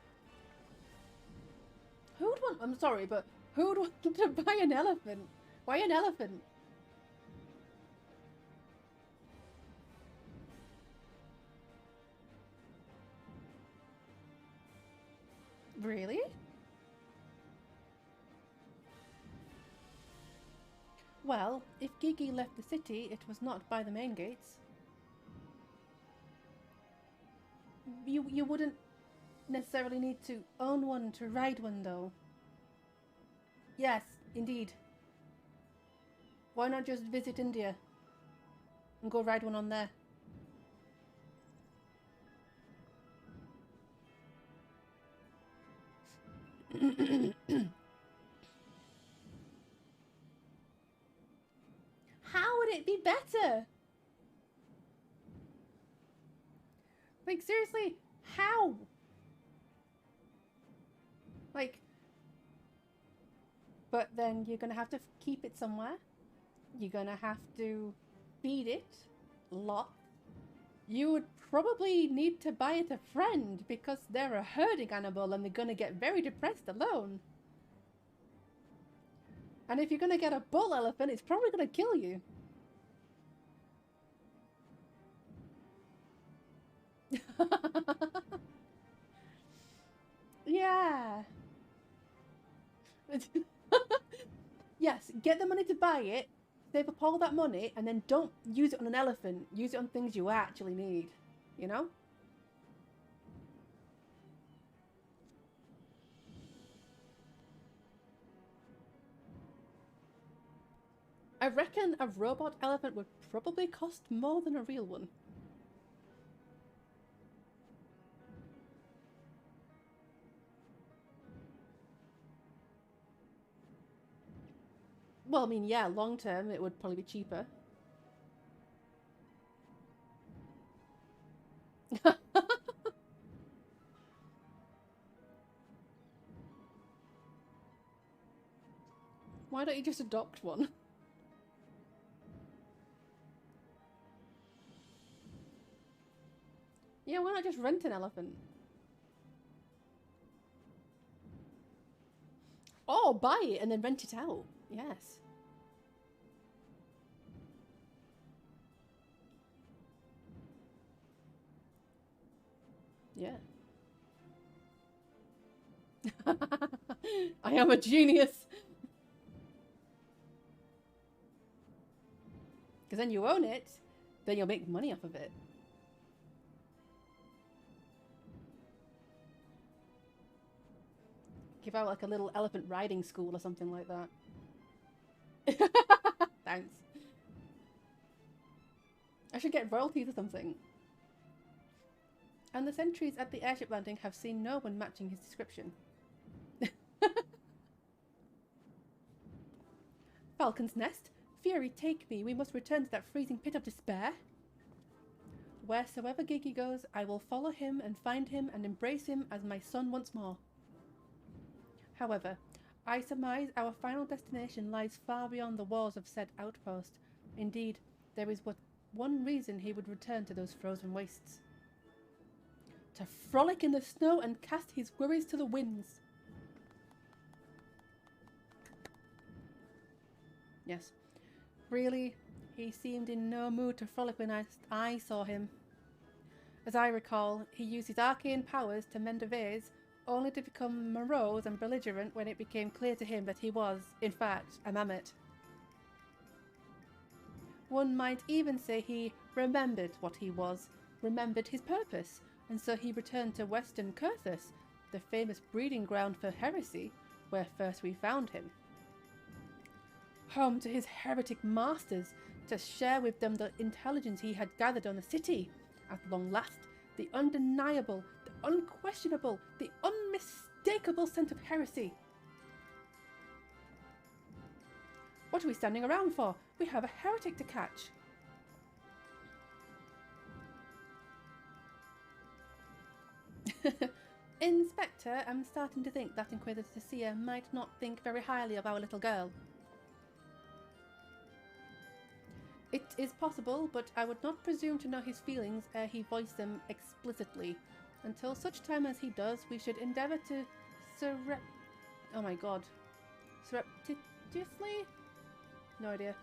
Who'd want... I'm sorry, but who'd want to buy an elephant? Why an elephant? Really? Well, if Gigi left the city, it was not by the main gates. You wouldn't necessarily need to own one to ride one, though. Yes, indeed. Why not just visit India and go ride one on there? How would it be better? Like, seriously, how? Like, but then you're gonna have to keep it somewhere. You're gonna have to feed it a lot. You would probably need to buy it a friend because they're a herding animal and they're gonna get very depressed alone. And if you're gonna get a bull elephant, it's probably gonna kill you. Yeah. Yes, get the money to buy it, save up all that money and then don't use it on an elephant. Use it on things you actually need, you know? I reckon a robot elephant would probably cost more than a real one. Well, I mean, yeah, long term it would probably be cheaper. Why don't you just adopt one? Yeah, why not just rent an elephant? Oh, buy it and then rent it out. Yes. Yeah. I am a genius. Because then you own it, then you'll make money off of it. Give out like a little elephant riding school or something like that. Thanks. I should get royalties or something. And the sentries at the airship landing have seen no one matching his description. Falcon's Nest? Fury, take me. We must return to that freezing pit of despair. Wheresoever Gigi goes, I will follow him and find him and embrace him as my son once more. However, I surmise our final destination lies far beyond the walls of said outpost. Indeed, there is but one reason he would return to those frozen wastes. To frolic in the snow and cast his worries to the winds. Yes. Really, he seemed in no mood to frolic when I saw him. As I recall, he used his arcane powers to mend a vase, only to become morose and belligerent when it became clear to him that he was, in fact, a mammoth. One might even say he remembered what he was, remembered his purpose, and so he returned to Western Kurthus, the famous breeding ground for heresy, where first we found him. Home to his heretic masters, to share with them the intelligence he had gathered on the city. At long last, the undeniable, the unquestionable, the unmistakable scent of heresy. What are we standing around for? We have a heretic to catch. Inspector, I'm starting to think that Inquisitor Seer might not think very highly of our little girl. It is possible, but I would not presume to know his feelings ere he voiced them explicitly. Until such time as he does, we should endeavour to surreptitiously? No idea.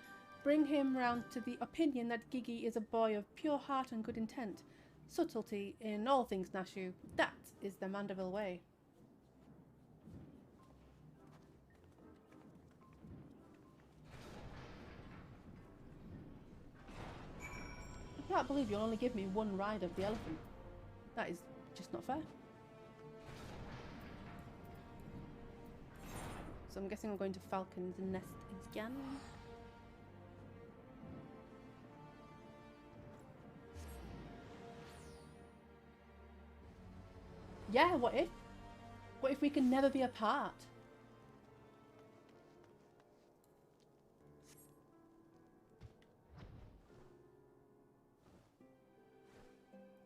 Bring him round to the opinion that Gigi is a boy of pure heart and good intent. Subtlety in all things, Nashu. That is the Mandeville way. I can't believe you'll only give me one ride of the elephant. That is just not fair. So I'm guessing I'm going to Falcon's Nest again. Yeah, what if? What if we can never be apart?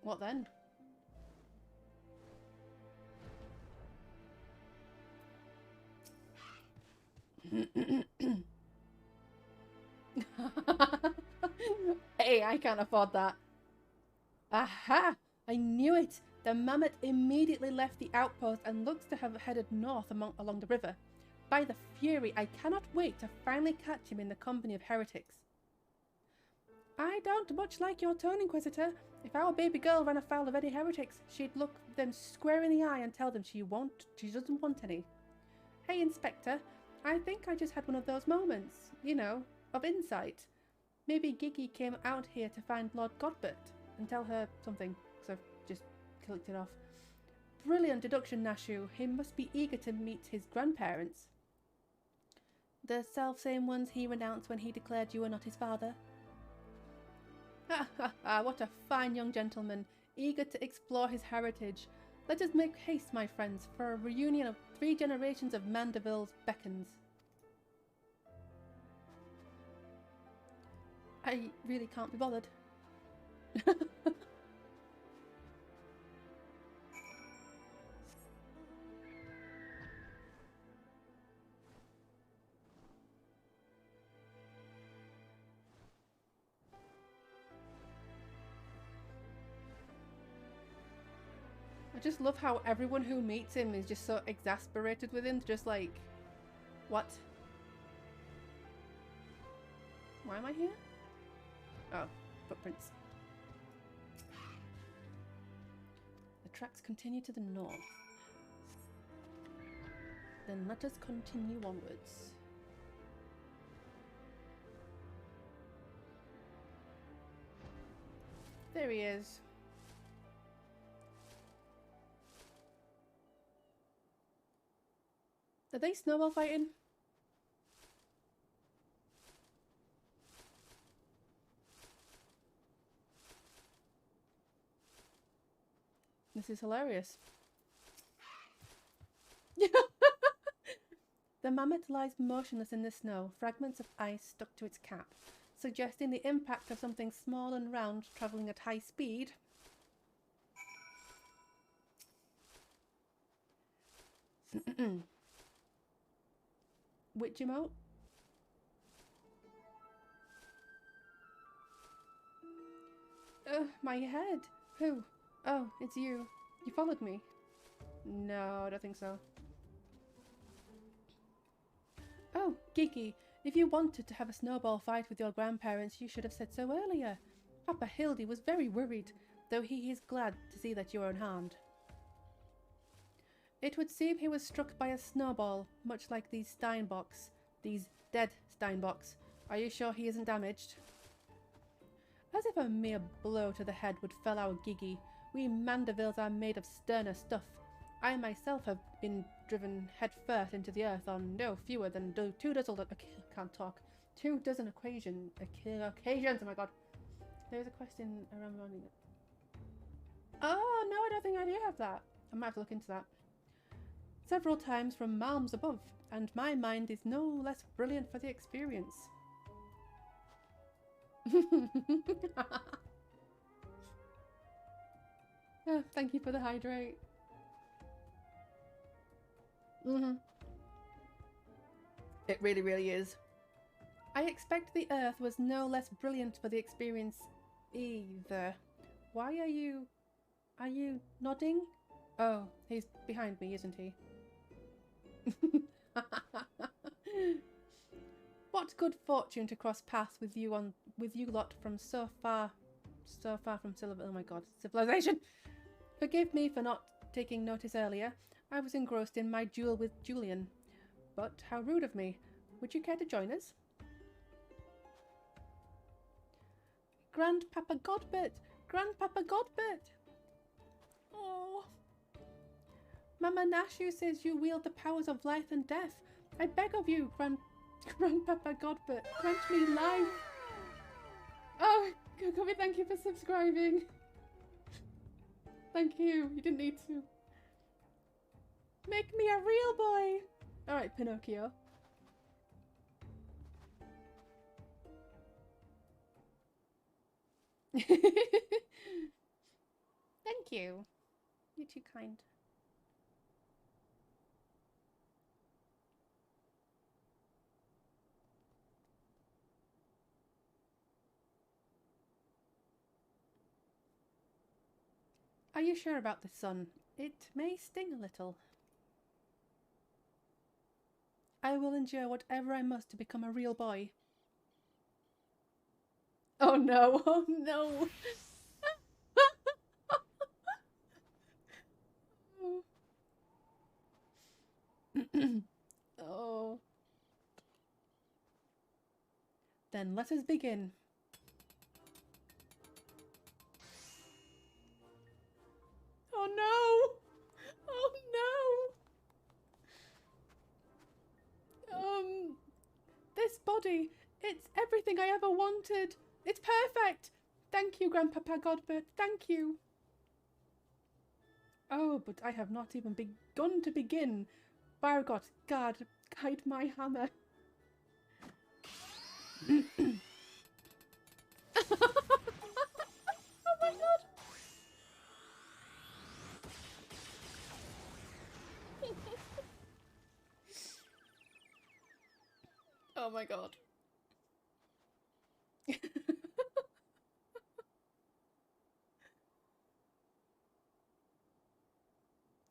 What then? Hey, I can't afford that. Aha! I knew it! The mammoth immediately left the outpost and looks to have headed north along the river. By the Fury, I cannot wait to finally catch him in the company of heretics. I don't much like your tone, Inquisitor. If our baby girl ran afoul of any heretics, she'd look them square in the eye and tell them she doesn't want any. Hey, Inspector, I think I just had one of those moments. You know, of insight. Maybe Gigi came out here to find Lord Godbert and tell her something, so I've just clicked it off. Brilliant deduction, Nashu. He must be eager to meet his grandparents. The self-same ones he renounced when he declared you were not his father. Ha ha ha, what a fine young gentleman, eager to explore his heritage. Let us make haste, my friends, for a reunion of 3 generations of Mandervilles beckons. I really can't be bothered. I just love how everyone who meets him is just so exasperated with him, just like, what? Why am I here? Oh, footprints. The tracks continue to the north. Then let us continue onwards. There he is. Are they snowball fighting? This is hilarious. The mammoth lies motionless in the snow, fragments of ice stuck to its cap, suggesting the impact of something small and round travelling at high speed. Which emote? My head. Who? Oh, it's you. You followed me. No, I don't think so. Oh, Gigi, if you wanted to have a snowball fight with your grandparents, you should have said so earlier. Papa Hildy was very worried, though he is glad to see that you are unharmed. It would seem he was struck by a snowball, much like these Steinbocks. These dead Steinbocks. Are you sure he isn't damaged? As if a mere blow to the head would fell our Gigi. We Mandervilles are made of sterner stuff. I myself have been driven headfirst into the earth on no fewer than 2 dozen occasions. Oh my god. There's a question around running it. Oh no, I don't think I do have that. I might have to look into that. Several times from malms above, and my mind is no less brilliant for the experience. Oh, thank you for the hydrate. It really, really is. I expect the Earth was no less brilliant for the experience either. Why are you nodding? Oh, he's behind me, isn't he? What good fortune to cross paths with you lot from so far from civilization. Forgive me for not taking notice earlier. I was engrossed in my duel with Julian. But how rude of me. Would you care to join us? Grandpapa Godbert! Grandpapa Godbert! Oh. Mama Nashu says you wield the powers of life and death. I beg of you, Grandpapa Godbert, grant me life. Oh, Kokomi, thank you for subscribing. Thank you. You didn't need to. Make me a real boy. All right, Pinocchio. Thank you. You're too kind. Are you sure about the sun? It may sting a little. I will endure whatever I must to become a real boy. Oh no, oh no. Oh. Then let us begin. Oh no! Oh no! This body, it's everything I ever wanted. It's perfect! Thank you, Grandpapa Godbert, thank you. Oh, but I have not even begun to begin. Bargot, God, guide my hammer. Oh my god! Oh my god.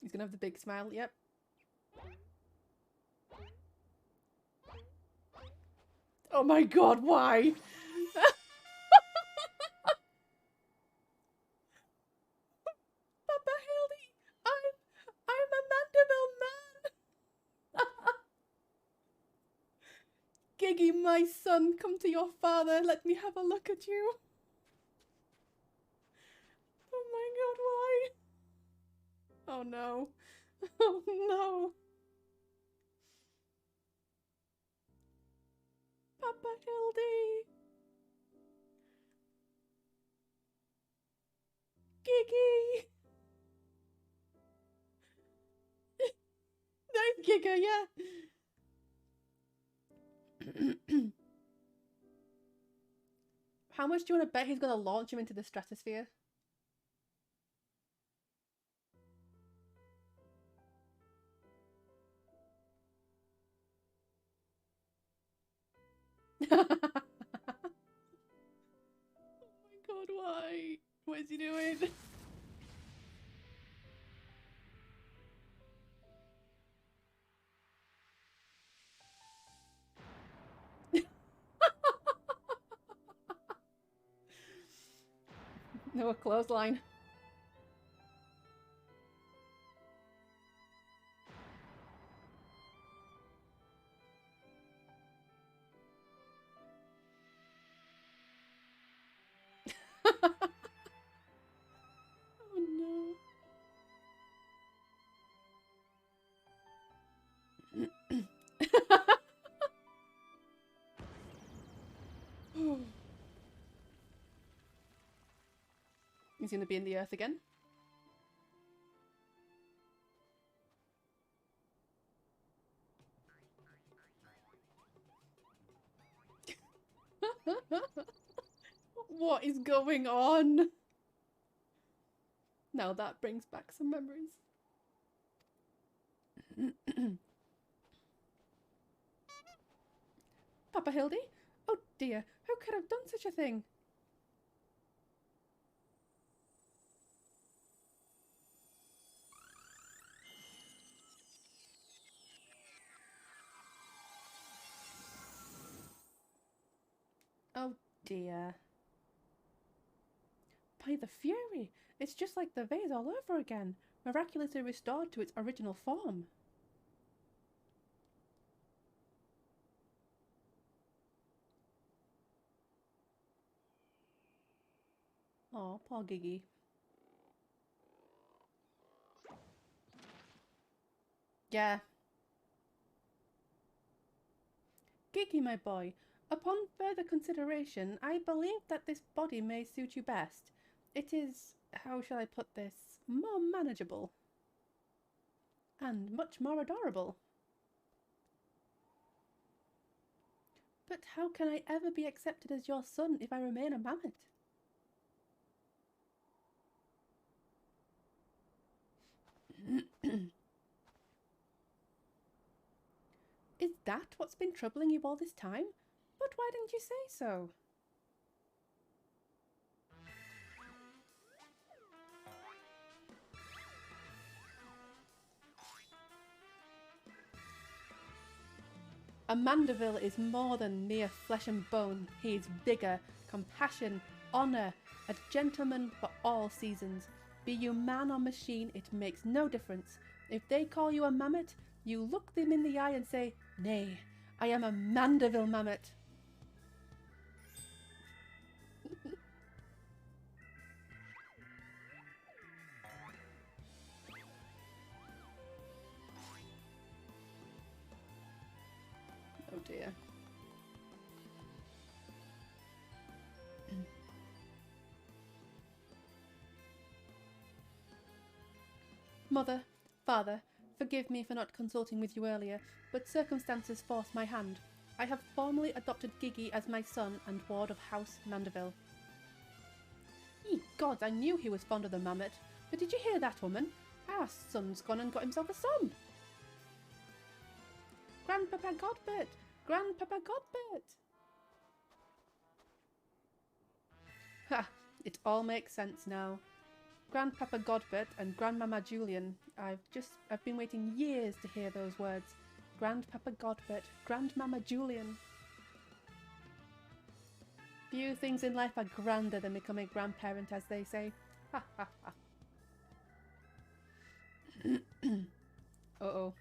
He's gonna have the big smile, yep. Oh my god, why? Papa Hildy, I'm a Mandeville man. Giggy, my son, come to your father. Let me have a look at you. Oh my god, why? Oh no. Oh no. Papa Hildy. Giggy. Nice Giga, yeah. How much do you want to bet he's going to launch him into the stratosphere? Oh my god, why? What is he doing? No, a clothesline. Oh no. He's gonna be in the earth again. What is going on? Now that brings back some memories. Papa Hildy? Oh dear, who could have done such a thing? Oh dear. By the Fury! It's just like the vase all over again, miraculously restored to its original form. Oh, poor Giggy. Yeah. Giggy, my boy, upon further consideration, I believe that this body may suit you best. It is, how shall I put this, more manageable. And much more adorable. But how can I ever be accepted as your son if I remain a mammoth? Is that what's been troubling you all this time? But why didn't you say so? A Mandeville is more than mere flesh and bone. He is vigour, compassion, honour, a gentleman for all seasons. Be you man or machine, it makes no difference. If they call you a mammoth, you look them in the eye and say, "Nay, I am a Mandeville mammoth." dear. Mother, Father, forgive me for not consulting with you earlier, but circumstances forced my hand. I have formally adopted Gigi as my son and ward of House Mandeville. Ye gods, I knew he was fond of the mammoth, but did you hear that, woman? Our son's gone and got himself a son. Grandpapa Godbert! Grandpapa Godbert! Ha! It all makes sense now. Grandpapa Godbert and Grandmama Julian. I've been waiting years to hear those words. Grandpapa Godbert, Grandmama Julian. Few things in life are grander than becoming a grandparent, as they say. Ha ha ha. Uh-oh.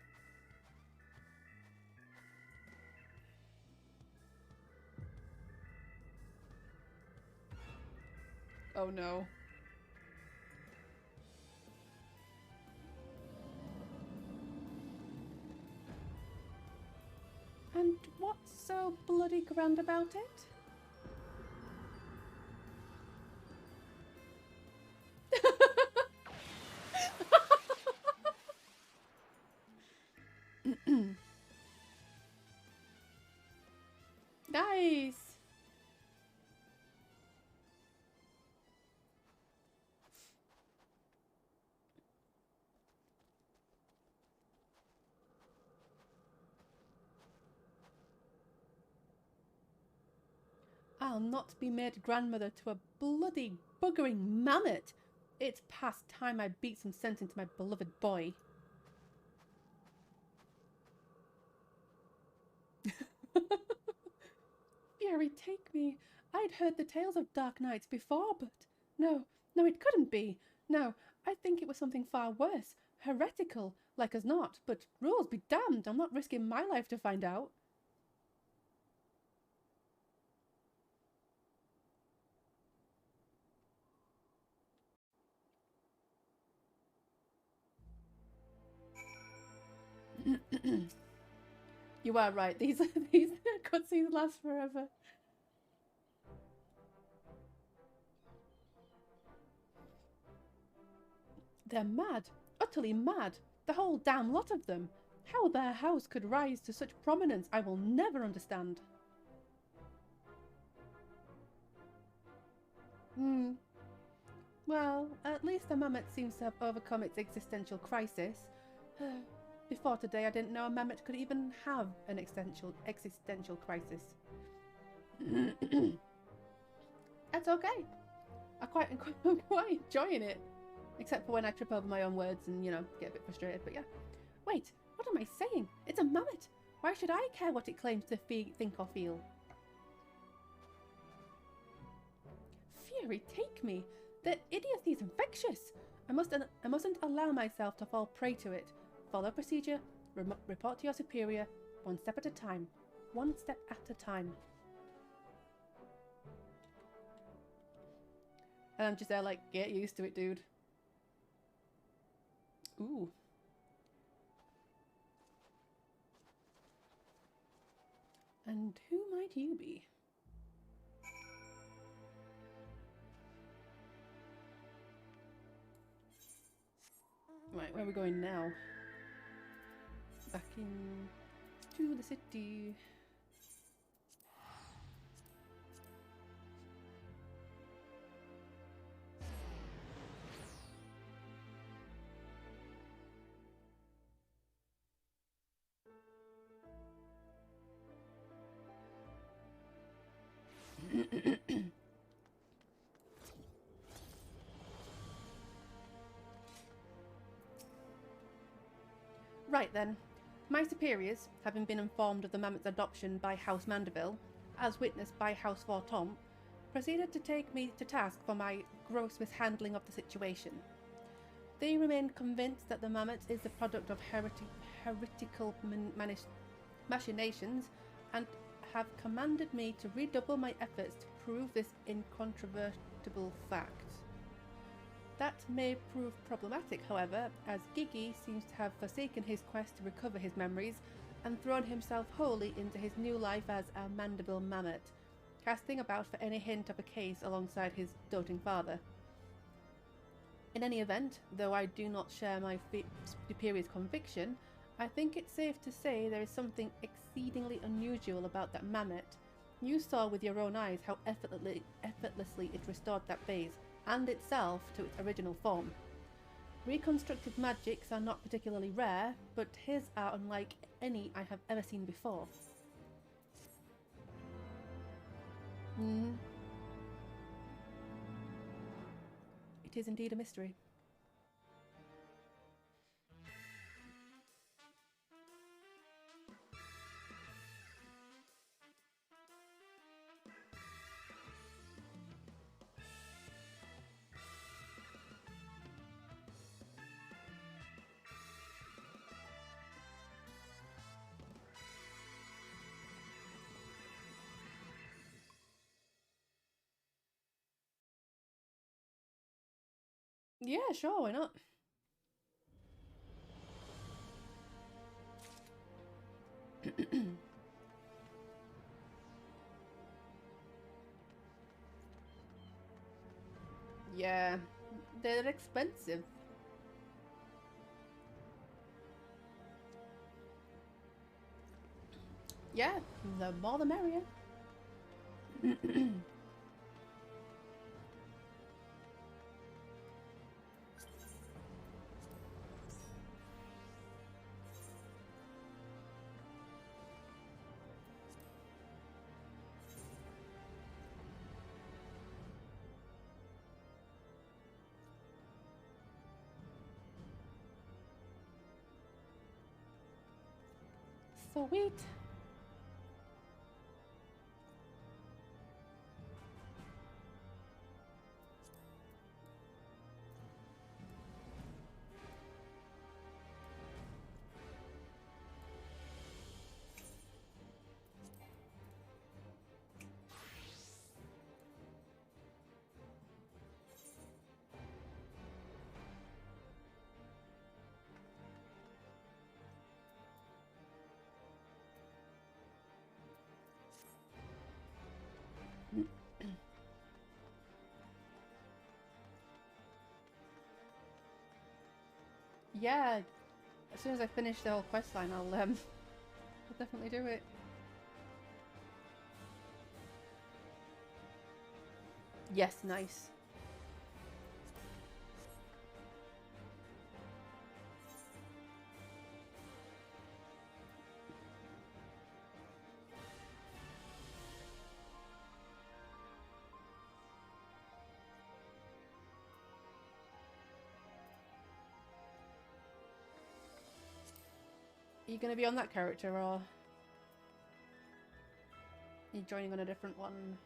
Oh no. And what's so bloody grand about it? Nice! I'll not be made grandmother to a bloody buggering mammoth. It's past time I beat some sense into my beloved boy. Fury take me. I'd heard the tales of dark nights before, but no, it couldn't be. No, I think it was something far worse. Heretical, like as not, but rules be damned, I'm not risking my life to find out. You are right, these cutscenes last forever. They're mad, utterly mad, the whole damn lot of them. How their house could rise to such prominence I will never understand. Well, at least the mammoth seems to have overcome its existential crisis. Before today, I didn't know a mammoth could even have an existential crisis. That's okay. I'm quite enjoying it. Except for when I trip over my own words and, you know, get a bit frustrated, but yeah. Wait, what am I saying? It's a mammoth! Why should I care what it claims to think or feel? Fury take me! The idiocy is infectious! I mustn't allow myself to fall prey to it. Follow procedure, report to your superior, one step at a time. One step at a time. And I'm just there like, get used to it, dude. Ooh. And who might you be? Right, where are we going now? Back into the city. Right then, my superiors, having been informed of the mammoth's adoption by House Mandeville, as witnessed by House Fortomp, proceeded to take me to task for my gross mishandling of the situation. They remain convinced that the mammoth is the product of heretical machinations and have commanded me to redouble my efforts to prove this incontrovertible fact. That may prove problematic, however, as Gigi seems to have forsaken his quest to recover his memories and thrown himself wholly into his new life as a Mandible Mammoth, casting about for any hint of a case alongside his doting father. In any event, though I do not share my superior's conviction, I think it's safe to say there is something exceedingly unusual about that mammoth. You saw with your own eyes how effortlessly it restored that base, and itself, to its original form. Reconstructive magics are not particularly rare, but his are unlike any I have ever seen before. It is indeed a mystery. Yeah, sure, why not? Yeah, they're expensive. Yeah, the more the merrier. Sweet. Yeah, as soon as I finish the whole quest line, I'll definitely do it. Yes, nice. Are you going to be on that character, or are you joining on a different one?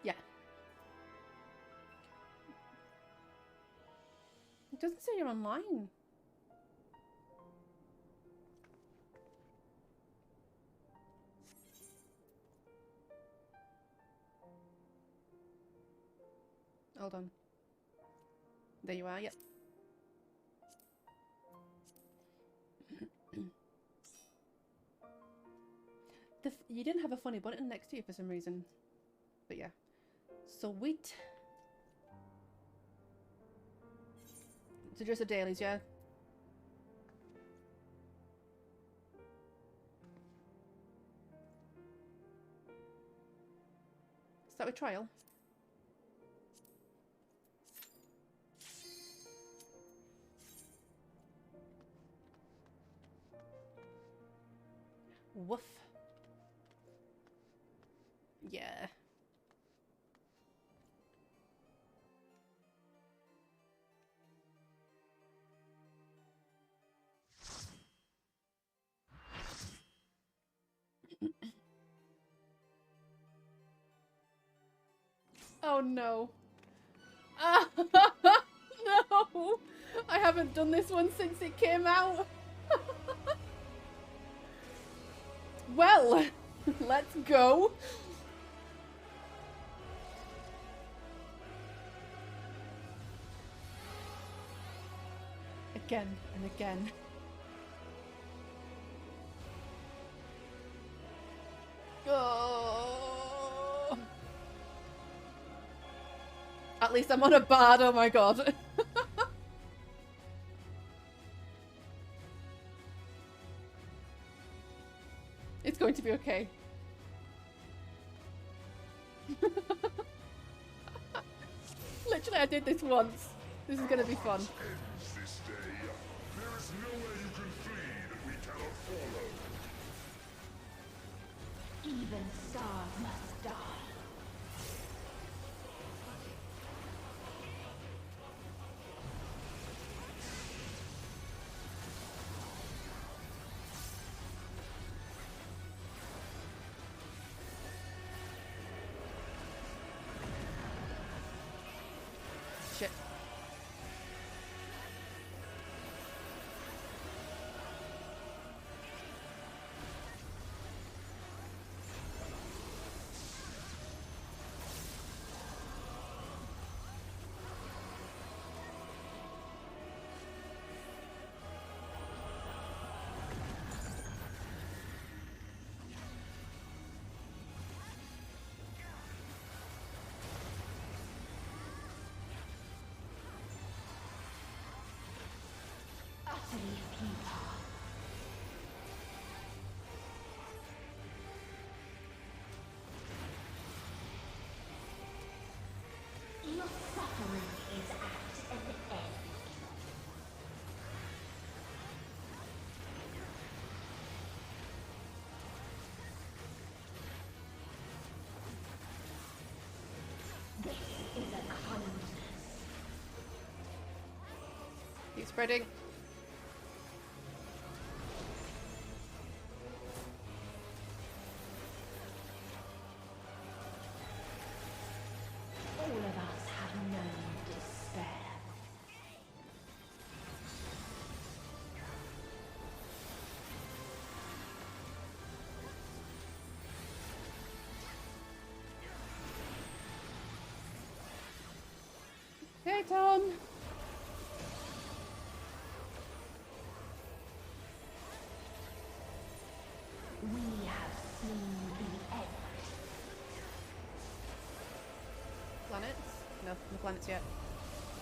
Yeah. It doesn't say you're online. Hold on. There you are, yep. You didn't have a funny button next to you for some reason. But yeah. Sweet. So just the dailies, yeah? Start with trial. Woof. Yeah. Oh no. No! I haven't done this one since it came out. Well, let's go. again and again. Oh. At least I'm on a bard, oh my god. It's going to be okay. Literally, I did this once. This is gonna be fun. This day, there is nowhere you can flee that we cannot follow. Even stars must die. Shit. Utterly futile. Your suffering is at an end. This is a kindness. Keep spreading. All of us have known despair. Hey, Tom. We have seen the end. Planets? No, no planets yet.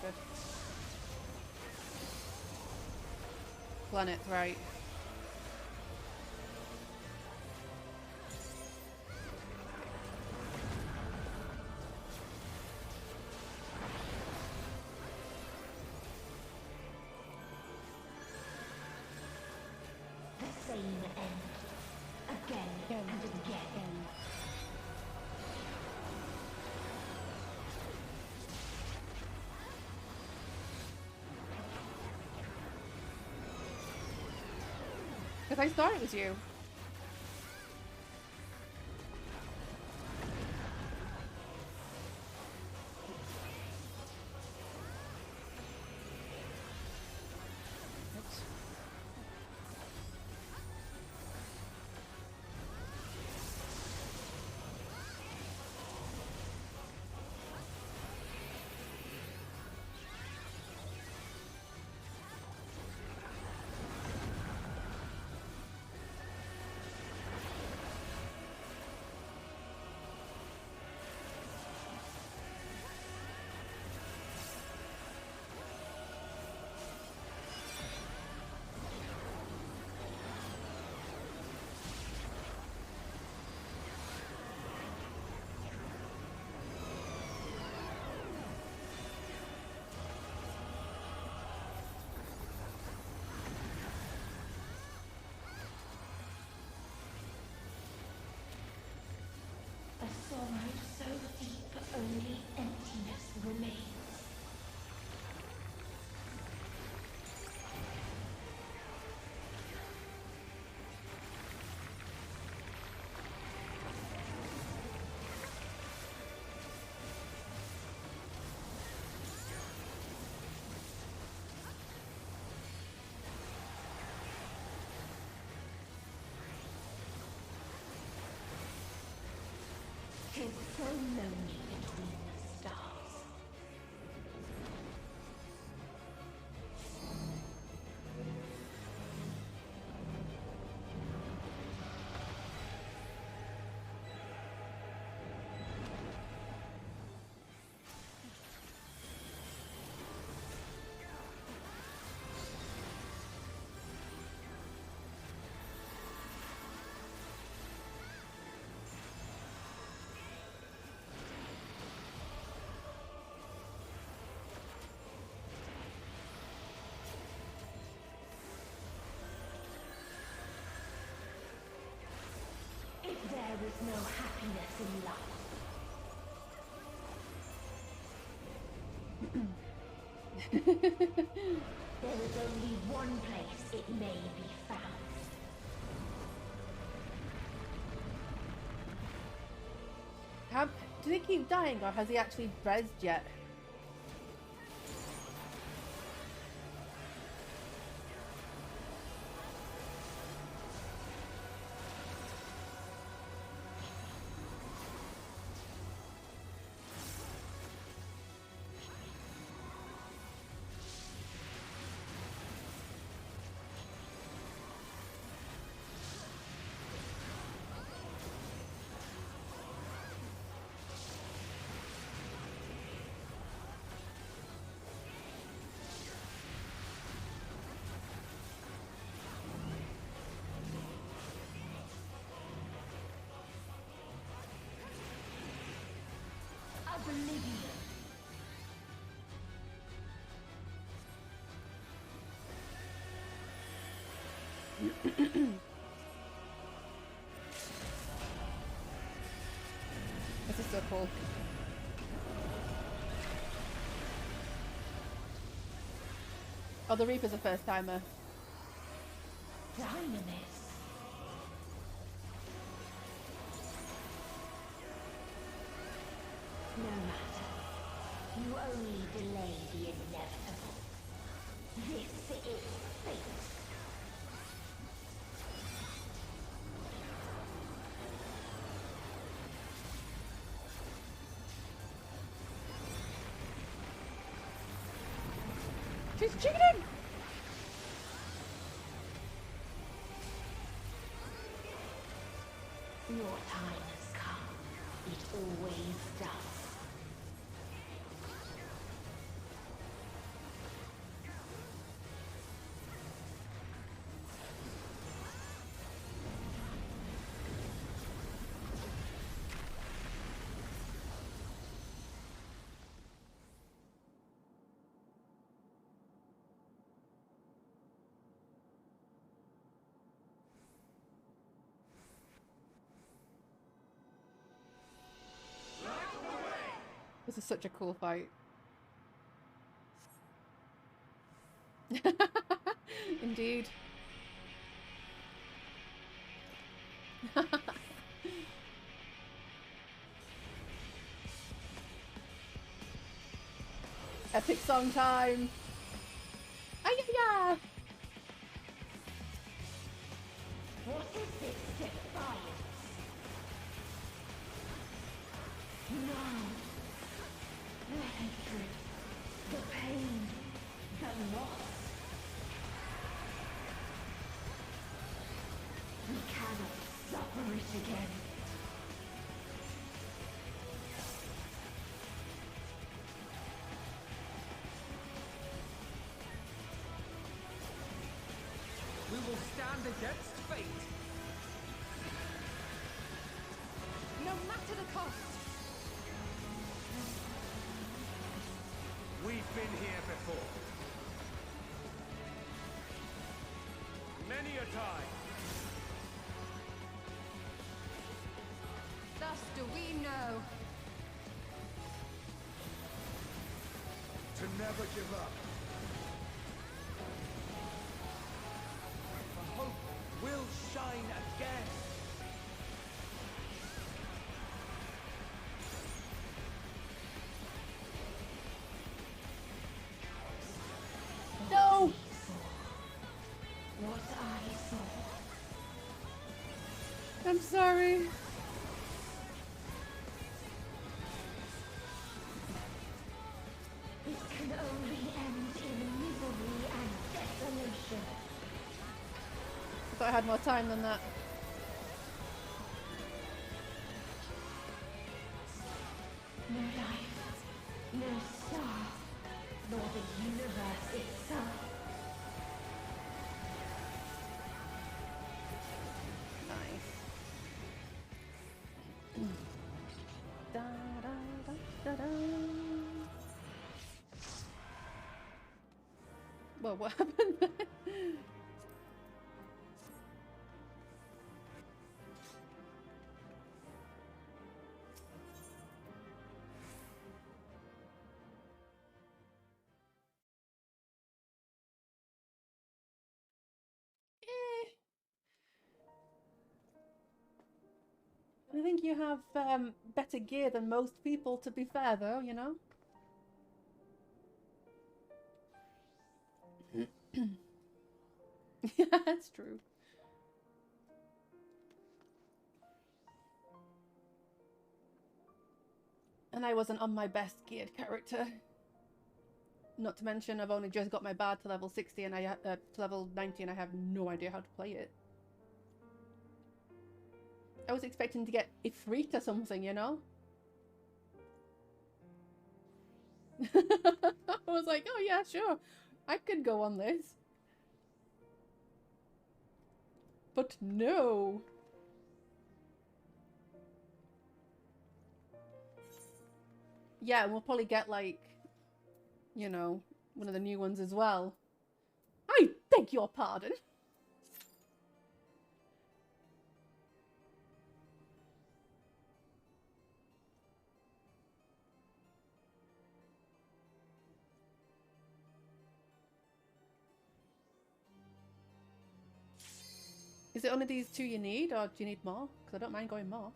Good. Planets, right. The same end. Again and again. Because I thought it was you. Oops. A sorrow so deep only emptiness remains. Tis so lonely between the stars. there is no happiness in life. There is only one place it may be found. Do they keep dying, or has he actually rezzed yet? Oblivion. This is so cool. Oh, the Reaper's a first timer. Dynamis. No matter. You only delay the inevitable. This is fate. She's cheating! Your time has come. It always does. This is such a cool fight. Indeed. Epic song time! Ay-ya-ya! What is this defiance? No. The hatred, the pain, the loss. We cannot suffer it again. We will stand against fate. No matter the cost. We've been here before. Many a time. Thus do we know. To never give up. The hope will shine again. No! What I saw. I'm sorry. This can only end in misery and desolation. I thought I had more time than that. No life, no star, nor the universe itself. Nice. Da, da, da, da, da. Well, what happened there? I think you have better gear than most people, to be fair, though, you know? Yeah, that's true. And I wasn't on my best geared character. Not to mention, I've only just got my bard to level 60 and to level 90, and I have no idea how to play it. I was expecting to get Ifrit or something, you know? I was like, oh yeah, sure. I could go on this. But no. Yeah, and we'll probably get, like, you know, one of the new ones as well. I beg your pardon. Is it only these two you need, or do you need more? Because I don't mind going more.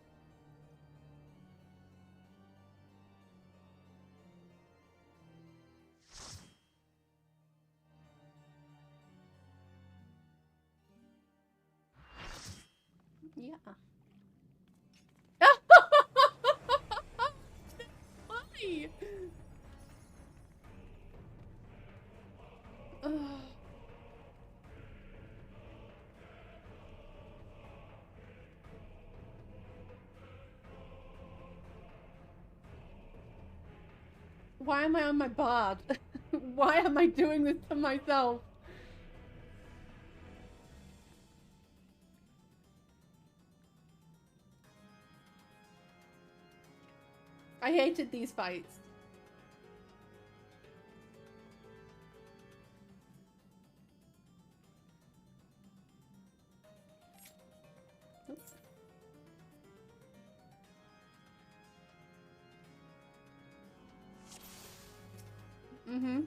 Yeah. Why? Ugh. Why am I on my bard? Why am I doing this to myself? I hated these fights. Oops. Mm-hmm.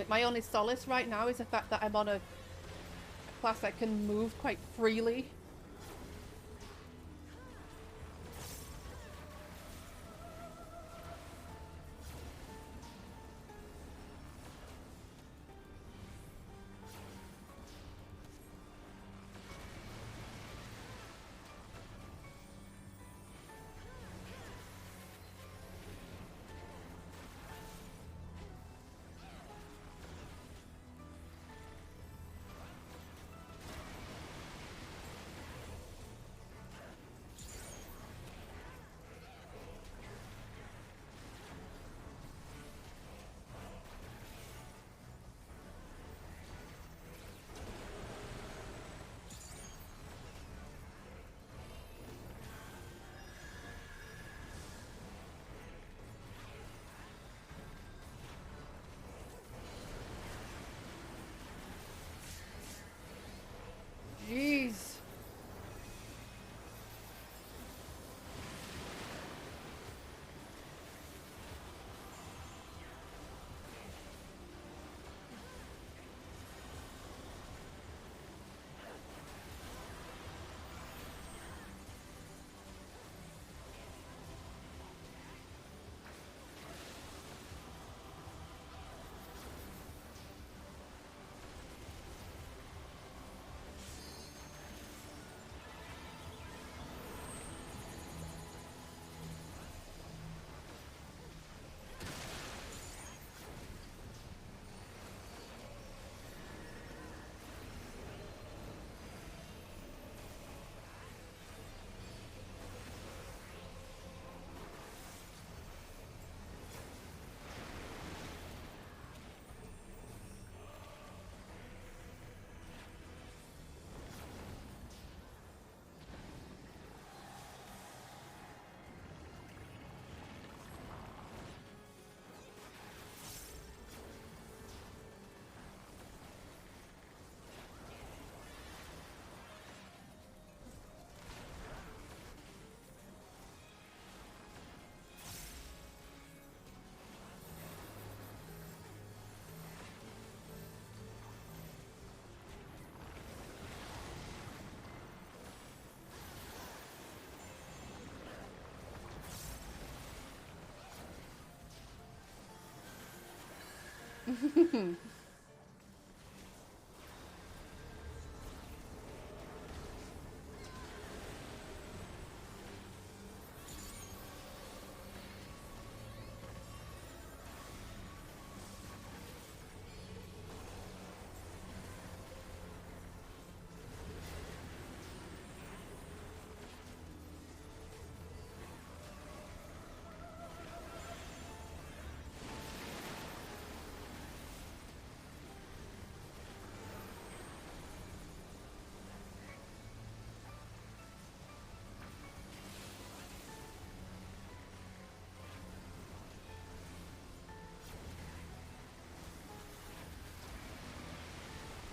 My only solace right now is the fact that I'm on a class that can move quite freely.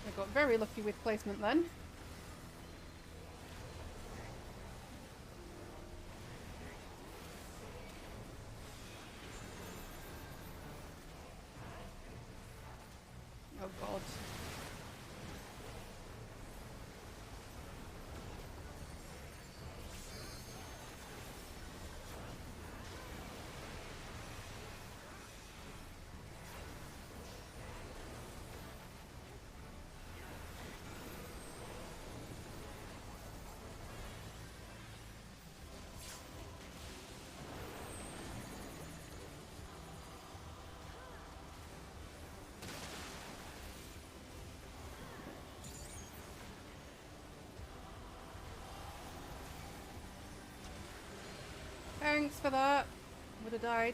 I got very lucky with placement then. Oh god. Thanks for that. Would have died.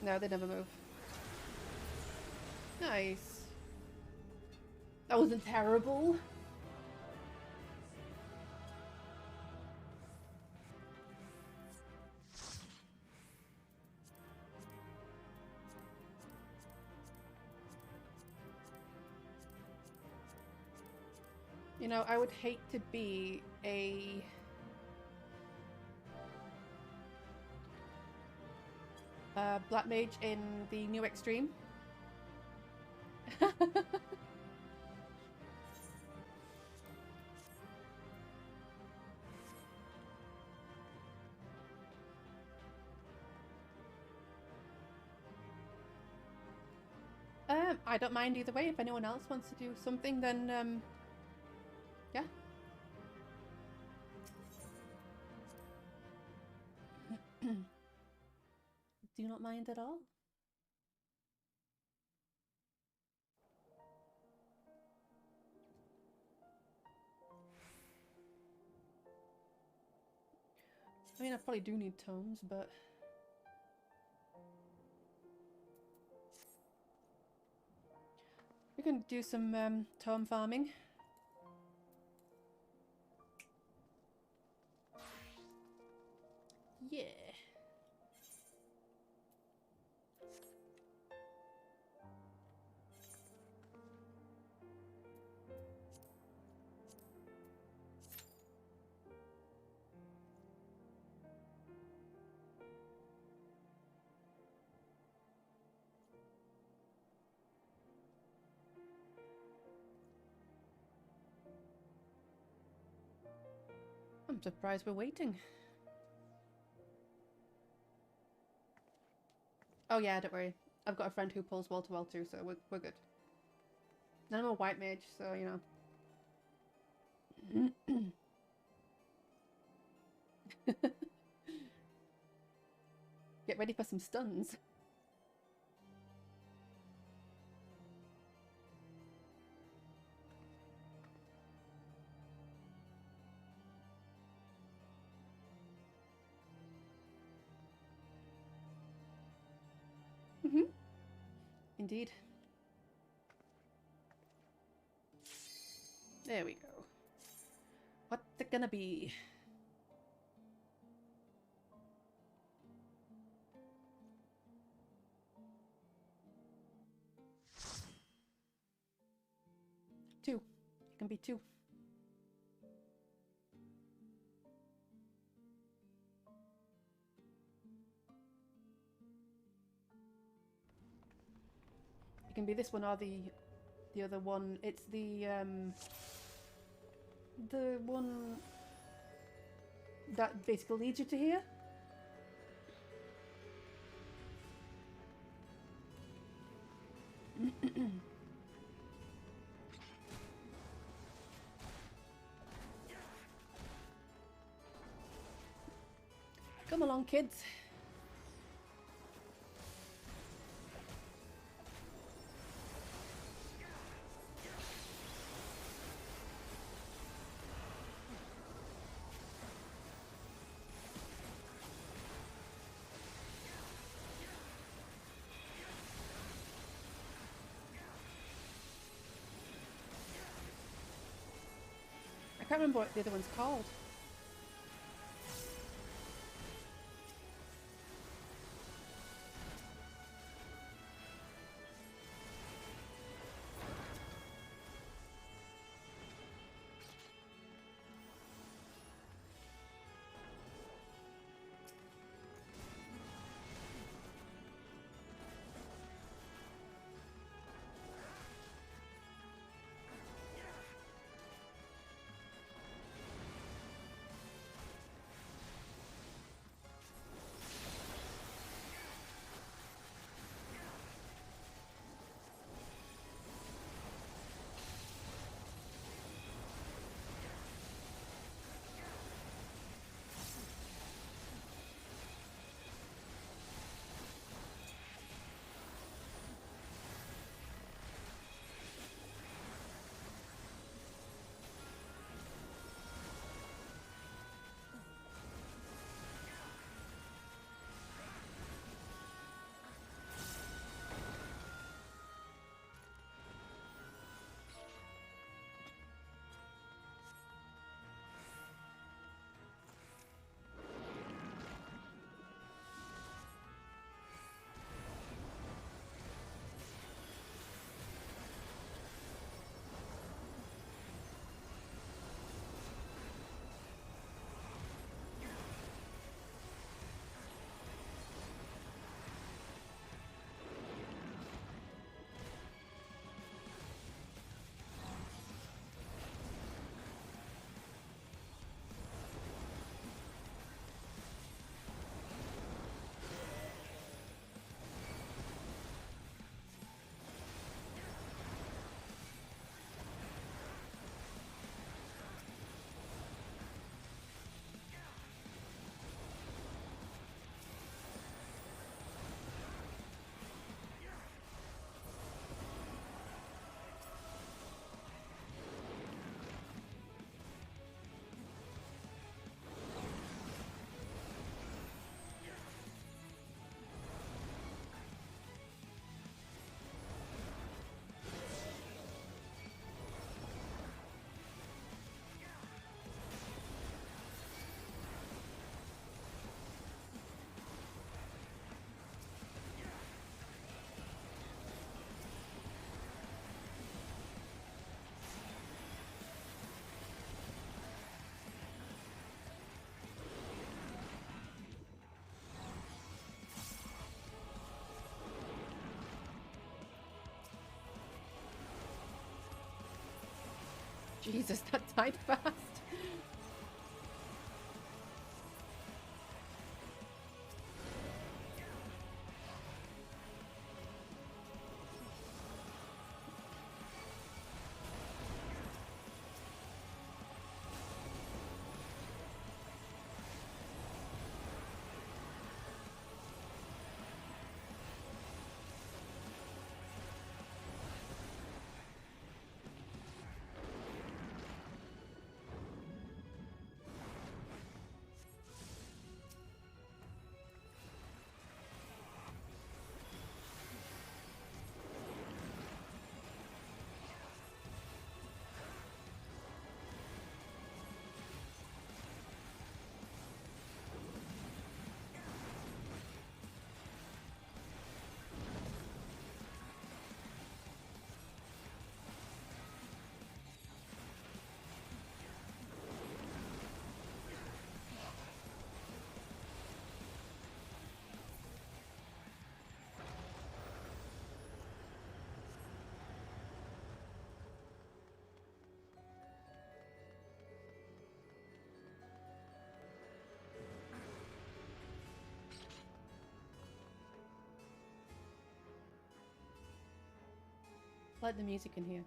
No, they never move. Nice. That wasn't terrible. You know, I would hate to be a black mage in the new extreme. I don't mind either way. If anyone else wants to do something, then yeah. Do not mind at all. I mean, I probably do need tomes, but we can do some tome farming. Yeah. I'm surprised we're waiting. Oh yeah, don't worry. I've got a friend who pulls wall to wall too, so we're good. And I'm a white mage, so you know. Get ready for some stuns. Indeed. There we go. What's it gonna be? Two. It can be two. It can be this one or the other one. It's the one that basically leads you to here. Come along, kids. I can't remember what the other one's called. Jesus, that died fast. like the music in here.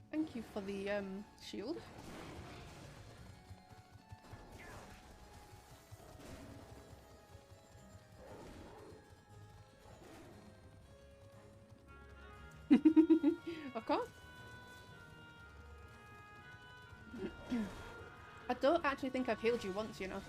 Thank you for the shield. Of course. I don't actually think I've healed you once, you know.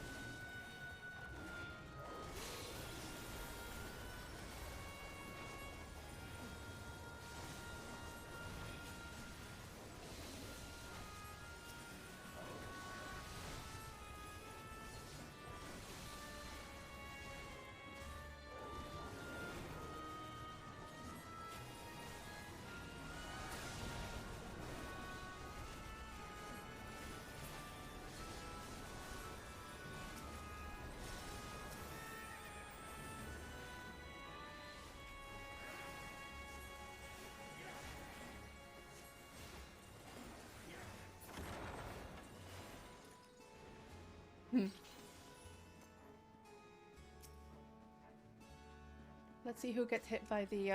Let's see who gets hit by the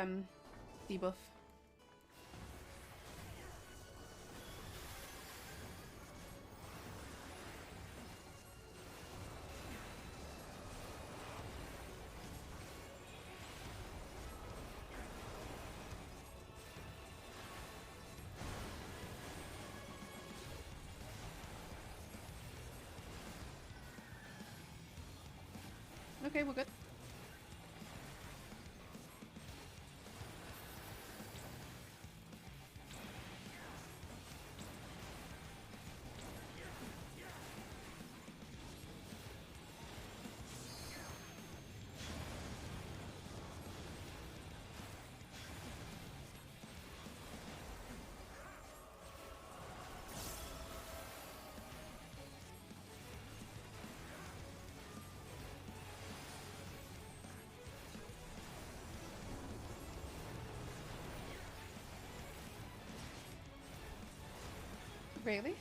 debuff. Okay, we're good. Really?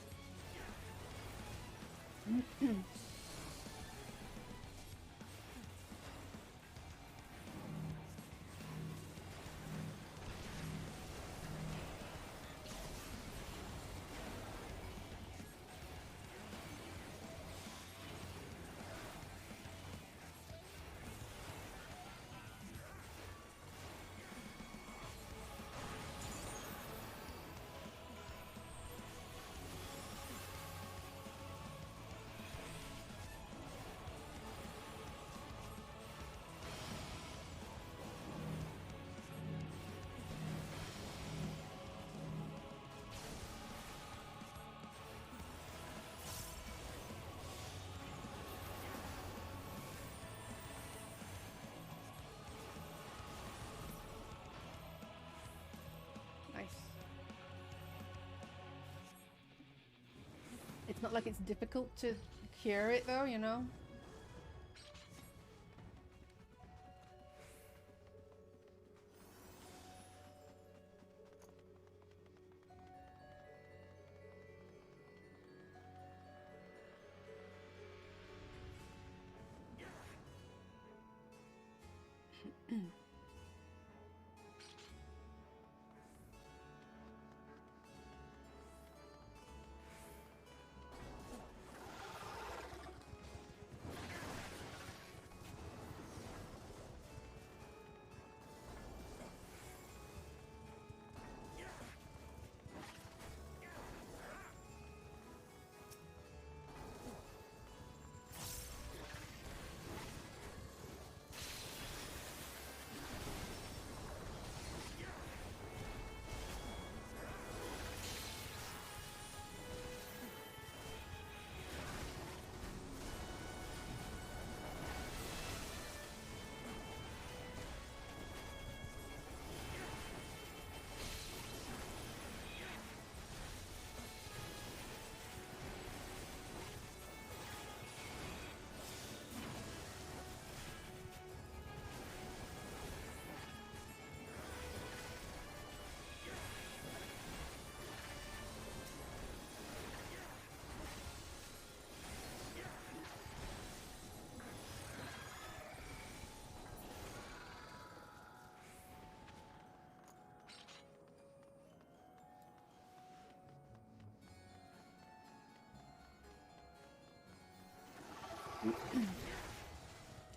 Nice. It's not like it's difficult to cure it though, you know?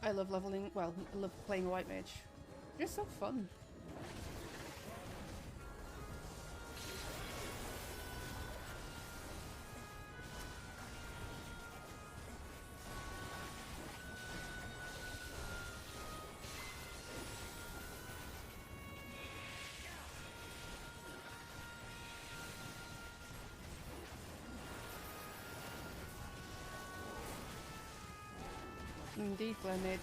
I love leveling, well, I love playing a white mage. It's so fun. Indeed, Flare Mage.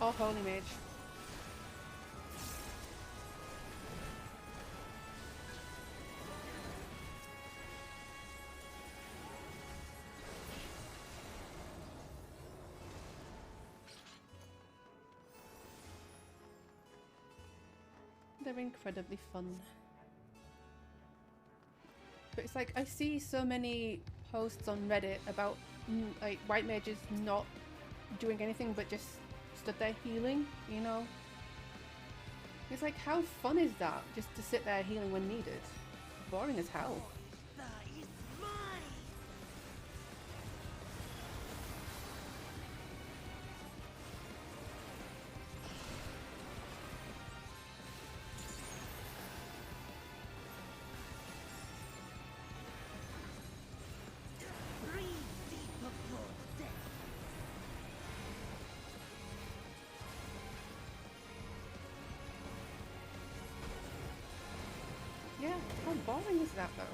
Oh, Holy Mage. They're incredibly fun. But it's like, I see so many posts on Reddit about like white mages not doing anything but just stood there healing, you know? It's like, how fun is that? Just to sit there healing when needed. Boring as hell. Yeah, how boring is that though?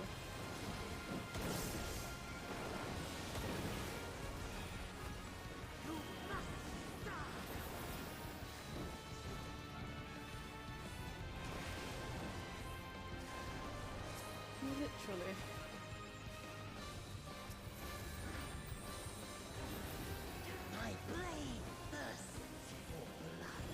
Literally. My blade thirsts for blood.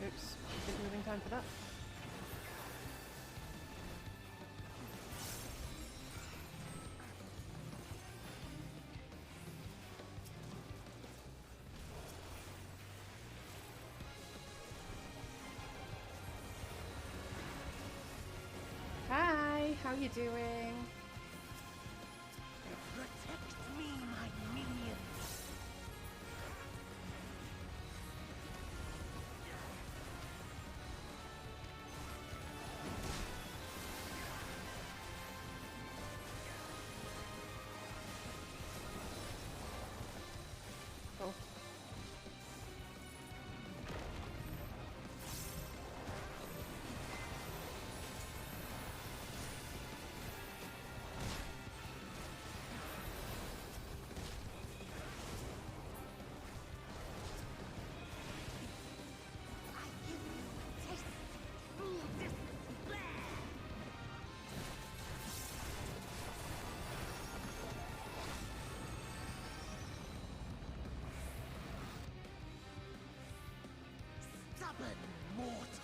Oops, didn't move in time for that. Hi, how you doing? Protect me, my minions. Cool. Stubborn mortals.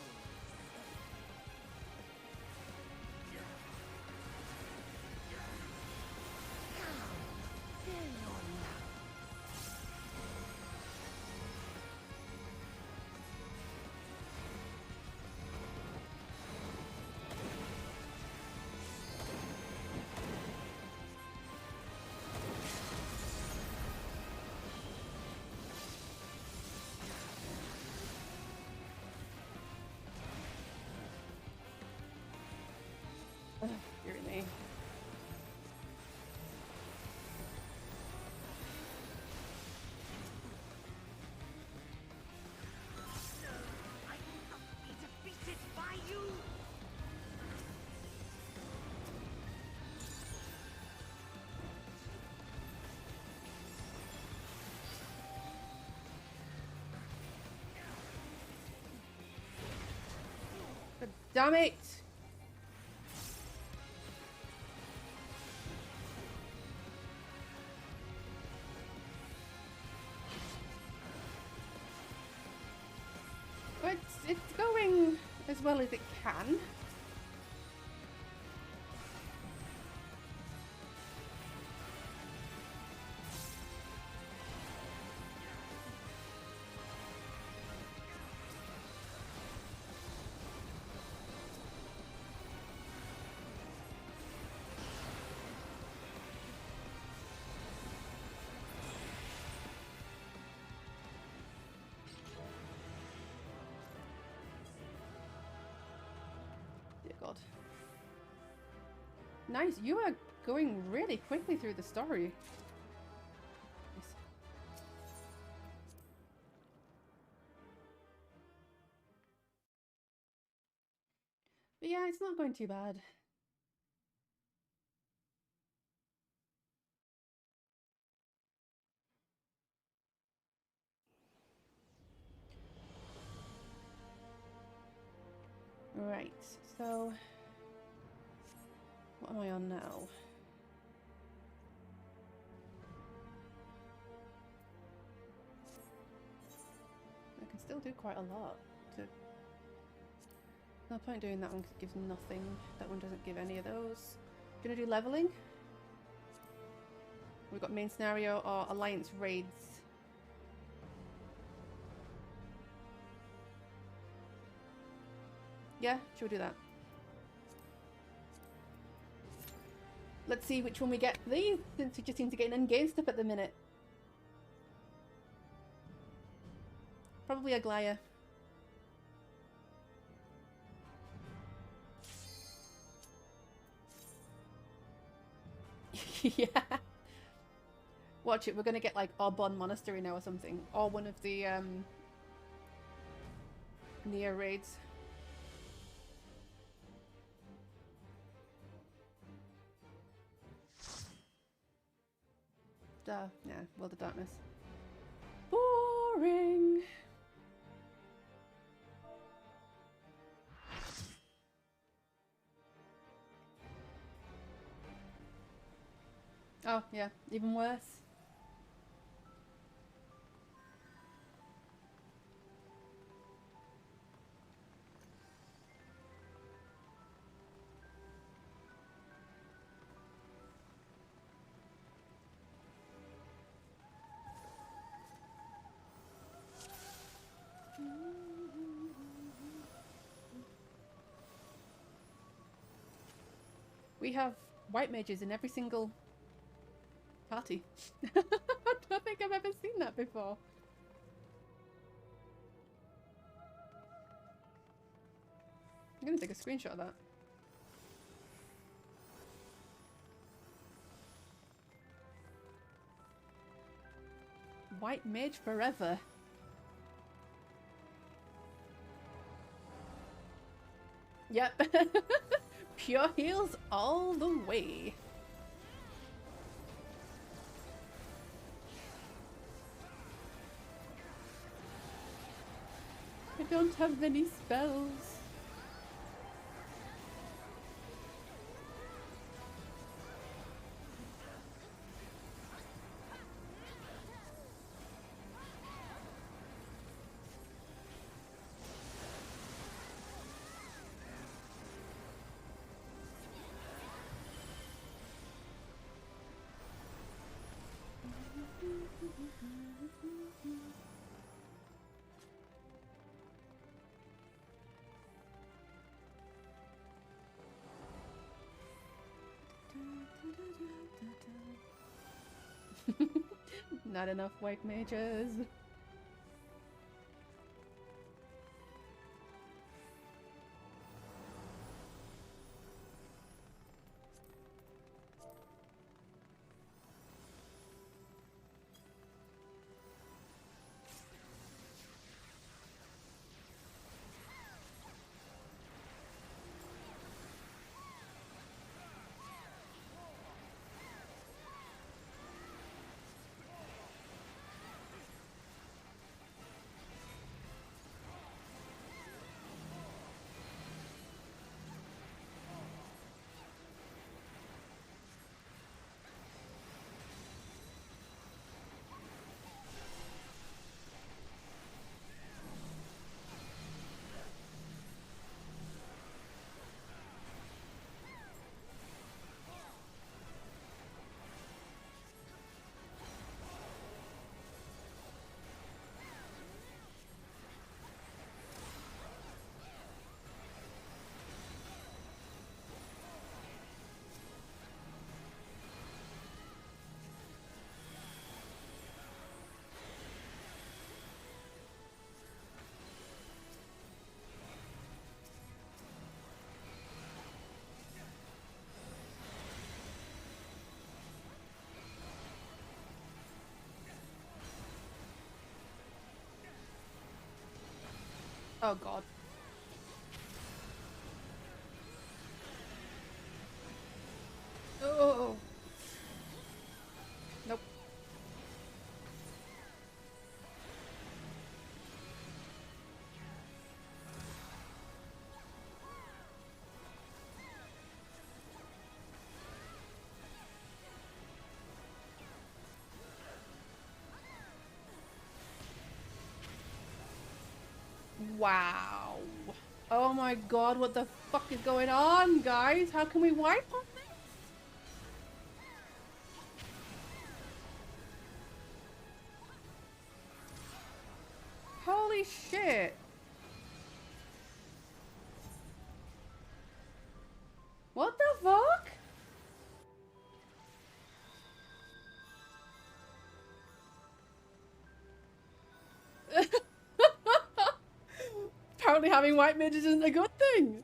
Come, fill your lungs. You're me. I will not be defeated by you. God damn it! it's going as well as it can. God. Nice, you are going really quickly through the story. Nice. But yeah, it's not going too bad. Right, so what am I on now? I can still do quite a lot. No point doing that one because it gives nothing. That one doesn't give any of those. Gonna do leveling? We've got main scenario or alliance raids. Yeah, sure, do that. Let's see which one we get for these, since we just seem to get an endgame stuff at the minute. Probably a Glaya. Yeah. Watch it, we're gonna get like Orbon Monastery now or something. Or one of the Neo raids. Duh. Yeah, World of Darkness. Boring! Oh, yeah, even worse. We have white mages in every single party. I don't think I've ever seen that before. I'm gonna take a screenshot of that. White mage forever. Yep. Pure heals all the way. I don't have many spells. Not enough white mages. Oh god. Oh. Nope. Wow. Oh my god, what the fuck is going on, guys? How can we wipe on this? Holy shit. What the fuck? Apparently having white mages isn't a good thing.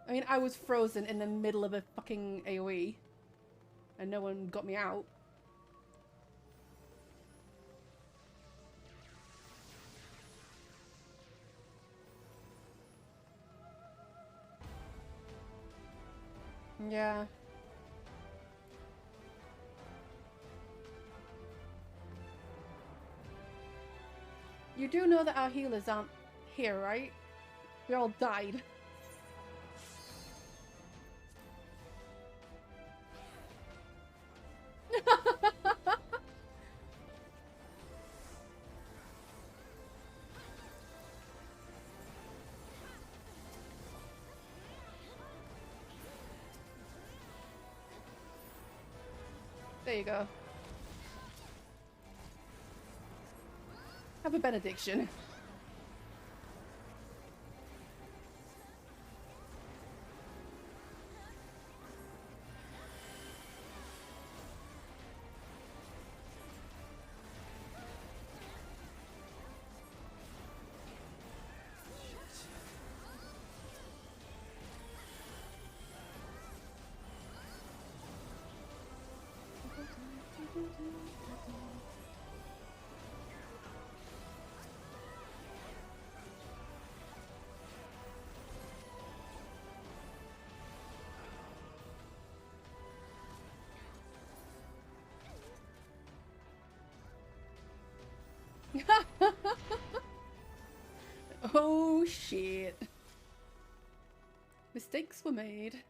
I mean, I was frozen in the middle of a fucking AoE. And no one got me out. Yeah. You do know that our healers aren't here, right? We all died. There you go. Have a benediction. Oh shit. Mistakes were made.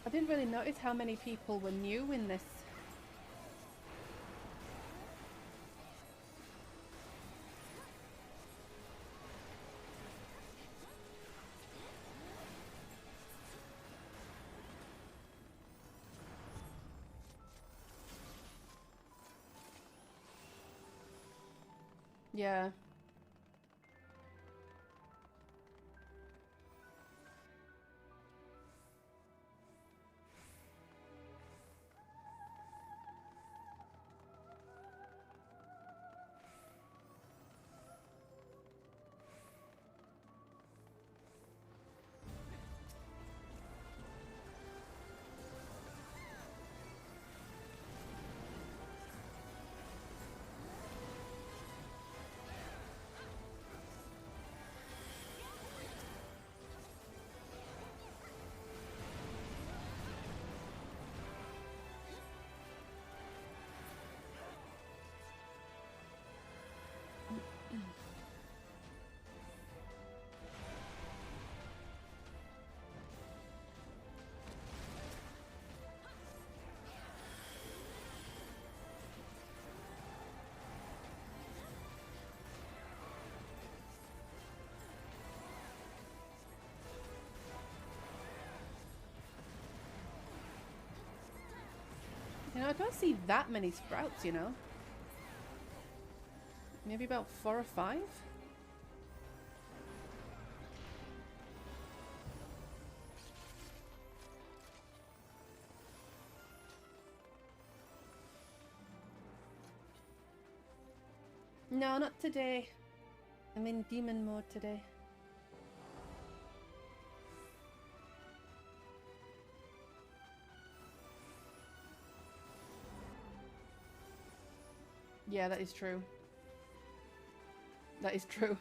I didn't really notice how many people were new in this. Yeah. No, I don't see that many sprouts, you know. Maybe about 4 or 5? No, not today. I'm in demon mode today. Yeah, that is true. That is true.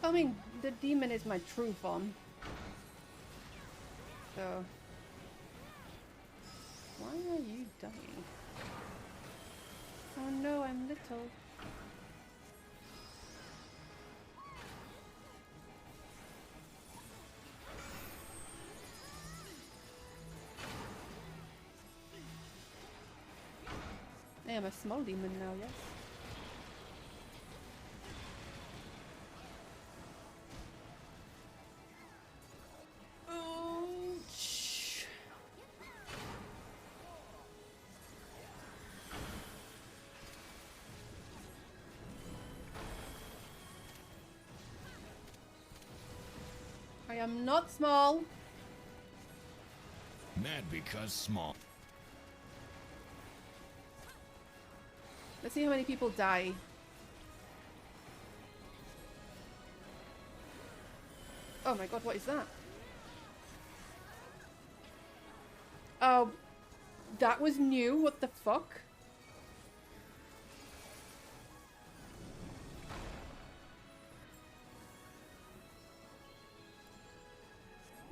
I mean, the demon is my true form. So... why are you dying? Oh no, I'm little. I am a small demon now, yes. I am not small. Mad because small. Let's see how many people die. Oh my god, what is that? Oh, that was new. What the fuck?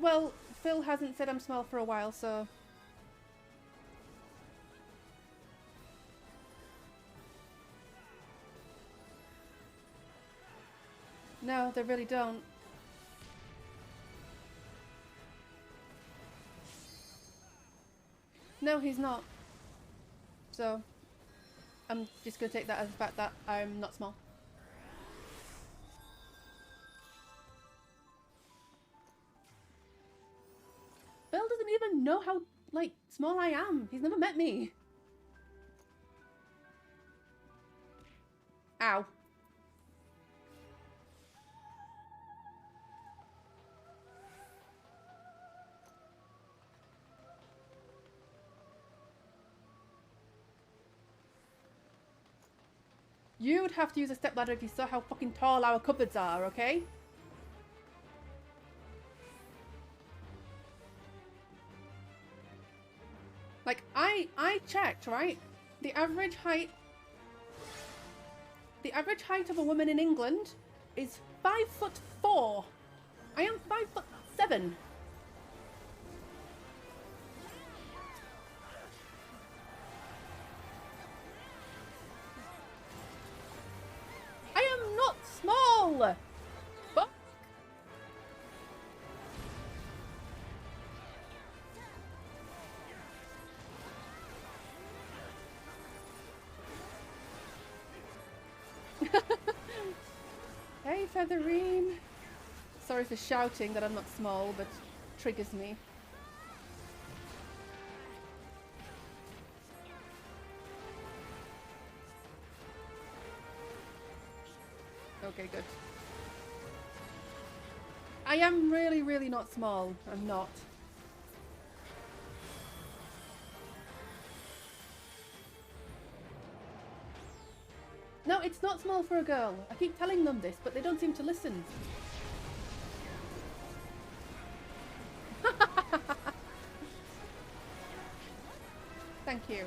Well, Phil hasn't said I'm small for a while, so... no, they really don't. No, he's not. So, I'm just gonna take that as the fact that I'm not small. Bill doesn't even know how, like, small I am. He's never met me. Ow. You would have to use a stepladder if you saw how fucking tall our cupboards are, okay? Like, I checked, right? The average height of a woman in England is 5'4". I am 5'7". I am not small! Fuck. Hey, Featherine. Sorry for shouting that I'm not small, but triggers me. Okay, good. I am really, really not small. I'm not. No, it's not small for a girl. I keep telling them this, but they don't seem to listen. Thank you.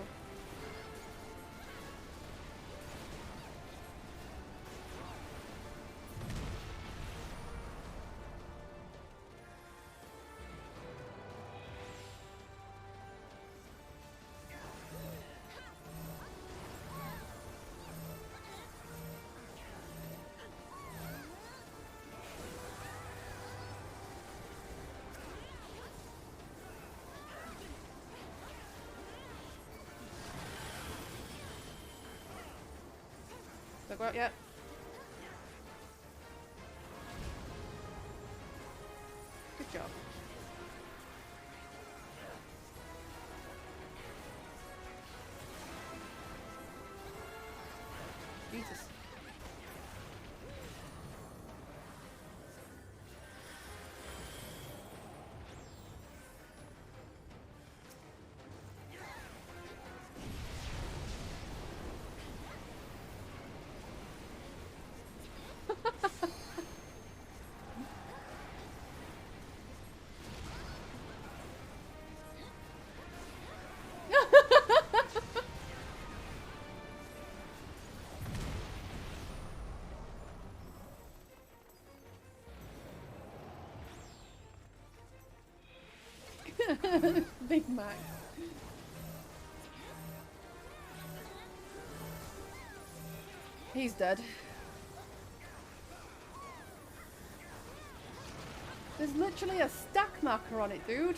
Don't go out yet. Good job. Jesus. Big Mac. He's dead. There's literally a stack marker on it, dude.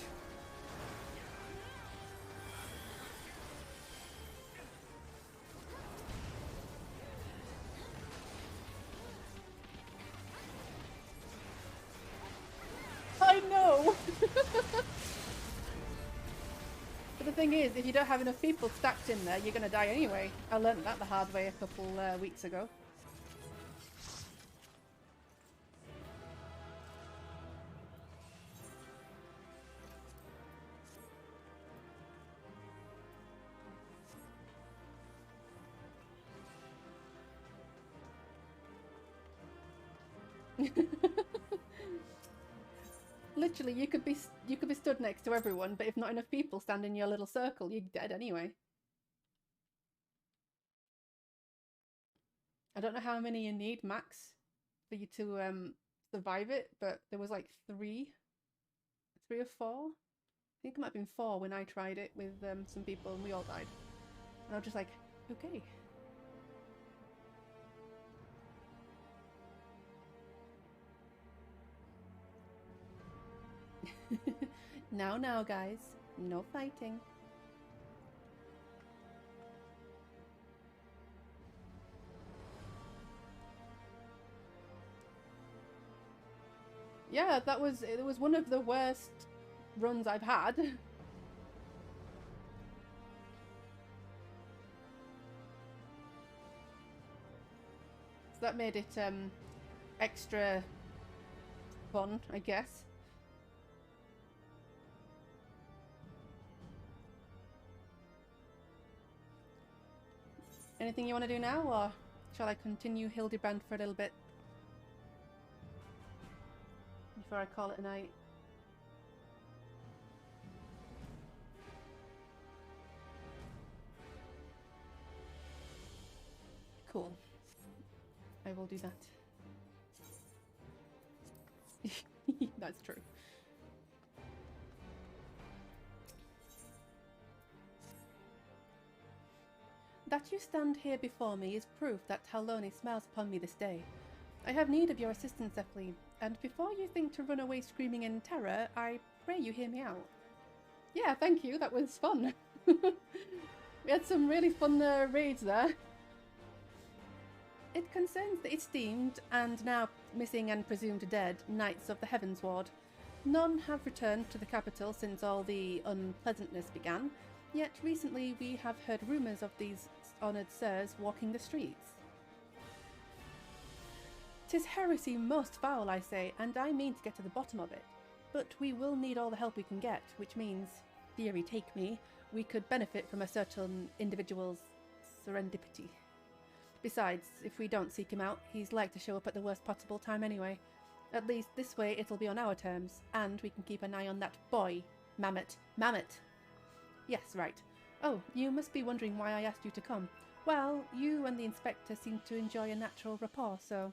I know! But the thing is, if you don't have enough people stacked in there, you're gonna die anyway. I learned that the hard way a couple weeks ago. Literally, you could be stood next to everyone, but if not enough people stand in your little circle, you're dead anyway. I don't know how many you need max for you to survive it, but there was like three or four. I think it might have been 4 when I tried it with some people, and we all died. And I was just like, okay. Now, guys. No fighting. Yeah, it was one of the worst runs I've had. So that made it extra fun, I guess. Anything you want to do now, or shall I continue Hildebrand for a little bit before I call it a night? Cool. I will do that. That's true. That you stand here before me is proof that Haloni smiles upon me this day. I have need of your assistance, Ephline, and before you think to run away screaming in terror, I pray you hear me out. Yeah, thank you, that was fun. We had some really fun raids there. It concerns the esteemed, and now missing and presumed dead, Knights of the Heavens Ward. None have returned to the capital since all the unpleasantness began, yet recently we have heard rumours of these honoured sirs walking the streets. 'Tis heresy most foul, I say, and I mean to get to the bottom of it. But we will need all the help we can get, which means, theory take me, we could benefit from a certain individual's serendipity. Besides, if we don't seek him out, he's like to show up at the worst possible time anyway. At least this way it'll be on our terms, and we can keep an eye on that boy. Mammoth. Yes, right. Oh, you must be wondering why I asked you to come. Well, you and the inspector seem to enjoy a natural rapport, so...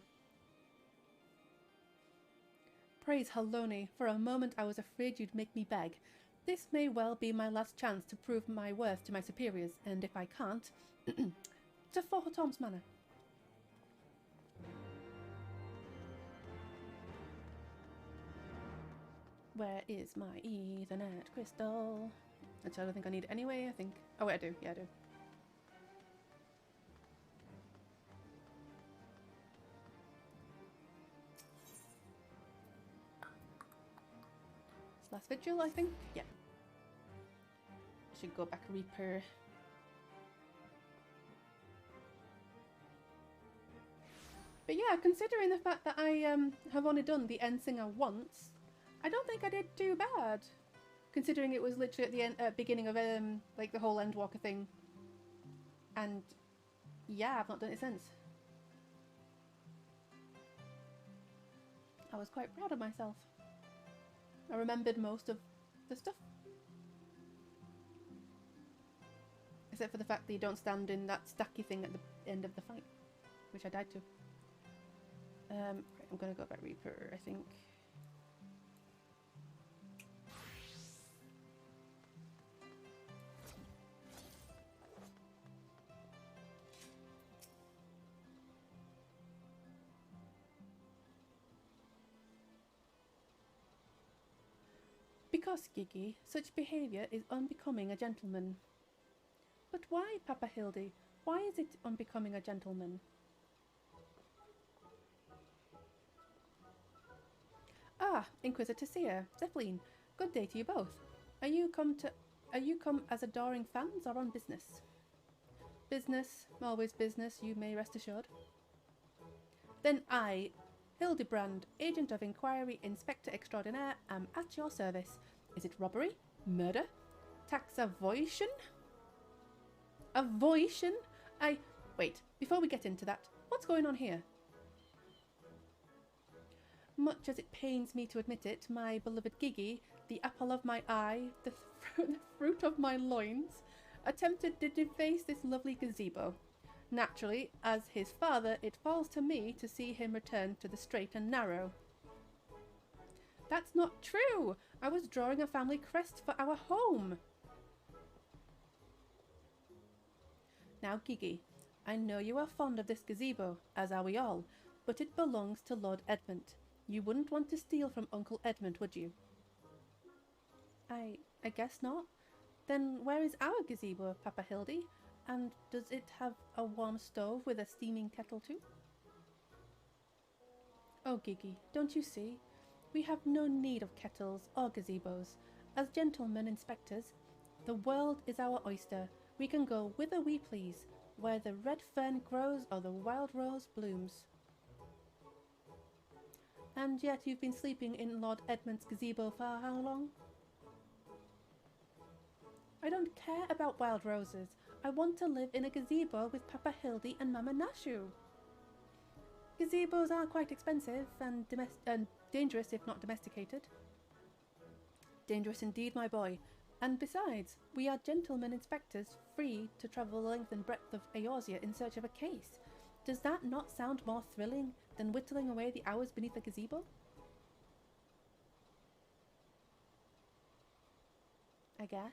Praise Haloni, for a moment I was afraid you'd make me beg. This may well be my last chance to prove my worth to my superiors, and if I can't... to Fort Tom's Manor. Where is my Ethernet crystal? Which I don't think I need it anyway, I think... Oh wait, I do. Yeah, I do. Last vigil, I think? Yeah. I should go back Reaper. But yeah, considering the fact that I have only done the Endsinger once, I don't think I did too bad. Considering it was literally at the end, beginning of like the whole Endwalker thing. And yeah, I've not done it since. I was quite proud of myself. I remembered most of the stuff. Except for the fact that you don't stand in that stacky thing at the end of the fight. Which I died to. Right, I'm gonna go back Reaper, I think. Because, Gigi, such behaviour is unbecoming a gentleman. But why, Papa Hildy? Why is it unbecoming a gentleman? Ah, Inquisitor Seer, Zeppelin, good day to you both. Are you come as adoring fans or on business? Business, always business, you may rest assured. Then I, Hildebrand, Agent of Inquiry, Inspector Extraordinaire, am at your service. Is it robbery? Murder? Tax avoidance? Avoidance? Wait, before we get into that, what's going on here? Much as it pains me to admit it, my beloved Gigi, the apple of my eye, the fruit of my loins, attempted to deface this lovely gazebo. Naturally, as his father, it falls to me to see him return to the straight and narrow. That's not true! I was drawing a family crest for our home! Now, Gigi, I know you are fond of this gazebo, as are we all, but it belongs to Lord Edmund. You wouldn't want to steal from Uncle Edmund, would you? I guess not. Then where is our gazebo, Papa Hildy? And does it have a warm stove with a steaming kettle too? Oh, Gigi, don't you see? We have no need of kettles or gazebos. As gentlemen inspectors, the world is our oyster. We can go whither we please, where the red fern grows or the wild rose blooms. And yet you've been sleeping in Lord Edmund's gazebo for how long? I don't care about wild roses. I want to live in a gazebo with Papa Hildy and Mama Nashu. Gazebos are quite expensive and dangerous if not domesticated. Dangerous indeed, my boy. And besides, we are gentlemen inspectors, free to travel the length and breadth of Eorzea in search of a case. Does that not sound more thrilling than whittling away the hours beneath a gazebo? I guess.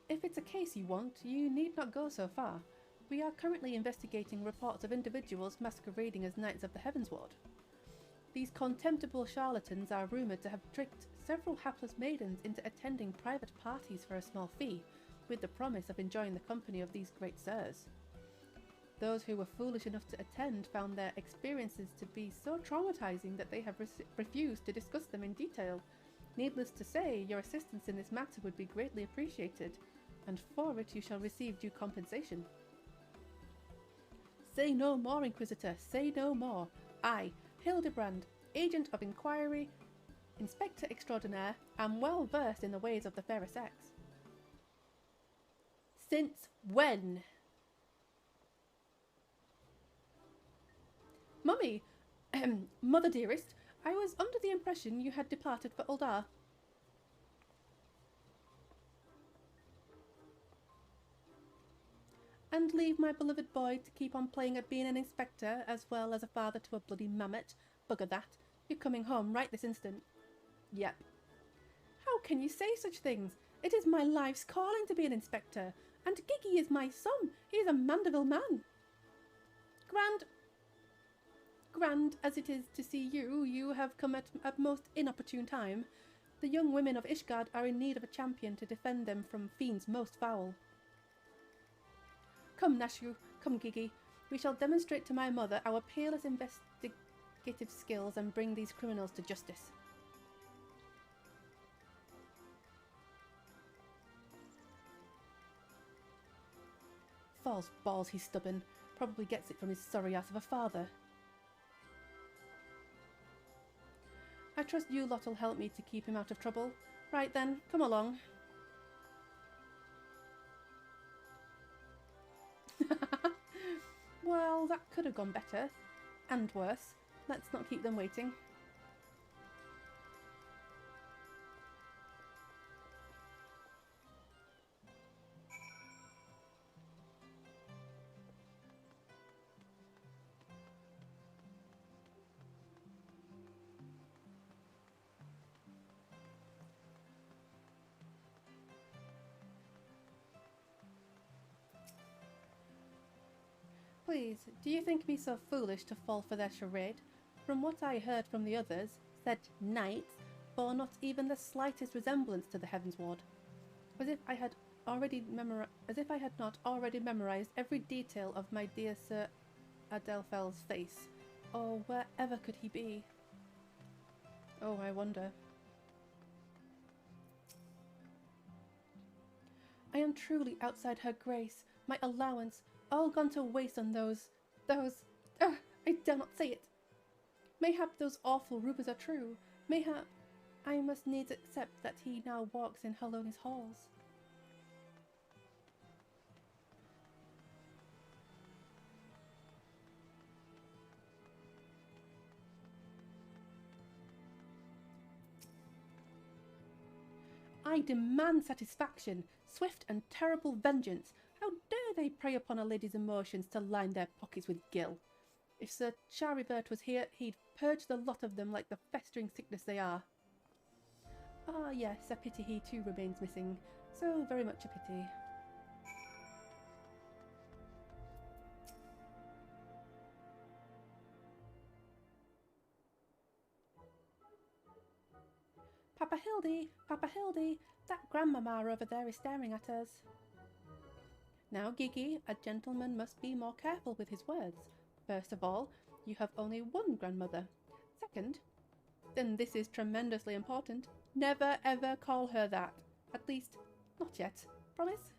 If it's a case you want, you need not go so far. We are currently investigating reports of individuals masquerading as Knights of the Heavensward. These contemptible charlatans are rumoured to have tricked several hapless maidens into attending private parties for a small fee, with the promise of enjoying the company of these great sirs. Those who were foolish enough to attend found their experiences to be so traumatizing that they have refused to discuss them in detail. Needless to say, your assistance in this matter would be greatly appreciated, and for it you shall receive due compensation. Say no more, Inquisitor, say no more. I, Hildebrand, Agent of Inquiry, Inspector Extraordinaire, am well versed in the ways of the fairer sex. Since when? Mummy, Mother dearest, I was under the impression you had departed for Uldar. And leave my beloved boy to keep on playing at being an inspector as well as a father to a bloody mammoth. Bugger that. You're coming home right this instant. Yep. How can you say such things? It is my life's calling to be an inspector. And Gigi is my son. He is a Mandeville man. Grand as it is to see you, you have come at a most inopportune time. The young women of Ishgard are in need of a champion to defend them from fiends most foul. Come, Nashu, come, Gigi. We shall demonstrate to my mother our peerless investigative skills and bring these criminals to justice. False balls, he's stubborn. Probably gets it from his sorry ass of a father. I trust you lot'll help me to keep him out of trouble. Right then, come along. Well, that could have gone better. And worse. Let's not keep them waiting. Please, do you think me so foolish to fall for their charade? From what I heard from the others, said knights bore not even the slightest resemblance to the Heavens Ward. As if I had not already memorized every detail of my dear Sir Adelphel's face. Or wherever could he be? Oh, I wonder. I am truly outside her grace, my allowance, all gone to waste on those, I dare not say it. Mayhap those awful rumours are true. Mayhap I must needs accept that he now walks in Hallowney's halls. I demand satisfaction, swift and terrible vengeance. How dare they prey upon a lady's emotions to line their pockets with gil? If Sir Charibert was here, he'd purge the lot of them like the festering sickness they are. Ah yes, a pity he too remains missing. So very much a pity. Papa Hildy, that grandmama over there is staring at us. Now, Gigi, a gentleman must be more careful with his words. First of all, you have only one grandmother. Second, then this is tremendously important, never ever call her that. At least, not yet. Promise?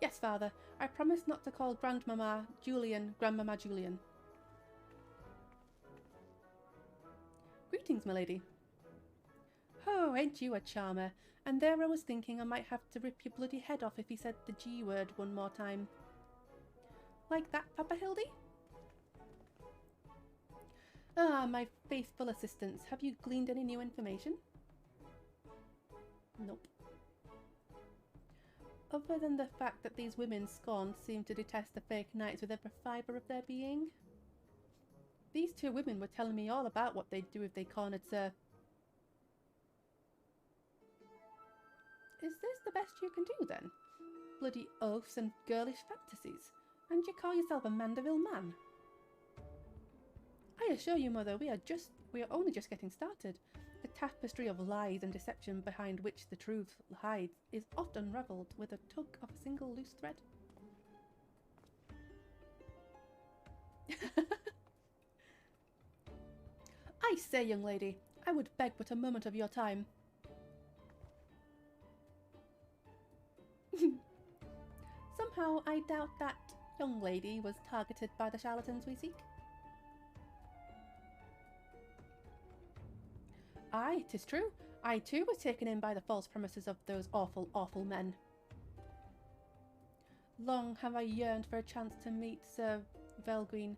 Yes, father, I promise not to call Grandmama Julian Grandmama Julian. Greetings, my lady. Oh, ain't you a charmer? And there I was thinking I might have to rip your bloody head off if he said the G word one more time. Like that, Papa Hildy? Ah, my faithful assistants, have you gleaned any new information? Nope. Other than the fact that these women scorned seem to detest the fake knights with every fibre of their being. These two women were telling me all about what they'd do if they cornered Sir... Is this the best you can do, then? Bloody oaths and girlish fantasies. And you call yourself a Mandeville man? I assure you, Mother, we are only just getting started. The tapestry of lies and deception behind which the truth hides is oft unravelled with a tug of a single loose thread. I say, young lady, I would beg but a moment of your time. Somehow I doubt that young lady was targeted by the charlatans we seek. Aye, 'tis true. I too was taken in by the false promises of those awful, awful men. Long have I yearned for a chance to meet Sir Velguin,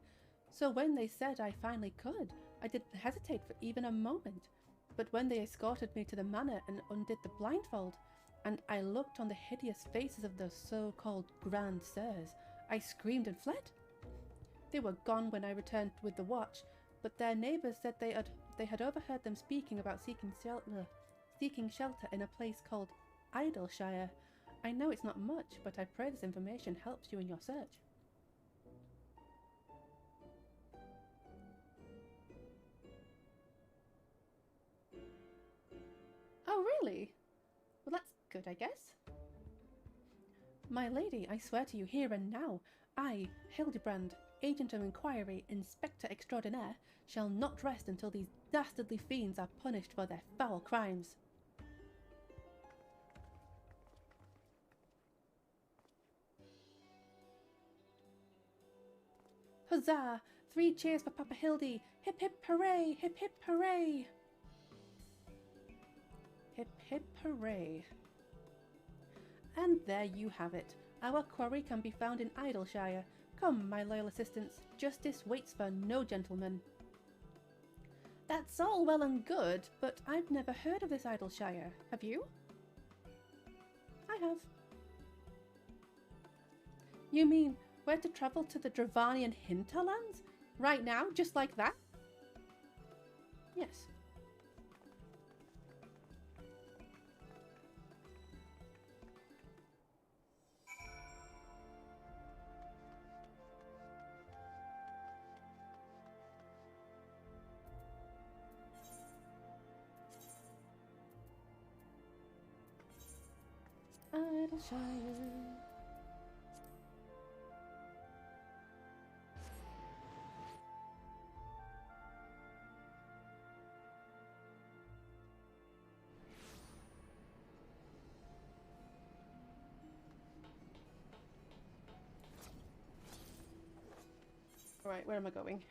so when they said I finally could, I didn't hesitate for even a moment. But when they escorted me to the manor and undid the blindfold, and I looked on the hideous faces of those so-called grand sirs, I screamed and fled. They were gone when I returned with the watch, but their neighbours said they had overheard them speaking about seeking shelter in a place called Idleshire. I know it's not much, but I pray this information helps you in your search. Oh, really? Well, that's good, I guess. My lady, I swear to you here and now, I, Hildebrand, Agent of Inquiry, Inspector Extraordinaire, shall not rest until these dastardly fiends are punished for their foul crimes. Huzzah! 3 cheers for Papa Hildy! Hip hip hooray! Hip hip hooray! Hip hip hooray! And there you have it. Our quarry can be found in Idleshire. Come, my loyal assistants, justice waits for no gentleman. That's all well and good, but I've never heard of this Idleshire. Have you? I have. You mean we're to travel to the Dravanian hinterlands? Right now, just like that? Yes. Idleshire. Right, where am I going?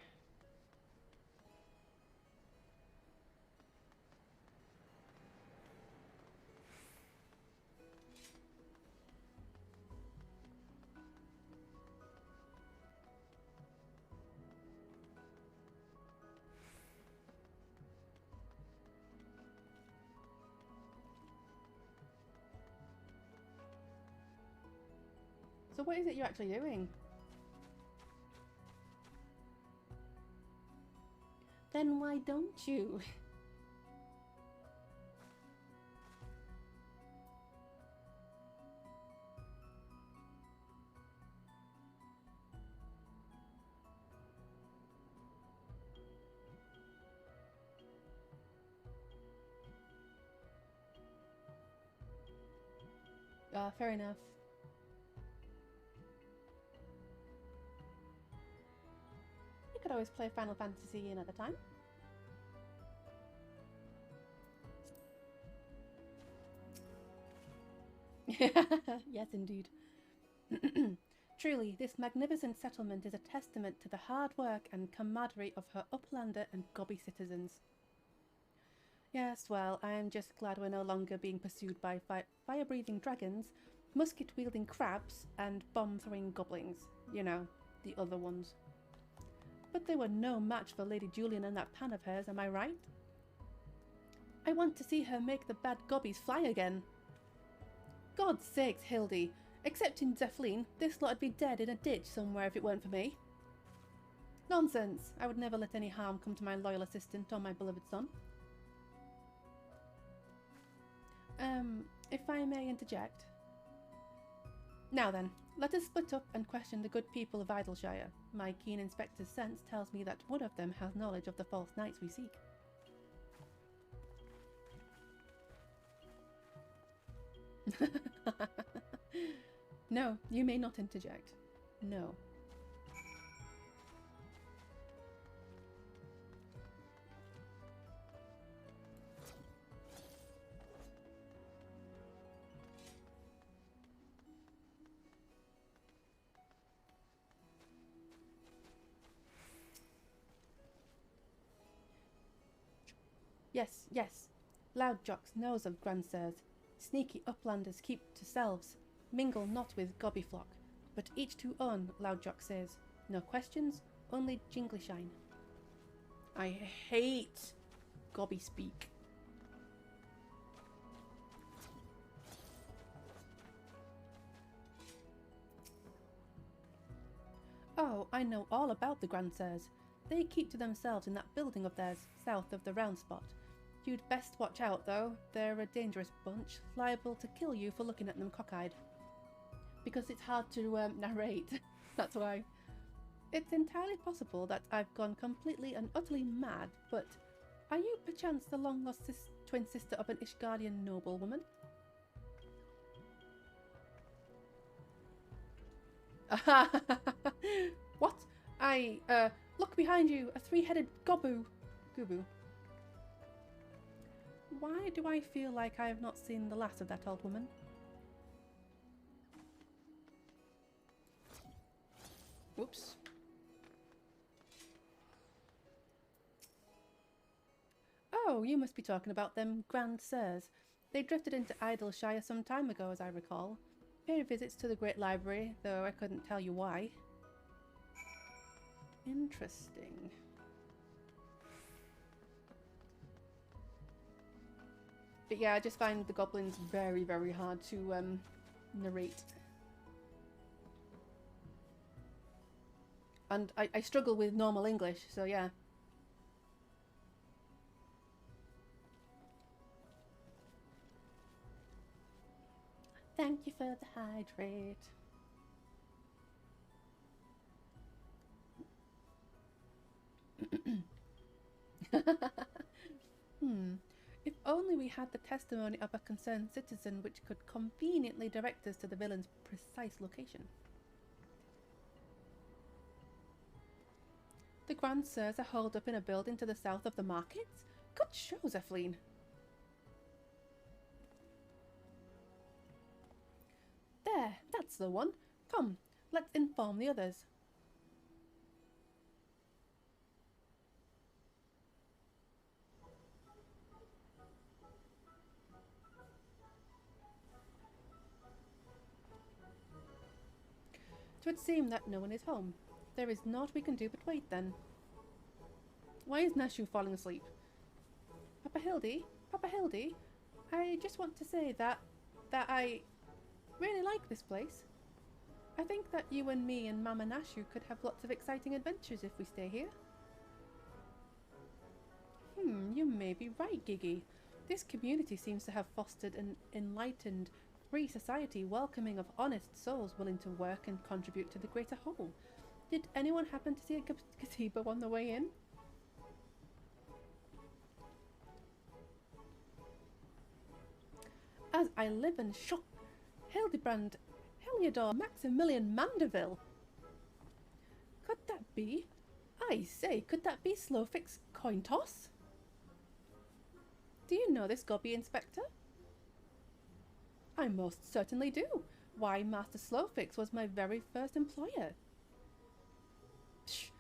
So what is it you're actually doing? Then why don't you? Fair enough. You could always play Final Fantasy another time. Yes, indeed. Truly, this magnificent settlement is a testament to the hard work and camaraderie of her uplander and gobby citizens. Yes, well, I am just glad we're no longer being pursued by fire-breathing dragons, musket-wielding crabs, and bomb-throwing goblins. You know, the other ones. But they were no match for Lady Julian and that pan of hers, am I right? I want to see her make the bad gobbies fly again. God's sakes, Hildy, excepting Zephlin, this lot would be dead in a ditch somewhere if it weren't for me. Nonsense! I would never let any harm come to my loyal assistant or my beloved son. If I may interject. Now then, let us split up and question the good people of Idleshire. My keen inspector's sense tells me that one of them has knowledge of the false knights we seek. No, you may not interject. No. Yes, yes. Loudjocks knows of grandsires. Sneaky uplanders keep to selves. Mingle not with gobby flock. But each to own, Loudjock says. No questions, only jingly shine. I hate gobby speak. Oh, I know all about the grandsires. They keep to themselves in that building of theirs, south of the round spot. You'd best watch out, though. They're a dangerous bunch, liable to kill you for looking at them cockeyed. Because it's hard to narrate, that's why. It's entirely possible that I've gone completely and utterly mad, but are you perchance the long-lost twin sister of an Ishgardian noblewoman? What? Look behind you, a three-headed Gubu. Why do I feel like I have not seen the last of that old woman? Whoops. Oh, you must be talking about them Grand Sirs. They drifted into Idleshire some time ago, as I recall. Paid visits to the Great Library, though I couldn't tell you why. Interesting. But yeah, I just find the goblins very, very hard to narrate. And I struggle with normal English, so yeah. Thank you for the hydrate. If only we had the testimony of a concerned citizen which could conveniently direct us to the villain's precise location. The Grand Sirs are holed up in a building to the south of the markets? Good shows, Eveline. There, that's the one. Come, let's inform the others. It would seem that no one is home. There is naught we can do but wait then. Why is Nashu falling asleep? Papa Hildy, I just want to say that I really like this place. I think that you and me and Mama Nashu could have lots of exciting adventures if we stay here. You may be right, Giggy. This community seems to have fostered an enlightened, free society welcoming of honest souls willing to work and contribute to the greater whole. Did anyone happen to see a gazebo on the way in? As I live and shop, Hildebrand, Heliodor, Maximilian Mandeville. Could that be? I say, could that be Slowfix's coin toss? Do you know this Gobby Inspector? I most certainly do. Why, Master Slowfix was my very first employer. Psh.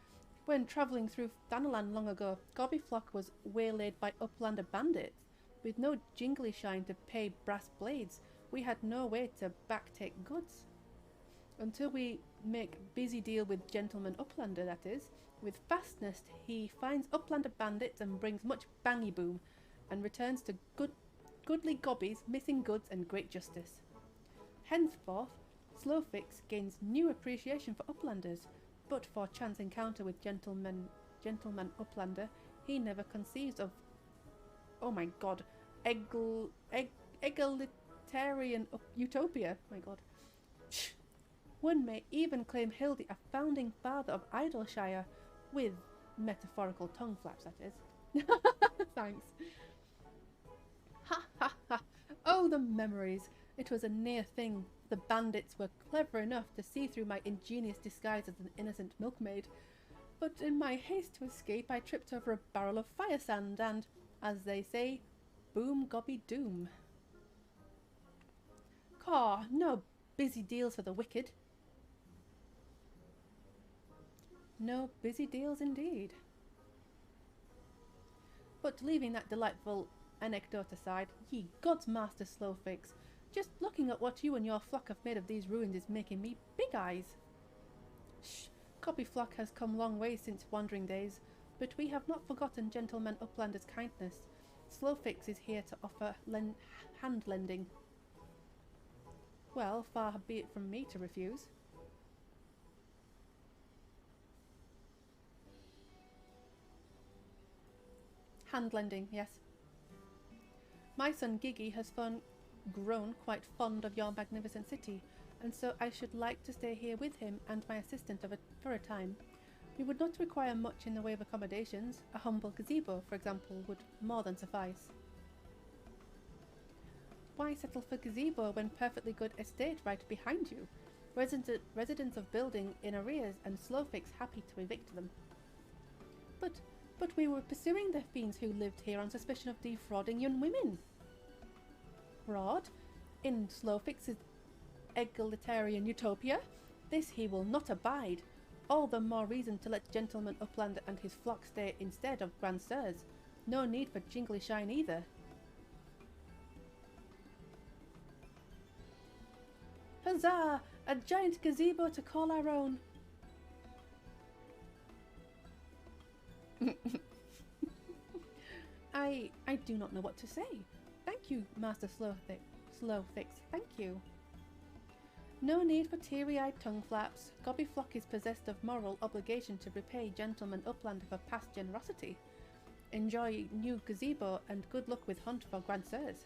When travelling through Thanalan long ago, Gobbyflock was waylaid by Uplander bandits. With no jingly shine to pay brass blades, we had no way to backtake goods. Until we make busy deal with Gentleman Uplander, that is. With fastness, he finds Uplander bandits and brings much bangy boom, and returns to goodly gobbies, missing goods, and great justice. Henceforth, Slowfix gains new appreciation for Uplanders, but for chance encounter with Gentleman Uplander, he never conceives of, oh my god, egalitarian utopia. My god. One may even claim Hildy a founding father of Idleshire, with metaphorical tongue flaps, that is. Thanks. Ha ha ha. Oh, the memories. It was a near thing. The bandits were clever enough to see through my ingenious disguise as an innocent milkmaid. But in my haste to escape, I tripped over a barrel of fire sand and, as they say, boom gobby doom. Caw, no busy deals for the wicked. No busy deals indeed. But leaving that delightful anecdote aside, ye gods, Master Slowfix, just looking at what you and your flock have made of these ruins is making me big eyes. Shh, Copy flock has come long way since wandering days, but we have not forgotten Gentleman Uplander's kindness. Slowfix is here to offer hand lending. Well, far be it from me to refuse. Hand lending, yes. My son Giggy has grown quite fond of your magnificent city, and so I should like to stay here with him and my assistant for a time. We would not require much in the way of accommodations. A humble gazebo, for example, would more than suffice. Why settle for gazebo when perfectly good estate right behind you? Residents of building in arrears and Slowfix happy to evict them. But we were pursuing the fiends who lived here on suspicion of defrauding young women. Fraud? In Slowfix's egalitarian utopia? This he will not abide. All the more reason to let Gentleman Uplander and his flock stay instead of Grand Sirs. No need for jingly shine either. Huzzah! A giant gazebo to call our own. I do not know what to say. Thank you, Master Slowfix. Thank you. No need for teary-eyed tongue flaps. Gobbyflock is possessed of moral obligation to repay Gentleman Uplander for past generosity. Enjoy new gazebo and good luck with hunt for Grand Sirs.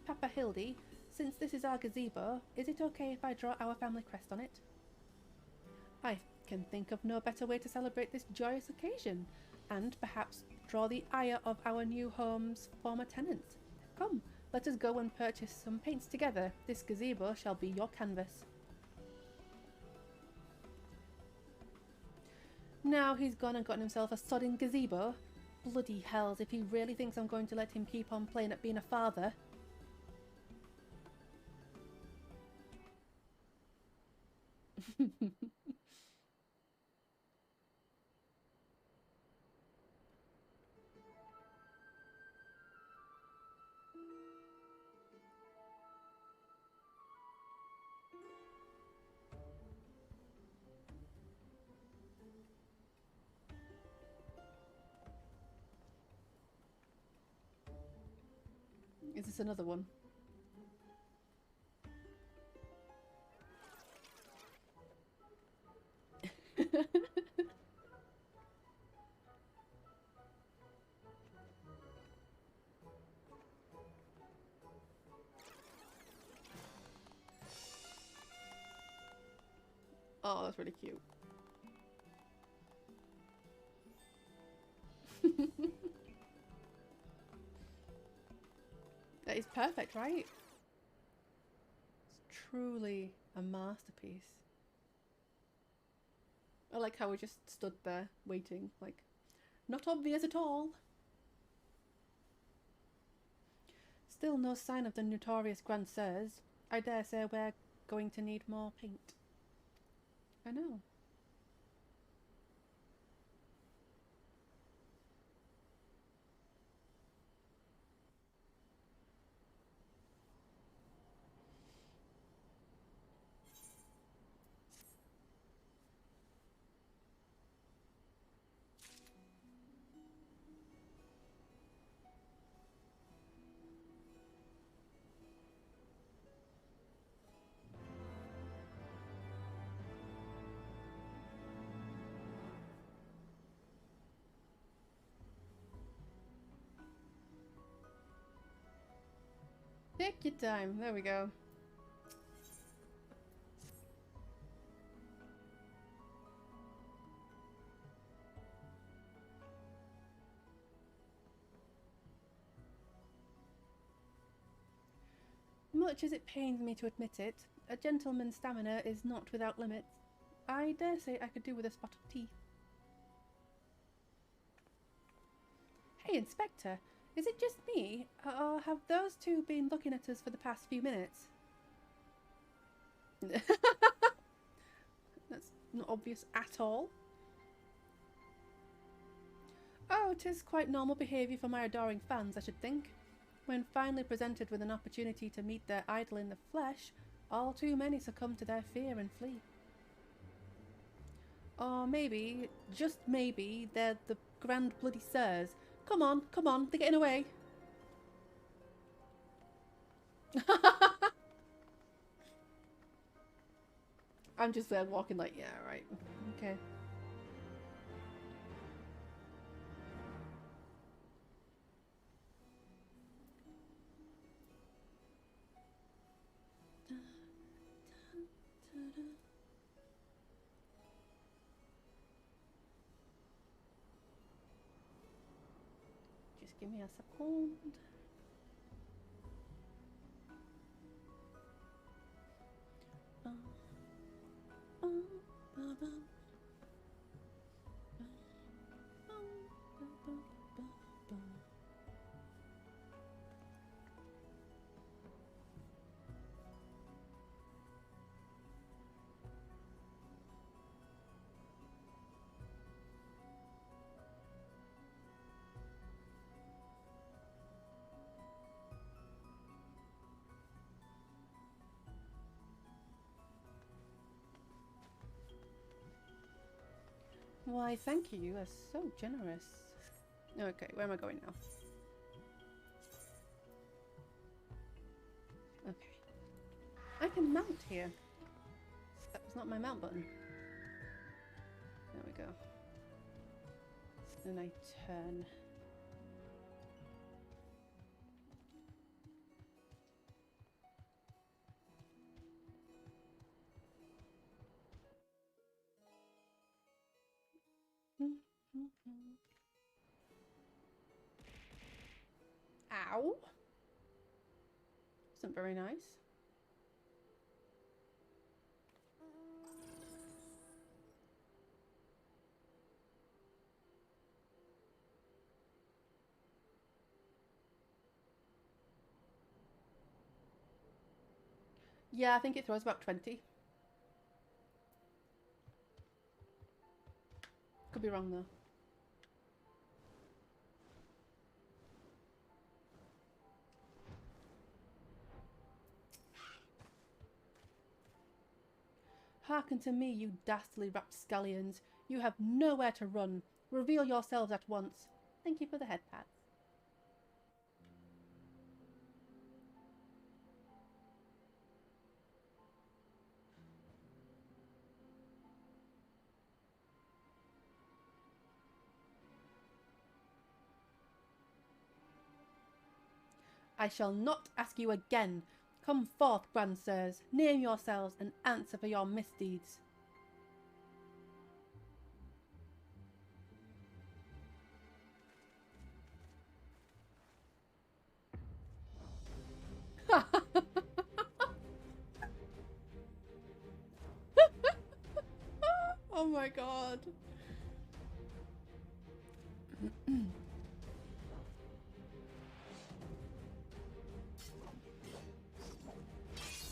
Papa Hildy, since this is our gazebo, is it okay if I draw our family crest on it? I can think of no better way to celebrate this joyous occasion, and perhaps draw the ire of our new home's former tenants. Come, let us go and purchase some paints together. This gazebo shall be your canvas. Now he's gone and gotten himself a sodding gazebo. Bloody hells, if he really thinks I'm going to let him keep on playing at being a father. Is this another one? Oh, that's really cute. That is perfect, right? It's truly a masterpiece. I like how we just stood there waiting, like, not obvious at all. Still no sign of the notorious Grand Sirs. I dare say we're going to need more paint. I know. Take your time. There we go. Much as it pains me to admit it, a gentleman's stamina is not without limits. I dare say I could do with a spot of tea. Hey, Inspector, is it just me, or have those two been looking at us for the past few minutes? That's not obvious at all. Oh, 'tis quite normal behaviour for my adoring fans, I should think. When finally presented with an opportunity to meet their idol in the flesh, all too many succumb to their fear and flee. Or maybe, just maybe, they're the Grand Bloody Sirs. Come on, they're getting away. I'm just there walking like, yeah, right, okay. give me a second. Why, thank you. You are so generous. Okay, where am I going now? Okay. I can mount here. That was not my mount button. There we go. Then I turn. Ow! Wasn't very nice. Yeah, I think it throws about 20. Could be wrong though. Hearken to me, you dastardly rapscallions. You have nowhere to run. Reveal yourselves at once. Thank you for the head pats. I shall not ask you again. Come forth, grandsires. Name yourselves and answer for your misdeeds. Oh my god.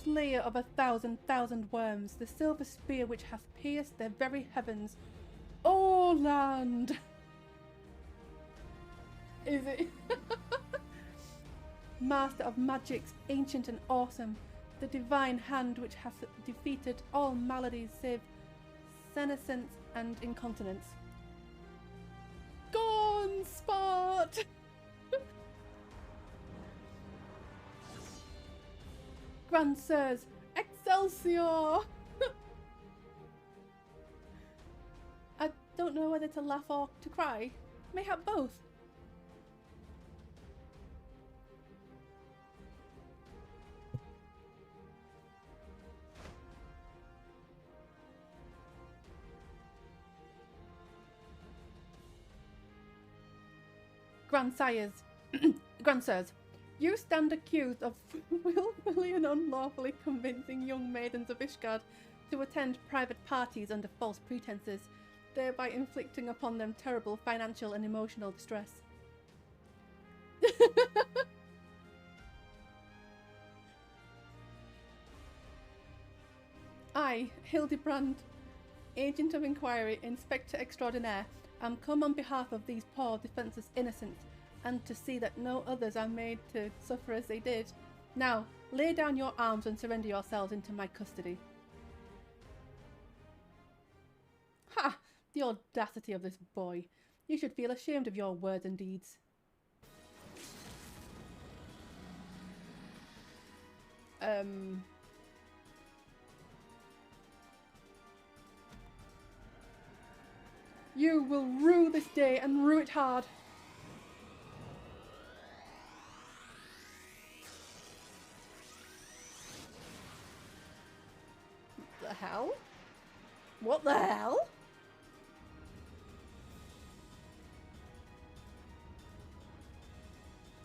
Slayer of 1,000,000 worms, the silver spear which hath pierced their very heavens. O land! Is it? Master of magics, ancient and awesome, the divine hand which hath defeated all maladies save senescence and incontinence. Gone, Spart! Grandsires, Excelsior! I don't know whether to laugh or to cry. Mayhap both. Grandsires, grandsires, you stand accused of willfully and unlawfully convincing young maidens of Ishgard to attend private parties under false pretenses, thereby inflicting upon them terrible financial and emotional distress. I, Hildebrand, Agent of Inquiry, Inspector Extraordinaire, am come on behalf of these poor defenceless innocents, and to see that no others are made to suffer as they did. Now, lay down your arms and surrender yourselves into my custody. Ha! The audacity of this boy. You should feel ashamed of your words and deeds. You will rue this day and rue it hard. What the hell? What the hell?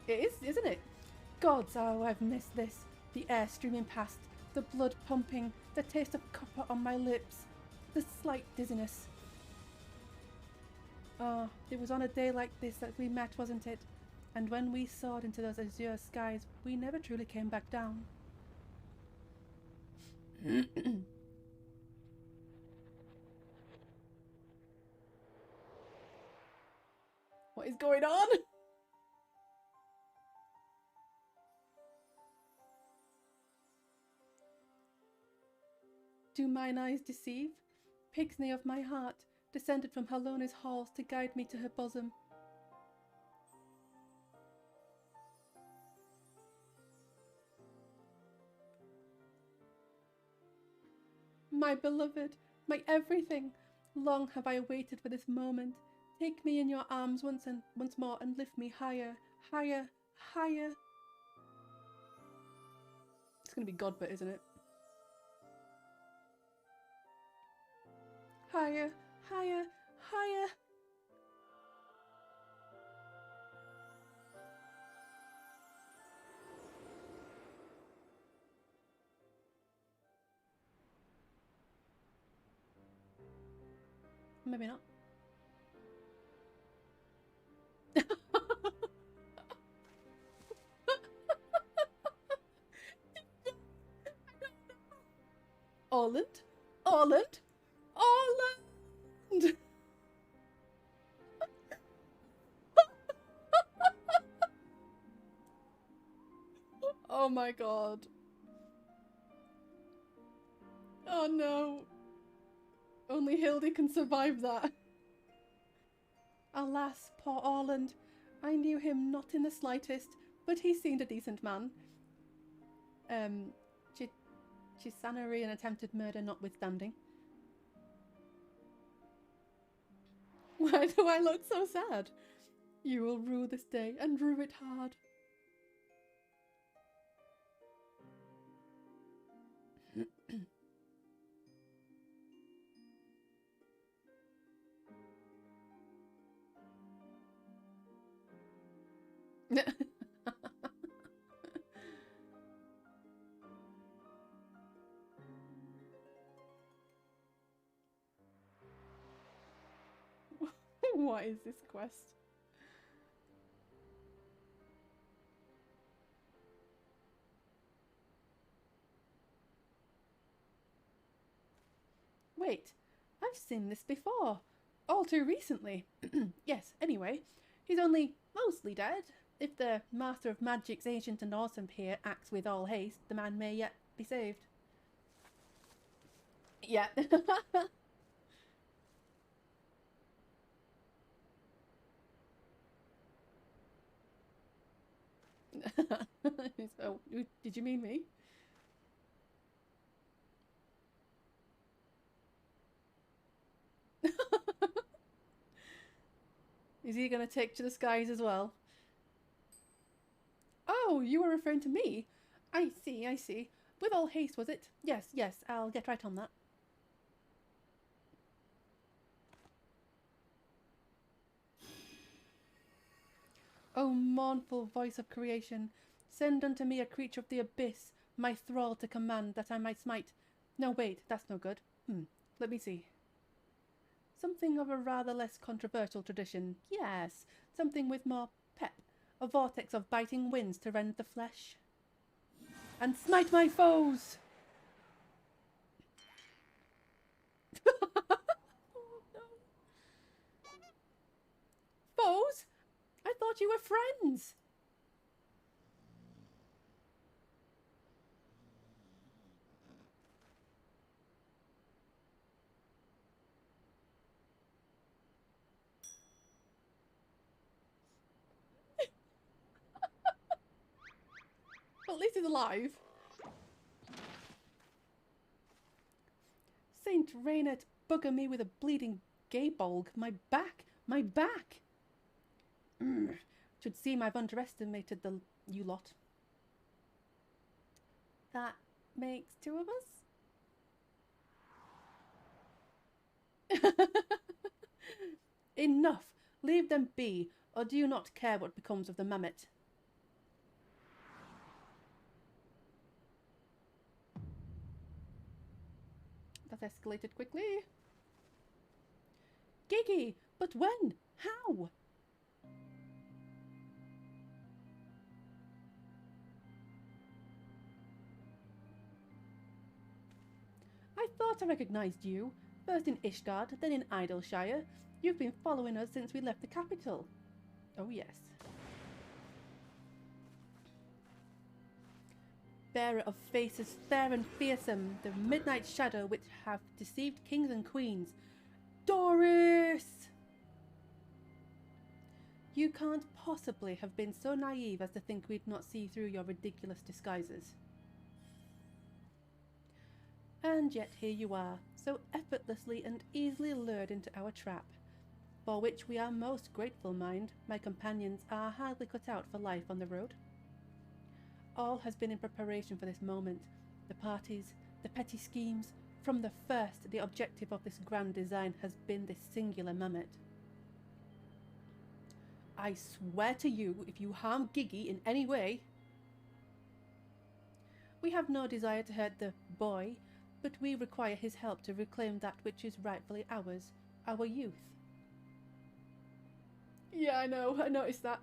It is, isn't it? Gods, how I've missed this. The air streaming past, the blood pumping, the taste of copper on my lips, the slight dizziness. Oh, it was on a day like this that we met, wasn't it? And when we soared into those azure skies, we never truly came back down. What is going on? Do mine eyes deceive? Pixney of my heart, descended from Halona's halls to guide me to her bosom. My beloved, my everything, long have I waited for this moment. Take me in your arms once more and lift me higher, higher, higher. It's gonna be Godbit, isn't it? Higher, higher, higher. Maybe not. Orland? Orland? Orland! Oh my god. Oh no. Only Hildy can survive that. Alas, poor Orland. I knew him not in the slightest, but he seemed a decent man. Chisanery and attempted murder notwithstanding. Why do I look so sad? You will rue this day, and rue it hard. What is this quest? Wait, I've seen this before. All too recently. Yes, anyway, he's only mostly dead. If the Master of Magic's ancient and awesome here acts with all haste, the man may yet be saved. Yeah. So, did you mean me? Is he going to take to the skies as well? Oh, you were referring to me? I see, I see. With all haste, was it? Yes, yes, I'll get right on that. O mournful voice of creation, send unto me a creature of the abyss, my thrall to command, that I might smite. No, wait, that's no good. Let me see. Something of a rather less controversial tradition. Yes, something with more pep. A vortex of biting winds to rend the flesh. And smite my foes! Oh, no. Foes? I thought you were friends. Well, at least he's alive. Saint Rainet, bugger me with a bleeding gaybulg. My back! My back! Should seem I've underestimated you lot. That makes two of us? Enough! Leave them be, or do you not care what becomes of the mammoth? has escalated quickly. Gigi! But when? How? I thought I recognized you. First in Ishgard, then in Idleshire. You've been following us since we left the capital. Oh yes. Bearer of faces fair and fearsome, the midnight shadow which have deceived kings and queens. Doris! You can't possibly have been so naive as to think we'd not see through your ridiculous disguises. And yet here you are, so effortlessly and easily lured into our trap, for which we are most grateful, mind. My companions are hardly cut out for life on the road. All has been in preparation for this moment. The parties, the petty schemes. From the first, the objective of this grand design has been this singular mammoth. I swear to you, if you harm Gigi in any way... We have no desire to hurt the boy, but we require his help to reclaim that which is rightfully ours, our youth. Yeah, I know, I noticed that.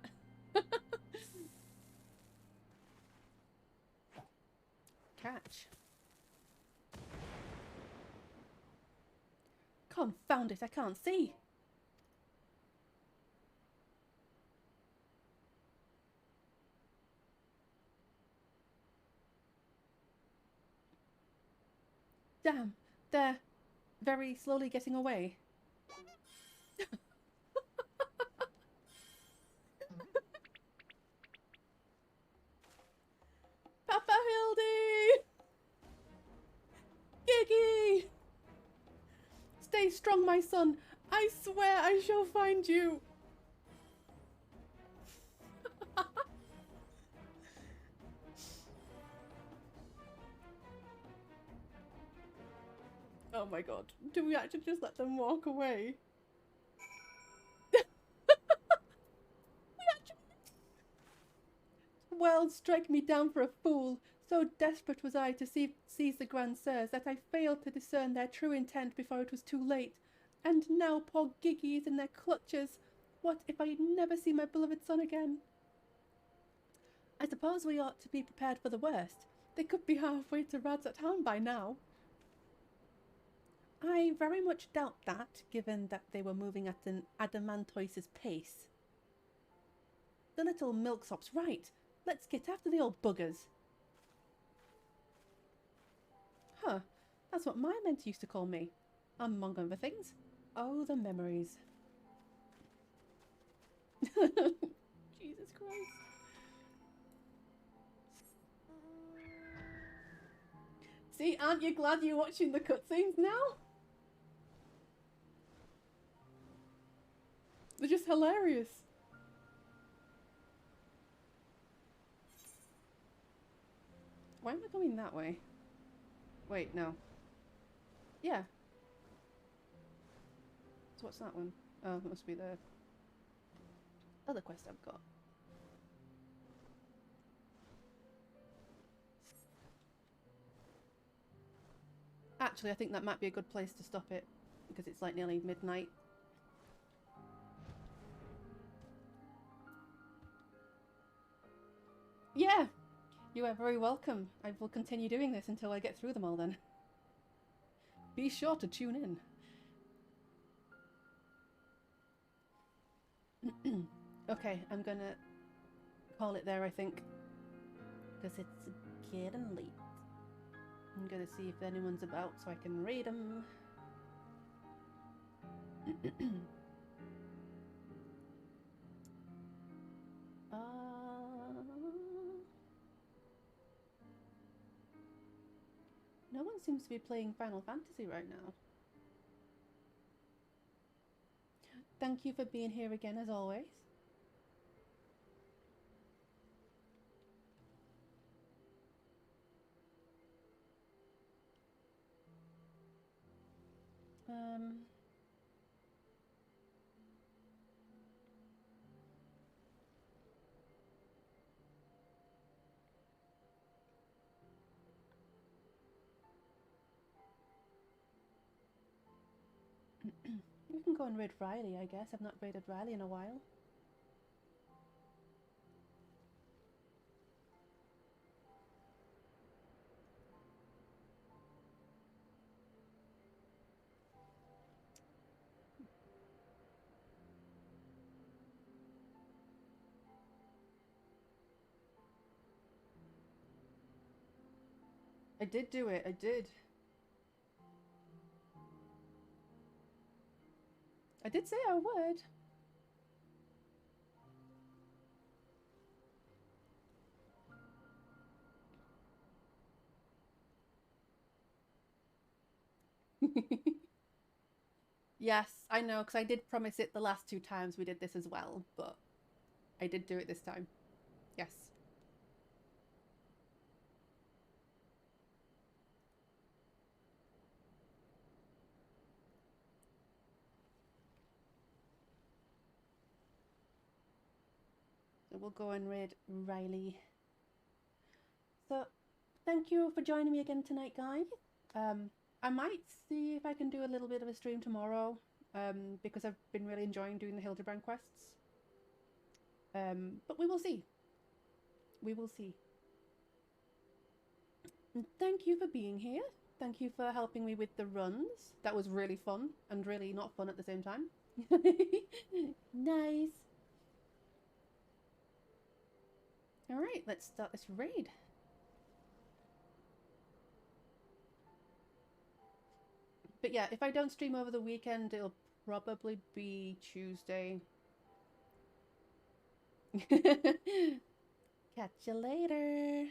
Catch. Confound it, I can't see. Damn, they're very slowly getting away. Papa Hildy! Gigi! Stay strong, my son. I swear I shall find you. Oh my god. Do we actually just let them walk away? Well, strike me down for a fool. So desperate was I to seize the Grand Sirs that I failed to discern their true intent before it was too late. And now poor Gigi is in their clutches. What if I never see my beloved son again? I suppose we ought to be prepared for the worst. They could be halfway to Rad's at home by now. I very much doubt that, given that they were moving at an adamantoise's pace. The little milksop's right. Let's get after the old buggers. Huh, that's what my mentor used to call me, among other things. Oh, the memories. Jesus Christ. See, aren't you glad you're watching the cutscenes now? They're just hilarious. Why am I going that way? Wait, no. Yeah. So what's that one? Oh, it must be the other quest I've got. Actually, I think that might be a good place to stop it, because it's like nearly midnight. Yeah! You are very welcome. I will continue doing this until I get through them all then. Be sure to tune in. Okay, I'm gonna call it there, I think. Because it's getting late. I'm gonna see if anyone's about so I can raid them. No one seems to be playing Final Fantasy right now. Thank you for being here again as always. We can go and raid Riley, I guess. I've not raided Riley in a while. I did do it, I did. I did say I would. Yes, I know, because I did promise it the last 2 times we did this as well, but I did do it this time. Yes. So we'll go and raid Riley. So, thank you for joining me again tonight, guys. I might see if I can do a little bit of a stream tomorrow, because I've been really enjoying doing the Hildebrand quests. But we will see. We will see. And thank you for being here. Thank you for helping me with the runs. That was really fun and really not fun at the same time. Nice. Alright, let's start this raid. But yeah, if I don't stream over the weekend, it'll probably be Tuesday. Catch you later.